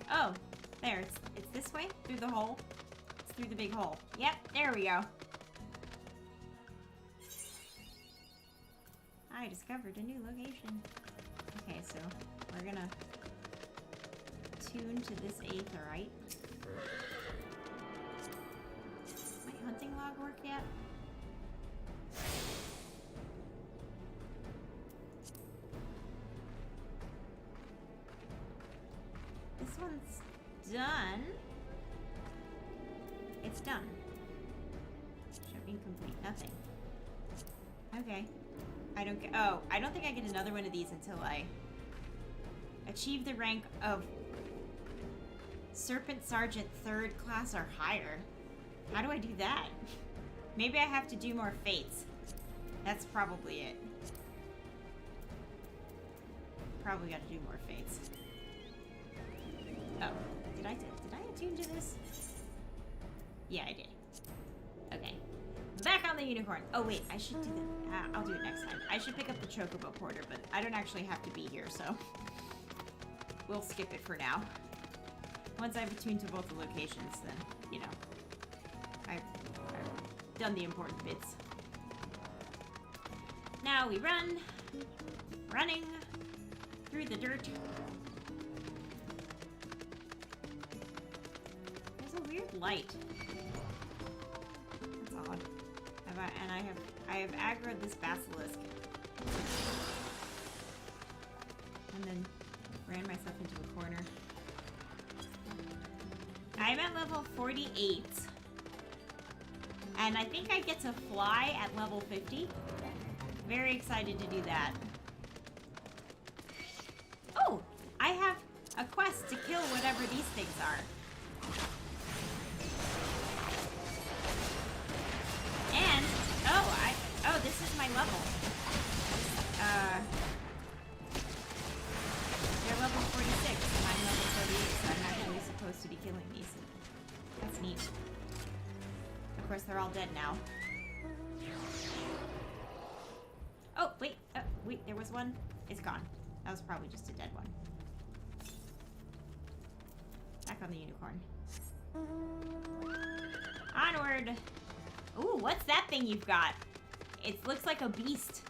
Oh, there. It's this way? Through the hole? It's through the big hole. Yep, there we go. I discovered a new location. Okay, so we're gonna tune to this aetheryte. My hunting log work yet? This one's done. It's done. Show incomplete. Nothing. Okay. I don't get. Oh, I don't think I get another one of these until I achieve the rank of Serpent Sergeant 3rd class or higher. How do I do that? Maybe I have to do more fates. That's probably it. Probably got to do more fates. Oh, did I attune to this? Yeah, I did. Okay. Back on the unicorn. Oh wait, I should do that. I'll do it next time. I should pick up the Chocobo Porter, but I don't actually have to be here, so we'll skip it for now. Once I've attuned to both the locations, then, you know, I've done the important bits. Now we run. Running through the dirt. There's a weird light. That's odd. And I have aggroed this basilisk. And then ran myself into a corner. I'm at level 48. And I think I get to fly at level 50. Very excited to do that. Oh! I have a quest to kill whatever these things are. And, oh, this is my level. They're level 46, and I'm level 38, so I'm actually supposed to be killing these. That's neat. Of course, they're all dead now. Oh, wait, there was one. It's gone. That was probably just a dead one. Back on the unicorn. Onward! Ooh, what's that thing you've got? It looks like a beast.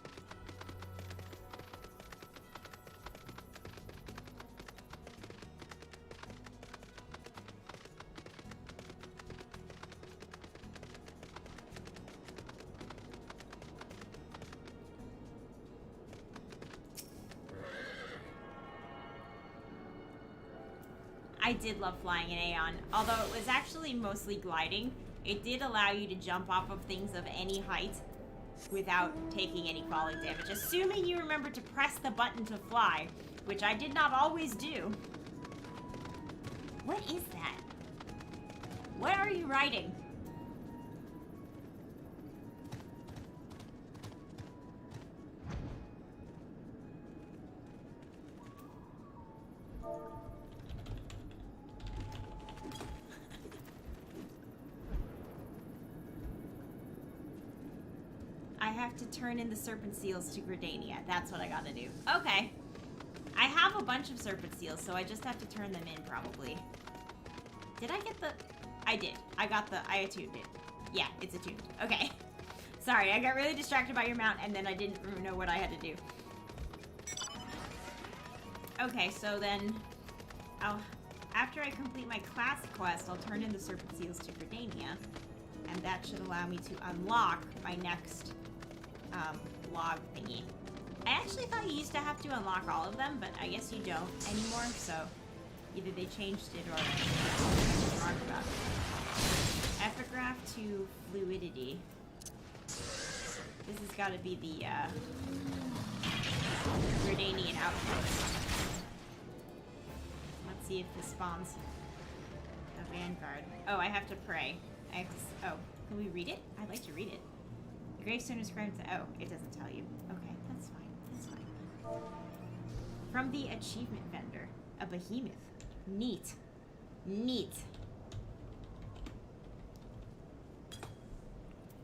I did love flying in Aeon. Although it was actually mostly gliding, it did allow you to jump off of things of any height without taking any falling damage. Assuming you remember to press the button to fly, which I did not always do. What is that? What are you riding? I have to turn in the serpent seals to Gridania. That's what I gotta do. Okay. I have a bunch of serpent seals, so I just have to turn them in, probably. Did I get the... I did. I attuned it. Yeah, it's attuned. Okay. Sorry, I got really distracted by your mount, and then I didn't know what I had to do. Okay, so then... after I complete my class quest, I'll turn in the serpent seals to Gridania, and that should allow me to unlock my next... log thingy. I actually thought you used to have to unlock all of them, but I guess you don't anymore, so either they changed it or I'm wrong about it. Epigraph to fluidity. This has got to be the Gridanian outpost. Let's see if this spawns a vanguard. Oh, I have to pray. I have to, oh, can we read it? I'd like to read it. The gravestone is carved to... Oh, it doesn't tell you. Okay, that's fine. That's fine. From the achievement vendor. A behemoth. Neat. Neat.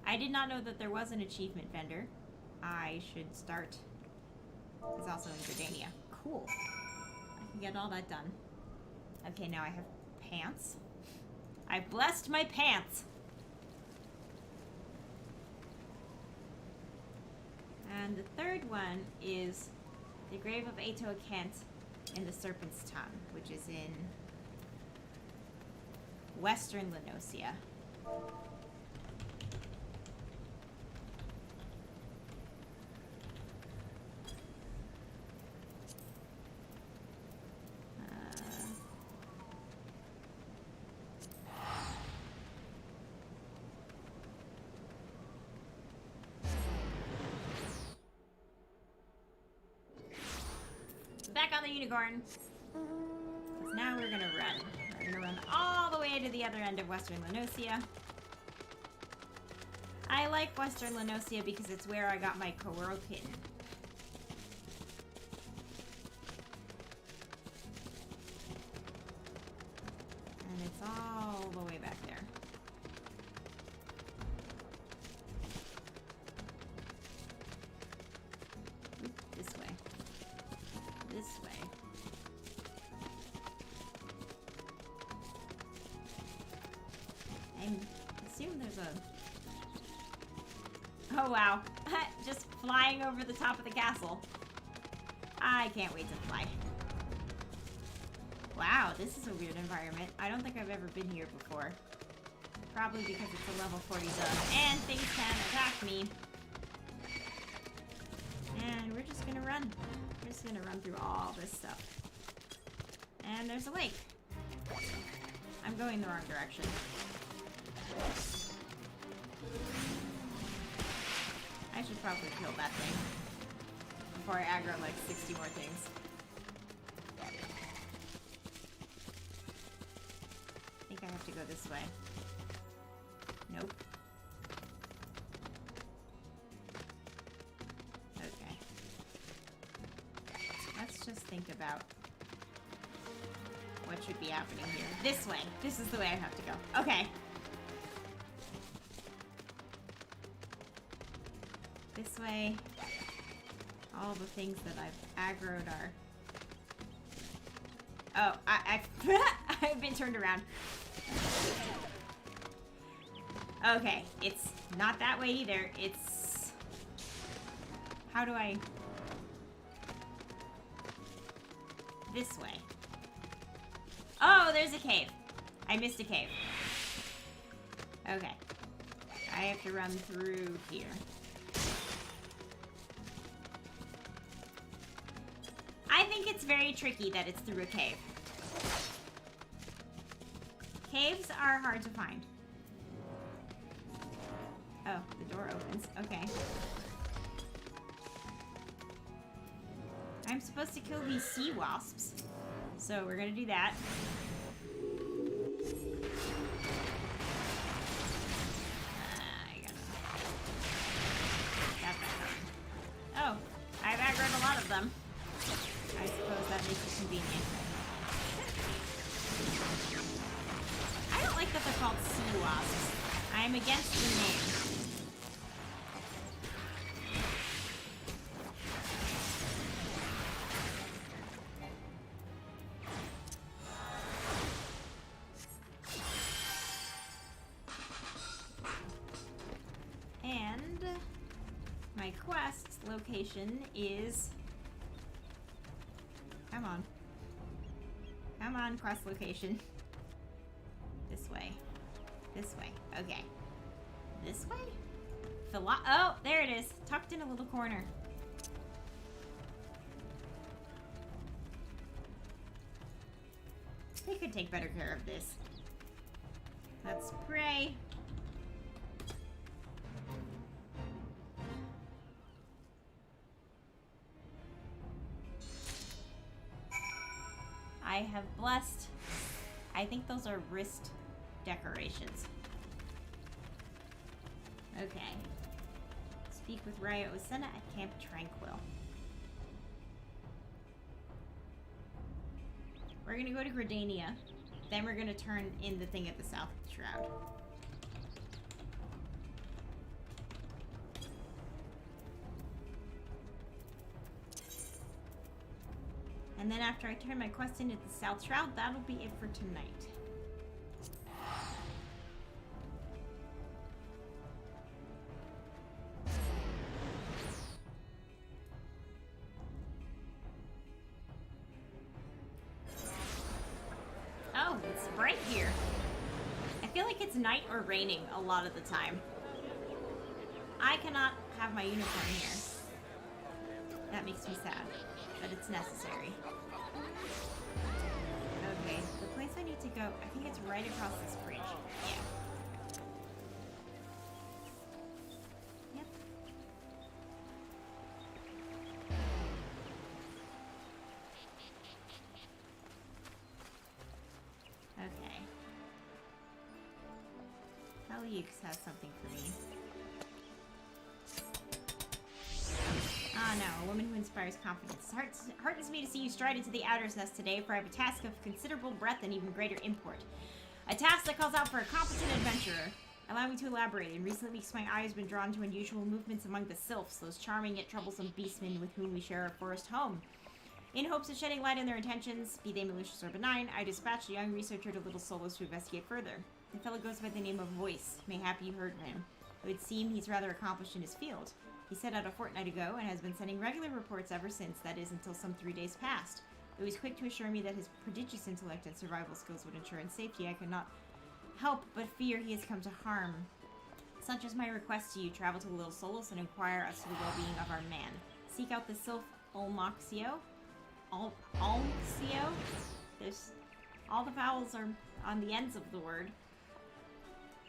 I did not know that there was an achievement vendor. I should start. It's also in Gridania. Cool. I can get all that done. Okay, now I have pants. I blessed my pants. And the third one is the grave of Ato Kent in the Serpent's Tongue, which is in Western Lenosia. Back on the unicorn. Because now we're gonna run. We're gonna run all the way to the other end of Western Lenosia. I like Western Lenosia because it's where I got my Koworo kitten. And it's all the way back there. This way. This way. I assume there's a... Oh wow. Just flying over the top of the castle. I can't wait to fly. Wow, this is a weird environment. I don't think I've ever been here before. Probably because it's a level 40 zone and things can attack me. And we're just gonna run. We're just gonna run through all this stuff. And there's a lake. I'm going the wrong direction. I should probably kill that thing before I aggro like 60 more things. I think I have to go this way. Nope. Okay. Let's just think about what should be happening here. This way. This is the way I have to go. Okay. This way. All the things that I've aggroed are... Oh, I've been turned around. Okay, it's not that way either. It's... How do I... This way. Oh, there's a cave. I missed a cave. Okay. I have to run through here. I think it's very tricky that it's through a cave. Caves are hard to find. Oh, the door opens. Okay. I'm supposed to kill these sea wasps. So we're gonna do that. Oh, I've aggroed a lot of them. I suppose that makes it convenient. I don't like that they're called sea wasps. I'm against the name. And my quest location is... Come on. Come on, quest location. This way. This way. Okay. This way? Oh, there it is. Tucked in a little corner. They could take better care of this. Let's pray. I have blessed. I think those are wrist decorations. Okay. Speak with Raya Osena at Camp Tranquil. We're gonna go to Gradania. Then we're gonna turn in the thing at the South Shroud. And then after I turn my quest in at the South Shroud, that'll be it for tonight. Oh, it's bright here. I feel like it's night or raining a lot of the time. I cannot have my uniform here. That makes me sad, but it's necessary. Okay, the place I need to go, I think it's right across this bridge. Yeah. Yep. Okay. Heliux has something for me. Ah, no, a woman who inspires confidence. Heartens me to see you stride into the Outer's Nest today, for I have a task of considerable breadth and even greater import. A task that calls out for a competent adventurer. Allow me to elaborate. In recent weeks, my eye has been drawn to unusual movements among the sylphs, those charming yet troublesome beastmen with whom we share our forest home. In hopes of shedding light on their intentions, be they malicious or benign, I dispatched a young researcher to Little Solos to investigate further. The fellow goes by the name of Voice. Mayhap you heard of him. It would seem he's rather accomplished in his field. He set out a fortnight ago and has been sending regular reports ever since, that is, until some 3 days past. Though he's quick to assure me that his prodigious intellect and survival skills would ensure his safety, I could not help but fear he has come to harm. Such is my request to you. Travel to Little Solos and inquire as to the well-being of our man. Seek out the sylph Olmoxio. Olmoxio? There's... all the vowels are on the ends of the word.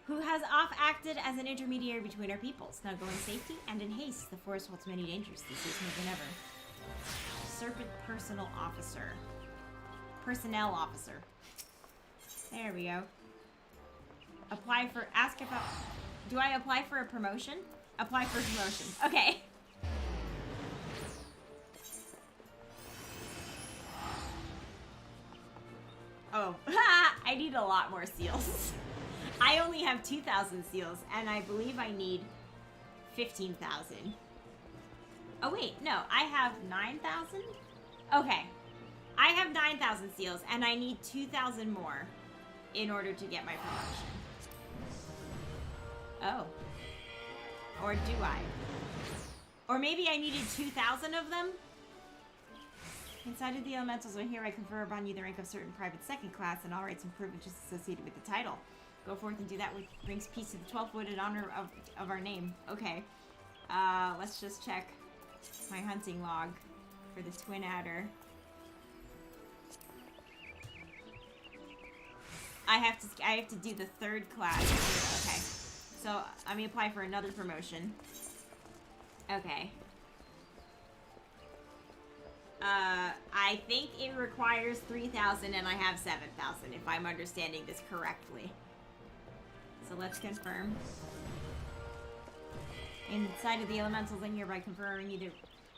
Who has acted as an intermediary between our peoples. Now go in safety and in haste. The forest holds many dangers these days more than ever. Serpent Personnel Officer. Personnel Officer. There we go. Apply for... ask about... do I apply for a promotion? Apply for promotion. Okay. Oh. I need a lot more seals. I only have 2,000 seals, and I believe I need 15,000. Oh, wait, no, I have 9,000? Okay. I have 9,000 seals, and I need 2,000 more in order to get my promotion. Oh. Or do I? Or maybe I needed 2,000 of them? Inside of the elementals are here, I confer upon you the rank of certain private second class and all rights and privileges associated with the title. Go forth and do that which brings peace to the 12th wood in honor of our name. Okay. Let's just check my hunting log for the twin adder. I have to do the 3rd class. Okay. So let me apply for another promotion. Okay. I think it requires 3,000 and I have 7,000 if I'm understanding this correctly. So let's confirm. Inside of the elementals, I'm hereby conferring either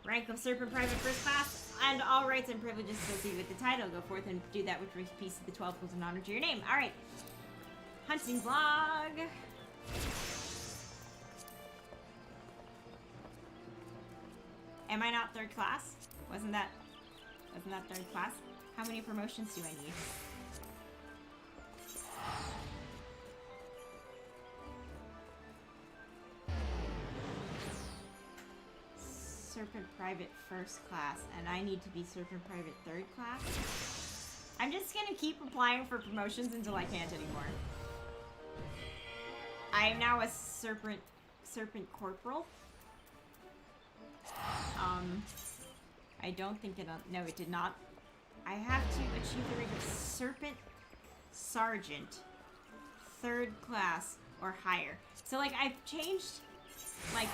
rank of Serpent Private First Class and all rights and privileges associated with the title. Go forth and do that which brings peace to the 12 schools in honor to your name. Alright. Hunting vlog. Am I not 3rd class? Wasn't that 3rd class? How many promotions do I need? Serpent Private First Class, and I need to be Serpent Private 3rd class? I'm just gonna keep applying for promotions until I can't anymore. I am now a Serpent Corporal. I don't think it... No, it did not. I have to achieve the rank of Serpent Sergeant, 3rd class, or higher. So, like, I've changed, like...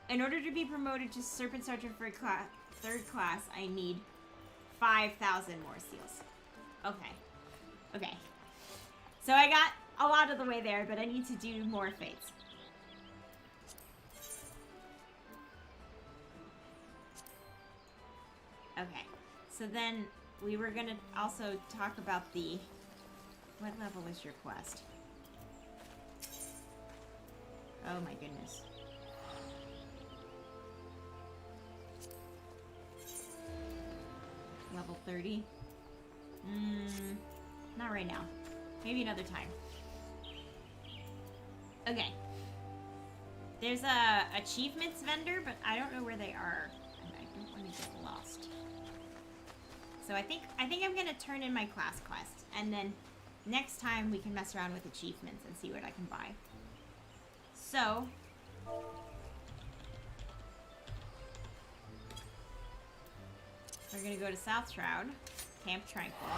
In order to be promoted to Serpent Sergeant for 3rd class, I need 5,000 more seals. Okay. Okay. So I got a lot of the way there, but I need to do more fates. Okay. So then we were gonna also talk about the... What level is your quest? Oh my goodness. Level 30? Not right now. Maybe another time. Okay. There's a achievements vendor, but I don't know where they are. And I don't want to get lost. So I think I'm gonna turn in my class quest, and then next time we can mess around with achievements and see what I can buy. So we're gonna go to South Shroud, Camp Tranquil.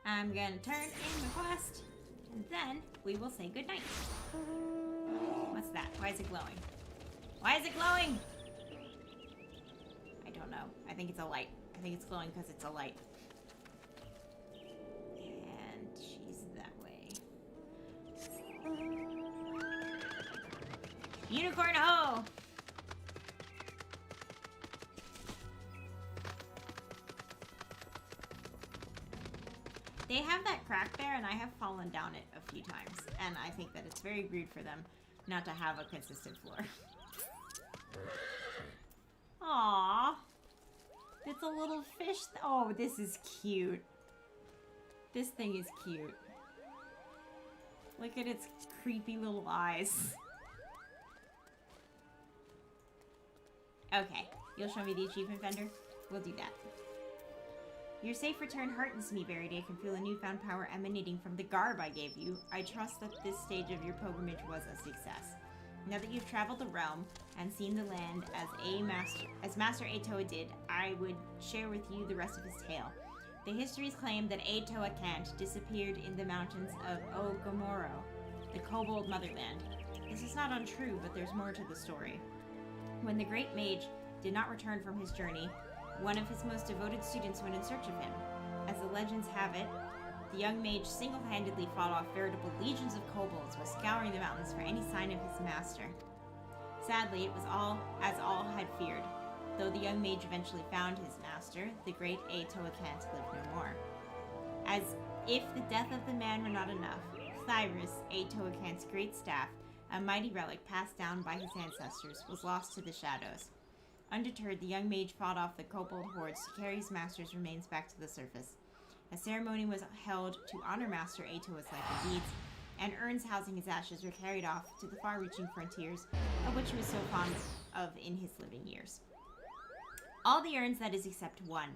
I'm gonna turn in the quest, and then we will say goodnight. What's that? Why is it glowing? Why is it glowing? I don't know. I think it's a light. I think it's glowing because it's a light. And she's that way. Unicorn ho! They have that crack there, and I have fallen down it a few times. And I think that it's very rude for them not to have a consistent floor. Aww. It's a little fish. Oh, this is cute. This thing is cute. Look at its creepy little eyes. Okay, you'll show me the achievement vendor? We'll do that. Your safe return heartens me, Verity. I can feel a newfound power emanating from the garb I gave you. I trust that this stage of your pilgrimage was a success. Now that you've traveled the realm and seen the land as Master Atoa did, I would share with you the rest of his tale. The histories claim that Atoa Kant disappeared in the mountains of Ogomoro, the kobold motherland. This is not untrue, but there's more to the story. When the great mage did not return from his journey, one of his most devoted students went in search of him. As the legends have it, the young mage single-handedly fought off veritable legions of kobolds while scouring the mountains for any sign of his master. Sadly, it was all as all had feared. Though the young mage eventually found his master, the great Atoa Kant lived no more. As if the death of the man were not enough, Thyrus, Atoa Kant's great staff, a mighty relic passed down by his ancestors, was lost to the shadows. Undeterred, the young mage fought off the kobold hordes to carry his master's remains back to the surface. A ceremony was held to honor Master Atoa's life and deeds, and urns housing his ashes were carried off to the far-reaching frontiers of which he was so fond of in his living years. All the urns, that is, except one.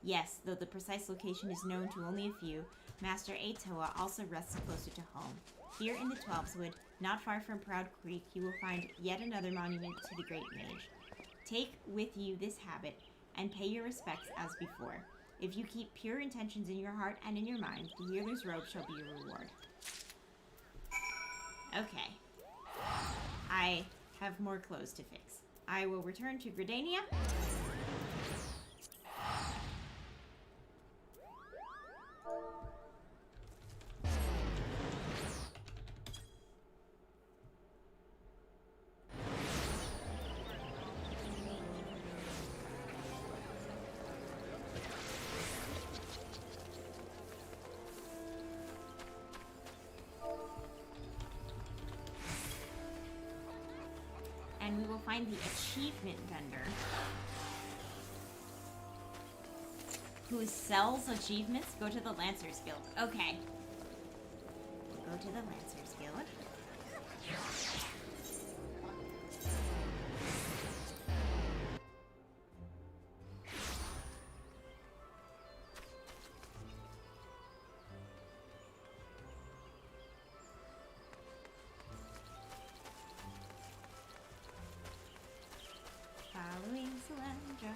Yes, though the precise location is known to only a few, Master Atoa also rests closer to home, here in the Twelveswood, Not far from Proud Creek, you will find yet another monument to the Great Mage. Take with you this habit and pay your respects as before. If you keep pure intentions in your heart and in your mind, the healer's robe shall be your reward. Okay. I have more clothes to fix. I will return to Gridania. And we will find the achievement vendor who sells achievements. Go to the Lancers Guild. Okay. We'll go to the Lancers Guild. Following Solandra.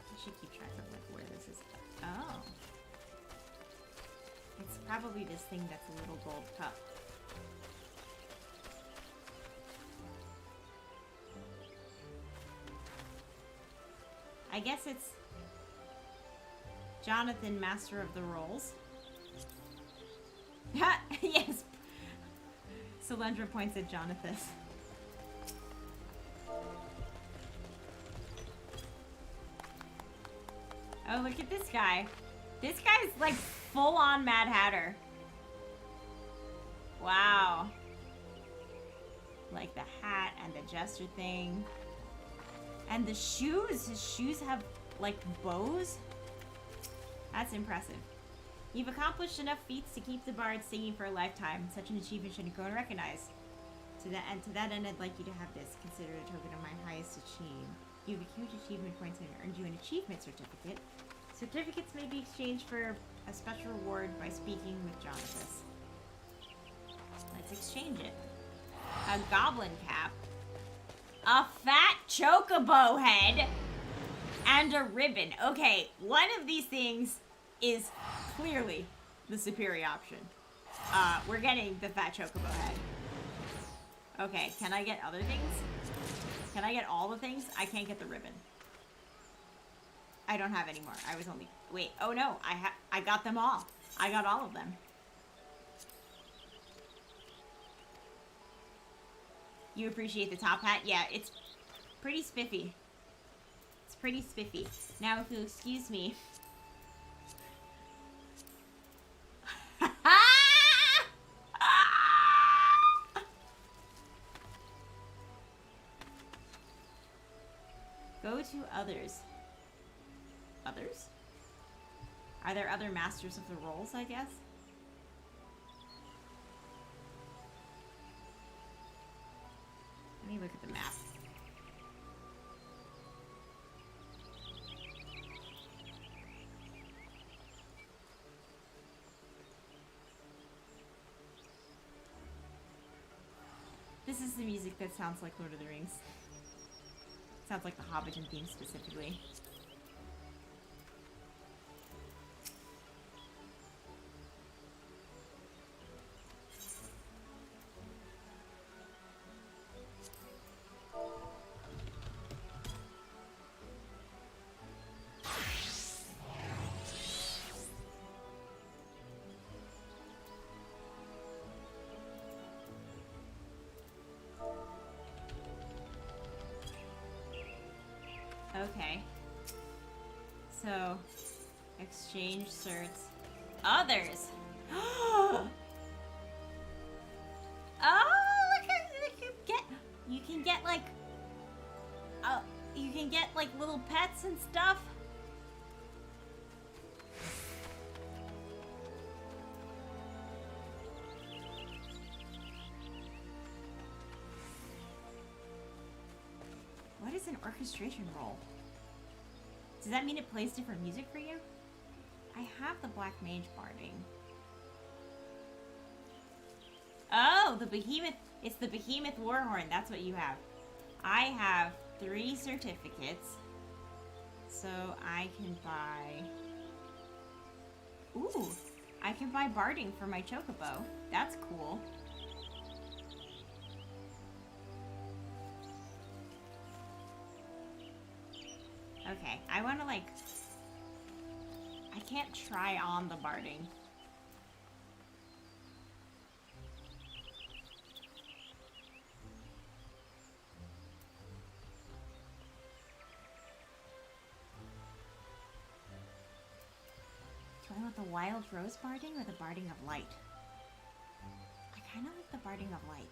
I should keep track of like where this is. Oh. It's probably this thing that's a little gold cup. I guess it's Jonathan, Master of the Rolls. Yes. Solandra points at Jonathan. Oh, look at this guy. This guy's like full-on Mad Hatter. Wow. Like the hat and the jester thing. And the shoes. His shoes have like bows. That's impressive. You've accomplished enough feats to keep the bard singing for a lifetime. Such an achievement should go unrecognized. To that end, I'd like you to have this. Consider it a token of my highest achievement. You've accrued achievement points and earned you an achievement certificate. Certificates may be exchanged for a special reward by speaking with Jonathan. Let's exchange it. A goblin cap. A fat chocobo head. And a ribbon. Okay, one of these things is clearly the superior option. We're getting the fat chocobo head. Okay, can I get other things? Can I get all the things? I can't get the ribbon. I don't have any more. I was only... Wait, oh no, I got them all. I got all of them. You appreciate the top hat? Yeah, it's pretty spiffy. It's pretty spiffy. Now, if you'll excuse me... Go to others. Others? Are there other masters of the rolls, I guess? Let me look at the map. This is the music that sounds like Lord of the Rings. Sounds like the Hobbiton theme specifically. Okay. So, exchange certs. Others! Oh, look at you can get like you can get like little pets and stuff. an orchestration roll. Does that mean it plays different music for you? I have the Black Mage barding. Oh, the Behemoth. It's the Behemoth Warhorn. That's what you have. I have 3 certificates. So I can buy... Ooh, I can buy barding for my Chocobo. That's cool. Okay, I want to like... I can't try on the barding. Do I want the Wild Rose barding or the Barding of Light? I kind of like the Barding of Light.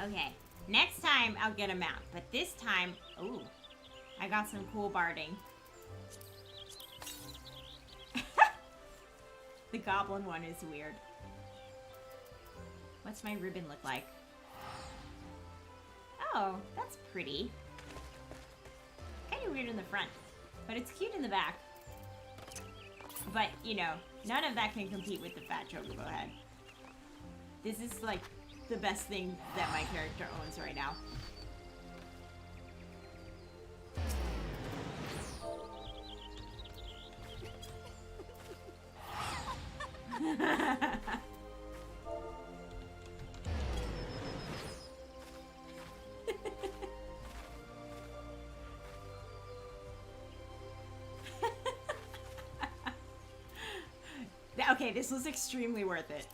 Okay, next time I'll get a mount, but this time, ooh, I got some cool barding. The goblin one is weird. What's my ribbon look like? Oh, that's pretty. Kind of weird in the front, but it's cute in the back. But, you know, none of that can compete with the fat Chocobo head. This is like the best thing that my character owns right now. Okay, this was extremely worth it.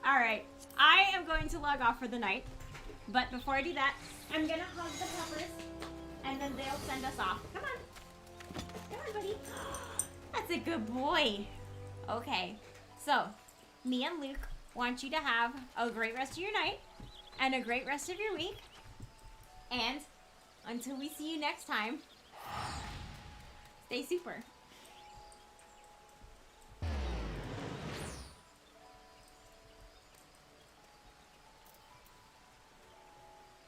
Alright, I am going to log off for the night. But before I do that, I'm gonna hug the peppers, and then they'll send us off. Come on. Come on, buddy. That's a good boy. Okay, so me and Luke want you to have a great rest of your night, and a great rest of your week. And until we see you next time, stay super.